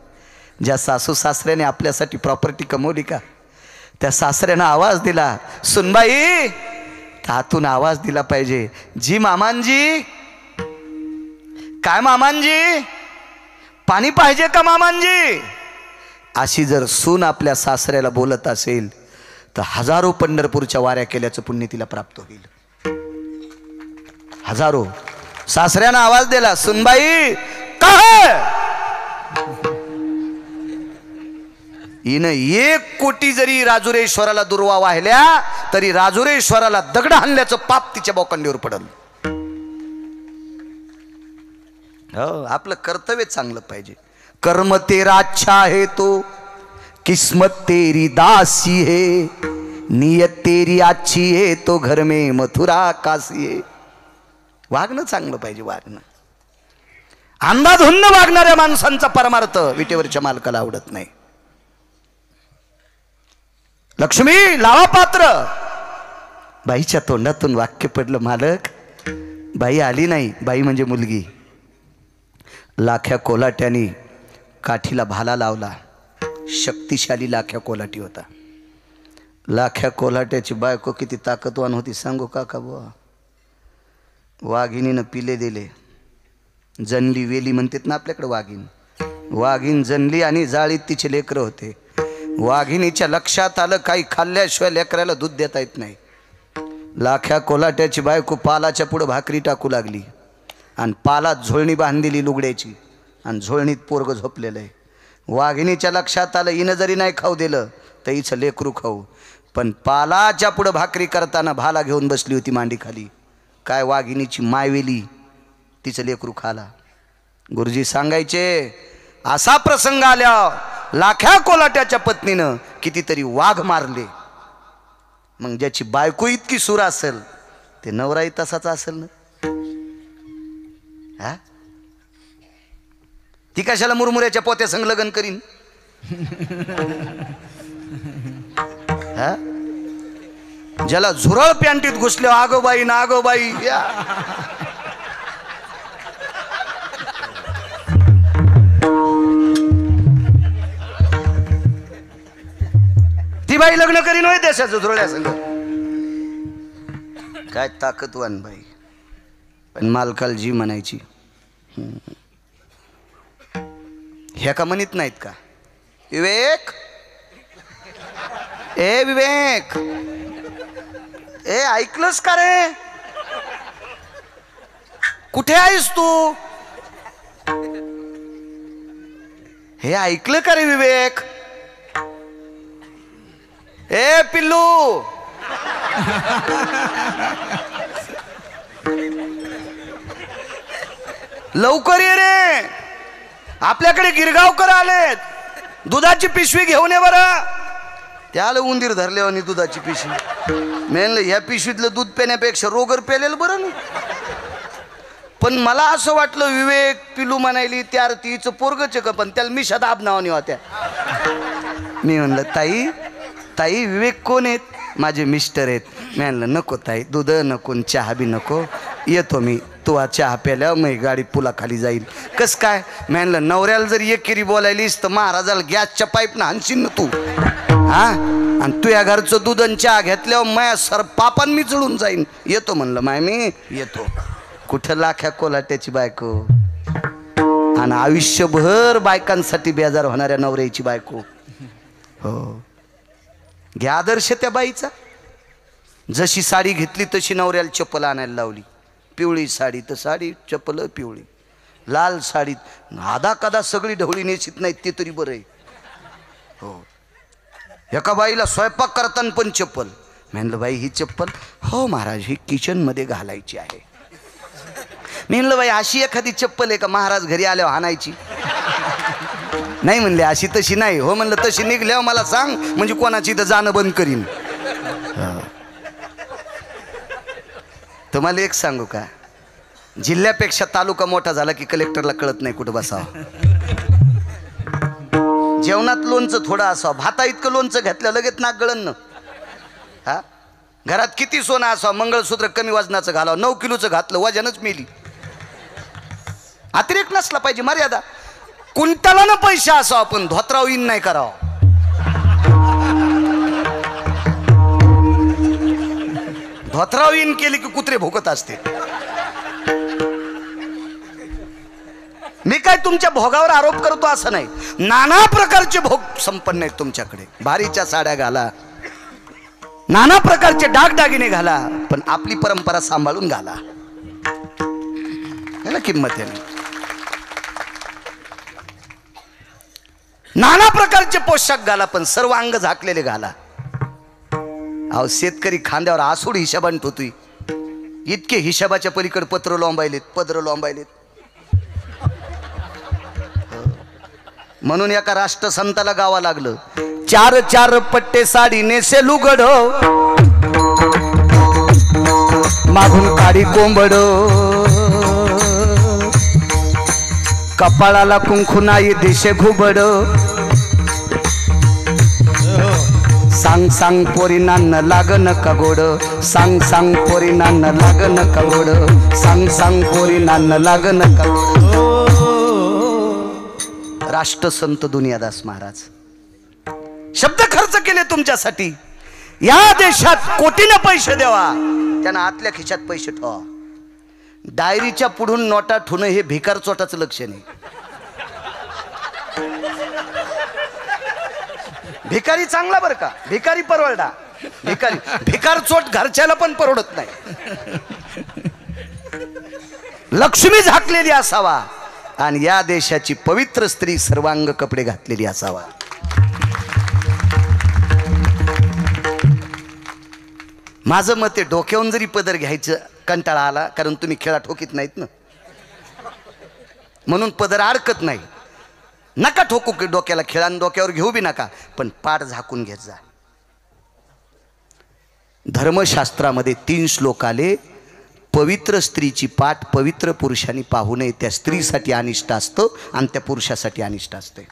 Speaker 1: ज्या सासू सासऱ्याने आपल्यासाठी प्रॉपर्टी कमवली का, त्या सासऱ्यानं आवाज दिला, सुनबाई. हातून आवाज दिला पाहिजे, जी मामांजी. काय मामांजी, पाणी पाहिजे का मामांजी. अशी जर सून आपल्या सासऱ्याला बोलत असेल तर हजारो पंढरपूरच्या वाऱ्या केल्याचं पुण्य तिला प्राप्त होईल. हजारो. सासऱ्यानं आवाज दिला, सुनबाई. काय हिनं 1 कोटी जरी राजुरेश्वराला दुर्वा वाहिल्या तरी राजुरेश्वराला दगड हाणल्याचं पाप तिच्या बोकांडीवर पडल. हो, आपलं कर्तव्य चांगलं पाहिजे. कर्म तेरा अच्छा है तो किस्मत तेरी दासी है, नियत तेरी अच्छी है तो घर में मथुरा काशी है. वागणं चांगलं पाहिजे, वागणं. अंधाधुंद वागणाऱ्या माणसांचा परमार्थ विटेवरच्या मालकाला आवडत नाही. लक्ष्मी लावा पात्र. बाईच्या तोंडातून वाक्य पडलं, मालक. बाई आली नाही. बाई म्हणजे मुलगी. लाख्या कोलाट्याने काठीला भाला लावला. शक्तिशाली लाख्या कोलाटी होता. लाख्या कोलाट्याची बायको किती ताकदवान होती सांगू काका बुवा. वाघिणीनं पिले दिले, जनली वेली म्हणतात ना आपल्याकडे वाघीण. वाघीण जनली आणि जाळीत तिचे लेकरं होते. वाघिणीच्या लक्षात आलं काही खाल्ल्याशिवाय लेकराला दूध देता येत नाही. लाख्या कोलाट्याची बायको पालाच्या पुढं भाकरी टाकू लागली आणि पालात झोळणी बांधलेली लुगड्याची आणि झोळणीत पोरग झोपलेलं आहे. वाघिणीच्या लक्षात आलं हिनं जरी नाही खाऊ दिलं तर हिचं लेकरू खाऊ. पण पालाच्या पुढं भाकरी करताना भाला घेऊन बसली होती मांडी खाली. काय वाघिणीची मायवेली, तिचं लेकरू खाला. गुरुजी सांगायचे, असा प्रसंग आल्या लाख्या कोलाट्याच्या पत्नीनं कितीतरी वाघ मारले. मग ज्याची बायको इतकी सूर असेल ते नवराही तसाच असेल ना. हा, ती कशाला मुरमुऱ्याच्या पोत्या संग लग्न करीन. हा, ज्याला झुरळ पॅन्टीत घुसले आगोबाई ना आगोबाई. ती बाई लग्न करीन होय देशाचं झुरळ्या संग. काय ताकदवान बाई. पण मालकाला जी म्हणायची. ह्या का म्हणत नाहीत का विवेक, ए विवेक, ए ऐकलंस का रे, कुठे आहेस तू, हे ऐकलं का रे विवेक, ए पिल्लू, लवकर ये रे, आपल्याकडे गिरगावकर आलेत, दुधाची पिशवी घेऊन ये बरं. त्याला उंदीर धरले आणि दुधाची पिशवी, म्हणलं ह्या पिशवीतलं दूध पेण्यापेक्षा रोगर पेलेलं बरं ना. पण मला असं वाटलं विवेक पिलू म्हणायली त्या तिचं पोरगच का, पण त्याला मिशा दाब नावाने होत्या. मी म्हणलं ताई ताई विवेक कोण आहेत, माझे मिस्टर आहेत. मी म्हणलं नको ताई, दूध नको चहा बी नको, येतो मी, तू चहा प्यायला मग गाडी पुलाखाली जाईल. कस काय, मी म्हणलं नवऱ्याला जर एकेरी बोलायलीस तर महाराजाला गॅसच्या पाईपनं हाणशील ना तू, हा, आणि तू या घरचं दूध आणि चहा घेतल्यावर माया सर पापान मी चढून जाईन. येतो म्हणलं माय मी येतो. कुठं लाख्या कोलाट्याची बायको आणि आयुष्यभर बायकांसाठी बेजार होणाऱ्या नवऱ्याची बायको. हो, घ्या आदर्श त्या बाईचा. जशी साडी घेतली तशी नवऱ्याला चप्पल आणायला लावली. पिवळी साडी तर साडी, चप्पल पिवळी. लाल साडीत आधा कदा सगळी ढवळी नेशीत नाहीत ते तरी बरं आहे. हो, एका बाईला स्वयंपाक करताना पण चप्पल. म्हणलं बाई ही चप्पल, हो महाराज ही किचनमध्ये घालायची आहे. म्हणलं बाई अशी एखादी चप्पल आहे का महाराज घरी आल्यावर आणायची. नाही म्हणले अशी तशी नाही. हो म्हणलं तशी निघल्यावर मला सांग, म्हणजे कोणाची इथं जाणं बंद करीन. तुम्हाला एक सांगू का, जिल्ह्यापेक्षा तालुका मोठा झाला की कलेक्टरला कळत नाही कुठं बसावं. जेवणात लोणचं थोडं असावं, भाता इतकं लोणचं घेतलं लगेच नाक गळण. हा, घरात किती सोनं असावं, मंगळसूत्र कमी वजनाचं घालावं, 9 किलोचं घातलं वजनच मेली. अतिरेक नसला पाहिजे, मर्यादा. कुंटाला पैसे असावं पण धोत्राव इन नाही करावं. धोत्राव इन केली की कुत्रे भोकत असते. मी काय तुमच्या भोगावर आरोप करतो असं नाही, नाना प्रकारचे भोग संपन्न आहेत तुमच्याकडे. भारीच्या साड्या घाला, नाना प्रकारचे दागदागिने घाला, पण आपली परंपरा सांभाळून घाला, याला किंमत आहे ना. नाना प्रकारचे पोशाख घाला पण सर्व अंग झाकलेले घाला. अहो शेतकरी खांद्यावर आसूड हिशोबाने ठेवतोय, इतके हिशोबाच्या पलीकडे पत्र लोंबायलेत, पदर लोंबायलेत. म्हणून एका राष्ट्रसंताला गावा लागलं, 4 पट्टे साडी नेसे लुगड, मागून काडी कोंबड, कपाळाला कुंकू नाही दिशे घुबड, सांग सांग पोरीनांना लागन का गोड, सांग सांग पोरीनांना लागन का गोड, सांग सांग पोरीनांना लागन का गोड. राष्ट्रसंत दुनियादास महाराज शब्द खर्च केले तुमच्यासाठी. या देशात कोटीने पैसे द्यावा, त्यांना आतल्या खिशात पैसे ठेवा. डायरीच्या पुढून नोटा ठेवणं हे भिकार चोटाचं लक्षण आहे. भिकारी चांगला बरं का, भिकारी परवडा. भिकार चोट घरच्याला पण परवडत नाही. लक्ष्मी झाकलेली असावा आणि या देशाची पवित्र स्त्री सर्वांग कपडे घातलेली असावा. माझं मत आहे, डोक्यावरून जरी पदर घ्यायचं कंटाळा आला, कारण तुम्ही खेळा ठोकीत नाहीत ना, म्हणून पदर अडकत नाही. नका ठोकू की डोक्याला, खेळान डोक्यावर घेऊ बी नका, पण पाठ झाकून घेत जा. धर्मशास्त्रामध्ये 3 श्लोक आले. पवित्र स्त्रीची पाठ पवित्र पुरुषांनी पाहू नये, त्या स्त्रीसाठी अनिष्ट असतं आणि त्या पुरुषासाठी अनिष्ट असते.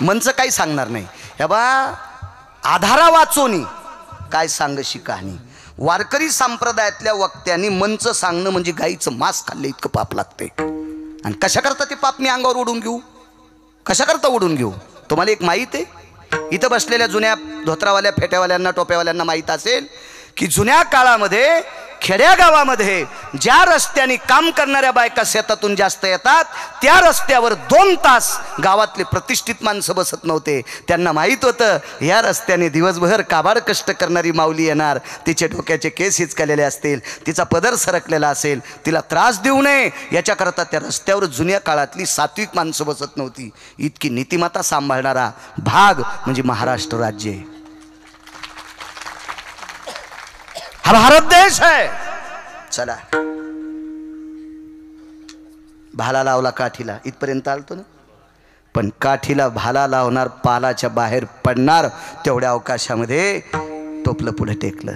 Speaker 1: मनचं काही सांगणार नाही. हे बा आधारा वाचोनी काय सांगशी कहाणी. वारकरी संप्रदायातल्या वक्त्यांनी मनचं सांगणं म्हणजे गाईचं मांस खाल्लं इतकं पाप लागते. आणि कशा करता ते पाप मी अंगावर ओढून घेऊ, कशा करता ओढून घेऊ. तुम्हाला एक माहीत आहे, इथं बसलेल्या जुन्या धोत्रावाल्या फेट्यावाल्यांना टोप्यावाल्यांना माहीत असेल की जुन्या काळामध्ये खेड्या गावामध्ये ज्या रस्त्याने काम करणाऱ्या बायका शेतातून जास्त येतात त्या रस्त्यावर 2 तास गावातले प्रतिष्ठित माणसं बसत नव्हते. त्यांना माहीत होतं या रस्त्याने दिवसभर काबाड कष्ट करणारी माऊली येणार, तिचे डोक्याचे केस हिचकलेले असतील, तिचा पदर सरकलेला असेल, तिला त्रास देऊ नये याच्याकरता त्या रस्त्यावर जुन्या काळातली सात्विक माणसं बसत नव्हती. इतकी नीतिमत्ता सांभाळणारा भाग म्हणजे महाराष्ट्र राज्य आहे. हा भारत देश आहे. चला, भाला लावला काठीला, इथपर्यंत आलतो ना. पण काठीला भाला लावणार, पालाच्या बाहेर पडणार तेवढ्या अवकाशामध्ये टोपलं पुढे टेकलं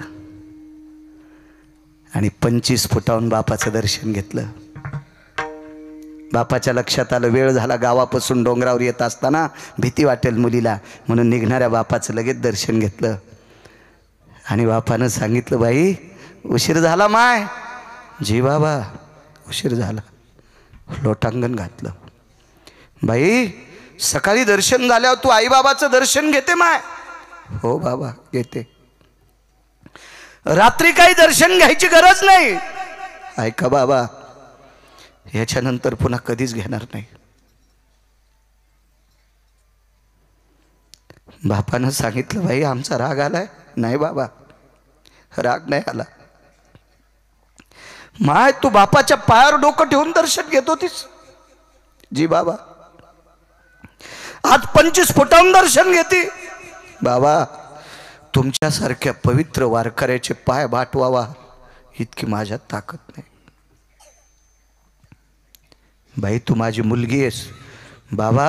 Speaker 1: आणि 25 फुटाहून बापाचं दर्शन घेतलं. बापाच्या लक्षात आलं वेळ झाला, गावापासून डोंगरावर येत असताना भीती वाटेल मुलीला, म्हणून निघणाऱ्या बापाचं लगेच दर्शन घेतलं. आणि बापानं सांगितलं, बाई उशीर झाला माय. जी बाबा उशीर झाला. लोटांगण घातलं. बाई सकाळी दर्शन झाल्यावर तू आईबाबाचं दर्शन घेते माय? हो बाबा घेते. रात्री काही दर्शन घ्यायची गरज नाही. ऐका बाबा, याच्यानंतर पुन्हा कधीच घेणार नाही. बापानं सांगितलं, बाई आमचा राग आलाय? नाही बाबा, राग नाही आला. माय तू बापाच्या पायावर डोकं ठेवून दर्शन घेत होतीस? जी बाबा. आज 25 फुटाहून दर्शन घेते? बाबा तुमच्यासारख्या पवित्र वारकऱ्याचे पाय बाटवावा इतकी माझ्यात ताकद नाही. बाई तू माझी मुलगी आहेस. बाबा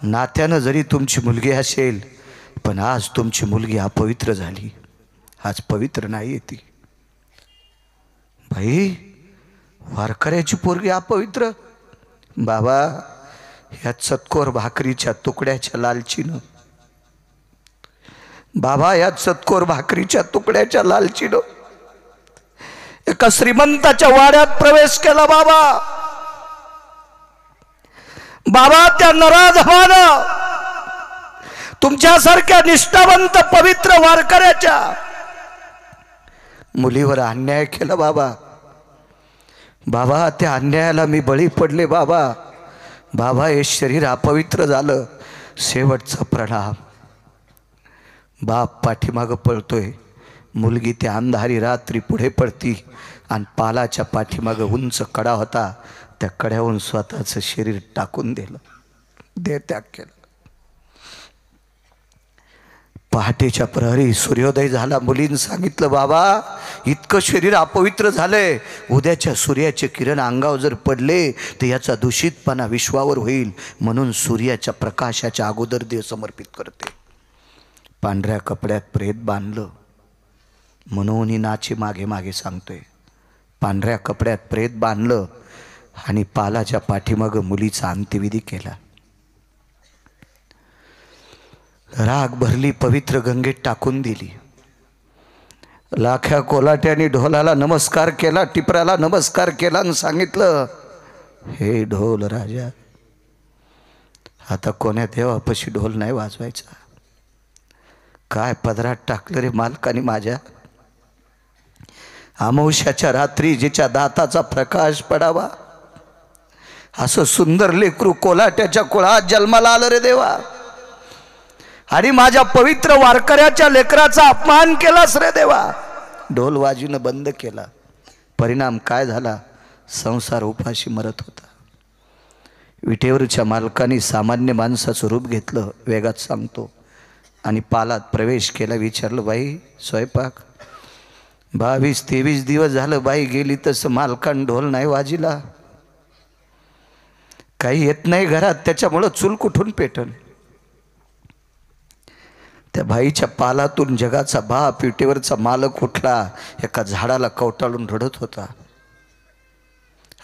Speaker 1: नात्यानं जरी तुमची मुलगी असेल, पण आज तुमची मुलगी अपवित्र झाली. आज पवित्र नाही आहे ती. बाई वारकऱ्याची पोरगी अपवित्र? बाबा या चतकोर भाकरीच्या तुकड्याच्या लालचीनं, बाबा या चतकोर भाकरीच्या तुकड्याच्या लालचीनं एका श्रीमंताच्या वाड्यात प्रवेश केला. बाबा बाबा त्या नराधमानं तुमच्यासारख्या निष्ठावंत पवित्र वारकऱ्याच्या मुलीवर अन्याय केला. बाबा बाबा त्या अन्यायाला मी बळी पडले. बाबा बाबा हे शरीर अपवित्र झालं. शेवटचा प्रणाम. बाप पाठीमागं पळतोय, मुलगी त्या अंधारी रात्री पुढे पडती आणि पालाच्या पाठीमागं उंच कडा होता, त्या कड्याहून स्वतःचं शरीर टाकून दिलं, देहत्याग केला. पहाटेच्या प्रहरी सूर्योदय झाला. मुलीनं सांगितलं, बाबा इतकं शरीर अपवित्र झालंय, उद्याच्या सूर्याचे किरण अंगावर जर पडले तर याचा दूषितपणा विश्वावर होईल, म्हणून सूर्याच्या प्रकाशाच्या अगोदर देह समर्पित करते. पांढऱ्या कपड्यात प्रेत बांधलं, म्हणून नाची मागे मागे सांगतोय. पांढऱ्या कपड्यात प्रेत बांधलं आणि पालाच्या पाठीमागं मुलीचा अंत्यविधी केला. राग भरली, पवित्र गंगेत टाकून दिली. लाख्या कोलाट्याने ढोलाला नमस्कार केला, टिपऱ्याला नमस्कार केला आणि सांगितलं, हे ढोल राजा, आता कोण्या देवापाशी ढोल नाही वाजवायचा. काय पदरात टाकलं रे मालकाने माझ्या. अमावस्याच्या रात्री जिच्या दाताचा प्रकाश पडावा असं सुंदर लेकरू कोलाट्याच्या कुळात जन्माला आलं रे देवा, आणि माझ्या पवित्र वारकऱ्याच्या लेकराचा अपमान केलास रे देवा. ढोल वाजवणं बंद केला. परिणाम काय झाला? संसार उपाशी मरत होता. विटेवरच्या मालकाने सामान्य माणसाचं रूप घेतलं, वेगात सांगतो, आणि पालात प्रवेश केला. विचारलं, बाई स्वयंपाक? 22-23 दिवस झालं बाई गेली, तसं मालकान ढोल नाही वाजिला. काही येत नाही घरात, त्याच्यामुळं चूल कुठून पेटन. त्या बाईच्या पालातून जगाचा बाप, विटेवरचा मालक उठला, एका झाडाला कवटाळून रडत होता.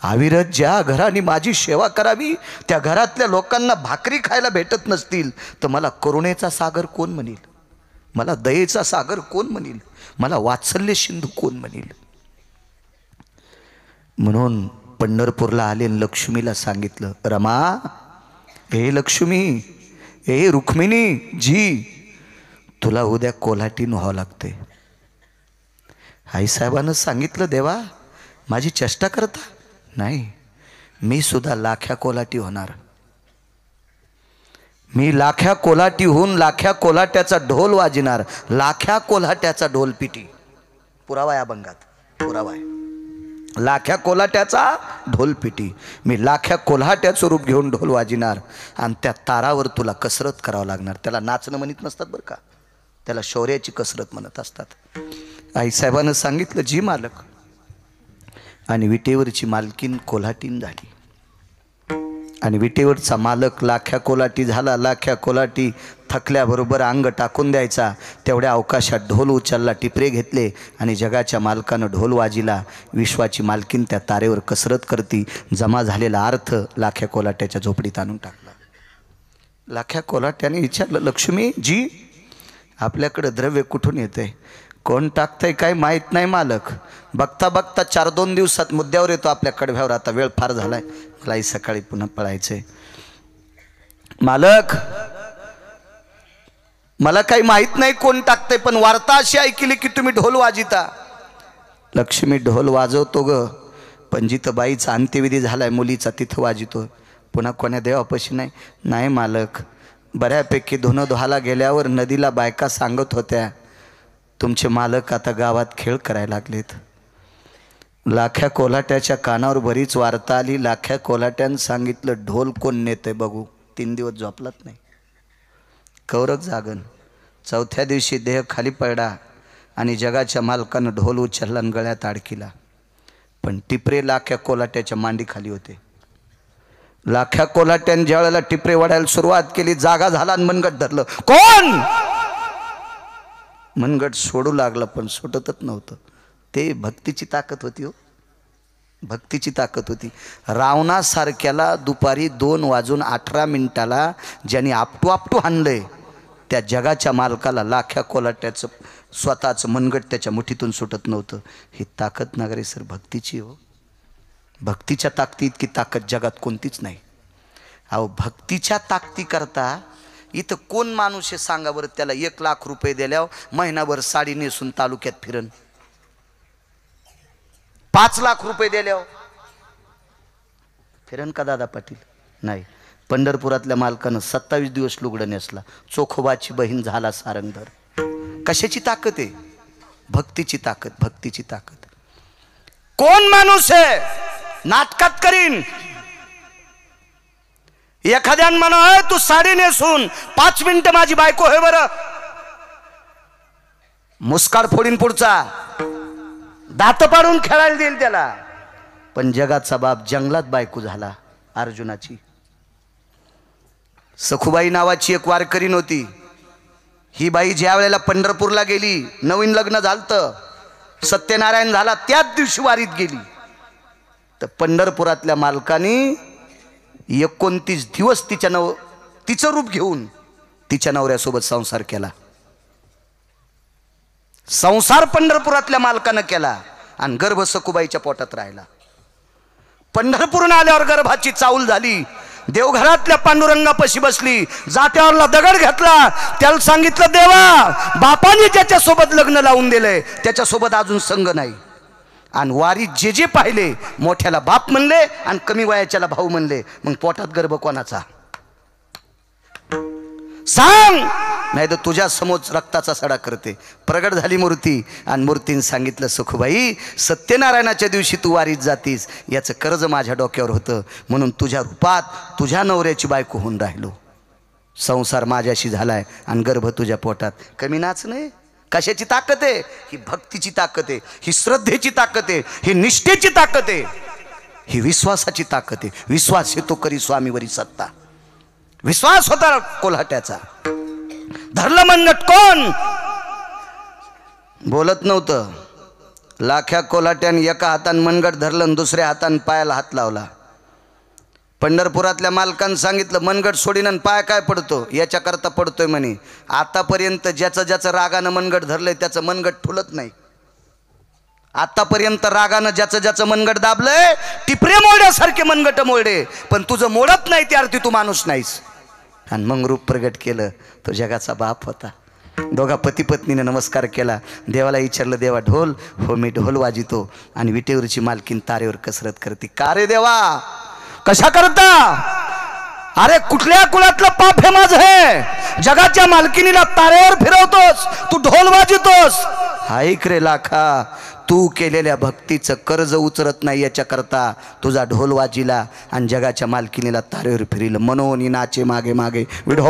Speaker 1: अविरत ज्या घराने माझी सेवा करावी त्या घरातल्या लोकांना भाकरी खायला भेटत नसतील तर मला करुणेचा सागर कोण म्हणेल? मला दयेचा सागर कोण म्हणेल? मला वात्सल्य सिंधू कोण म्हणेल? म्हणून पंढरपूरला आले, लक्ष्मीला सांगितलं, रमा, हे लक्ष्मी, हे रुक्मिणी जी, तुला उद्या कोल्हाटीन व्हावं लागते. आईसाहेबानं सांगितलं, देवा माझी चेष्टा करता? नाही, मी सुद्धा लाख्या कोलाटी होणार. मी लाख्या कोलाटी होऊन लाख्या कोलाट्याचा ढोल वाजणार, लाख्या कोलाट्याचा ढोल पिटी. पुरावा या अभंगात, पुरावा आहे. लाख्या कोलाट्याचा ढोल पिटी. मी लाख्या कोल्हाट्याचं रूप घेऊन ढोल वाजणार आणि त्या तारावर तुला कसरत करावं लागणार. त्याला नाचणं म्हणत नसतात बरं का, त्याला शौर्याची कसरत म्हणत असतात. आईसाहेबानं सांगितलं, जी मालक. आणि विटेवरची मालकीन कोल्हाटीन झाली. आणि विटेवरचा मालक लाख्या कोलाटी झाला. लाख्या कोलाटी थकल्याबरोबर अंग टाकून द्यायचा. तेवढ्या अवकाशात ढोल उचलला, टिपरे घेतले आणि जगाच्या मालकानं ढोल वाजिला. विश्वाची मालकीन त्या तारेवर कसरत करती. जमा झालेला अर्थ लाख्या कोलाट्याच्या झोपडीत आणून टाकला. लाख्या कोलाट्याने विचारलं, लक्ष्मी जी, आपल्याकडे द्रव्य कुठून येतंय? कोण टाकतंय काय माहीत नाही मालक. बघता बघता 4-2 दिवसात मुद्द्यावर येतो आपल्या कडव्यावर. आता वेळ फार झालाय, मलाही सकाळी पुन्हा पळायचंय. मालक, मला काही माहित नाही कोण टाकतंय, पण वार्ता अशी ऐकली की तुम्ही ढोल वाजिता. लक्ष्मी, ढोल वाजवतो ग, पण जिथं बाईचा अंत्यविधी झालाय मुलीचा तिथं वाजितो. पुन्हा कोण्या देवापाशी नाही. नाही मालक, बऱ्यापैकी धुणं धुवायला गेल्यावर नदीला बायका सांगत होत्या, तुमचे मालक आता गावात खेळ करायला लागलेत. लाख्या कोल्हाट्याच्या कानावर बरीच वार्ता आली. लाख्या कोल्हाट्यानं सांगितलं, ढोल कोण नेतंय बघू. 3 दिवस झोपलात नाही, कौरक जागन. 4थ्या दिवशी देह खाली पडला आणि जगाच्या मालकानं ढोल उचलला आणि गळ्यात अडकिला. पण टिपरे लाख्या कोल्हाट्याच्या मांडी खाली होते. लाख्या कोल्हाट्यानं ज्या वेळेला टिपरे वडायला सुरुवात केली, जागा झाला आणि मनगट धरलं. कोण? मनगट सोडू लागलं, पण सुटतच नव्हतं. ते भक्तीची ताकद होती. हो, भक्तीची ताकद होती. रावणासारख्याला दुपारी 2:18 ज्यांनी आपटू आपटू हाणलंय, त्या जगाच्या मालकाला लाख्या कोलाट्याचं स्वतःचं मनगट त्याच्या मुठीतून सुटत नव्हतं. ही ताकद नागरे सर भक्तीची. हो, भक्तीच्या ताकदी इतकी ताकद जगात कोणतीच नाही. अहो, भक्तीच्या ताकदीकरता इथं कोण माणूस आहे सांगा बरं, त्याला 1 लाख रुपये दिल्यावर महिनाभर साडी नेसून तालुक्यात फिरन. 5 लाख रुपये दिल्यावर फिरन का दादा पाटील? नाही. पंढरपुरातल्या मालकानं 27 दिवस लुगडं नेसला. चोखोबाची बहीण झाला सारंगधर. कशाची ताकद आहे? भक्तीची ताकद, भक्तीची ताकद. कोण माणूस आहे नाटकात करीन? एखाद्यान म्हणा, तू साडी नेसून 5 मिनिटं माझी बायको होय बरं, मुस्काड फोडीन पुढचा, दात पाडून खेळायला देईल त्याला. पण जगाचा बाप जंगलात बायको झाला अर्जुनाची. सखुबाई नावाची एक वारकरीण होती. ही बाई ज्या वेळेला पंढरपूरला गेली, नवीन लग्न झालतं, सत्यनारायण झाला, त्याच दिवशी वारीत गेली. तर पंढरपुरातल्या मालकानी 29 दिवस तिचं रूप घेऊन तिच्या नवऱ्यासोबत संसार केला. संसार पंढरपुरातल्या मालकानं केला आणि गर्भ सखुबाईच्या पोटात राहिला. पंढरपूरून आल्यावर गर्भाची चाऊल झाली. देवघरातल्या पांडुरंगापाशी बसली, जात्यावरला दगड घेतला. त्याला सांगितलं, देवा, बापाने ज्याच्यासोबत लग्न लावून दिलंय त्याच्यासोबत अजून संग नाही. आणि वारीत जे जे पाहिले, मोठ्याला बाप म्हणले आणि कमी वयाच्याला भाऊ म्हणले. मग पोटात गर्भ कोणाचा सांग? नाही तर तुझ्या समोर रक्ताचा सडा करते. प्रगट झाली मूर्ती आणि मूर्तीने सांगितलं, सुखबाई, सत्यनारायणाच्या दिवशी तू वारीत जातीस, याचं कर्ज माझ्या डोक्यावर होतं, म्हणून तुझ्या रूपात तुझ्या नवऱ्याची बायको होऊन राहिलो. संसार माझ्याशी झालाय आणि गर्भ तुझ्या पोटात. कमी नाच नाही. कशाची ताकद आहे? ही भक्तीची ताकद आहे, ही श्रद्धेची ताकद आहे, ही निष्ठेची ताकद आहे, ही विश्वासाची ताकद आहे. विश्वास येतो करी स्वामीवरी सत्ता. विश्वास होता कोल्हाट्याचा. धरलं मनगट कोण? बोलत नव्हतं. लाख्या कोल्हाट्याने एका हाताने मनगट धरलं आणि दुसऱ्या हाताने पायाला हात लावला. पंढरपुरातल्या मालकानं सांगितलं, मनगट सोडीन आणि पाय काय पडतो? याच्याकरता पडतोय म्हणे. आतापर्यंत ज्याचं ज्याचं रागानं मनगट धरलंय त्याचं मनगट फुलत नाही. आतापर्यंत रागानं ज्याचं ज्याचं मनगट दाबलंय, टिपरे मोडण्यासारखे मनगट मोडे, पण तुझं मोडत नाही त्या अर्थी तू माणूस नाहीस. आणि मग रूप प्रगट केलं. तो जगाचा बाप होता. दोघा पती पत्नीने नमस्कार केला. देवाला विचारलं, देवा ढोल? हो मी ढोल वाजितो. आणि विटेवरची मालकीन तारेवर कसरत करते. का रे देवा, कशा करता? अरे कुठल्या कुळातलं पाप हे माझं आहे? जगाच्या मालकिनीला तारेवर फिरवतोस, तू ढोल वाजवतोस. ऐक रे लाखा, तू केलेल्या भक्तीचं कर्ज उचलत नाही याच्या करता तुझा ढोल वाजिला आणि जगाच्या मालकिनीला तारेवर फिरलं. मनोनी नाचे मागे मागे विढो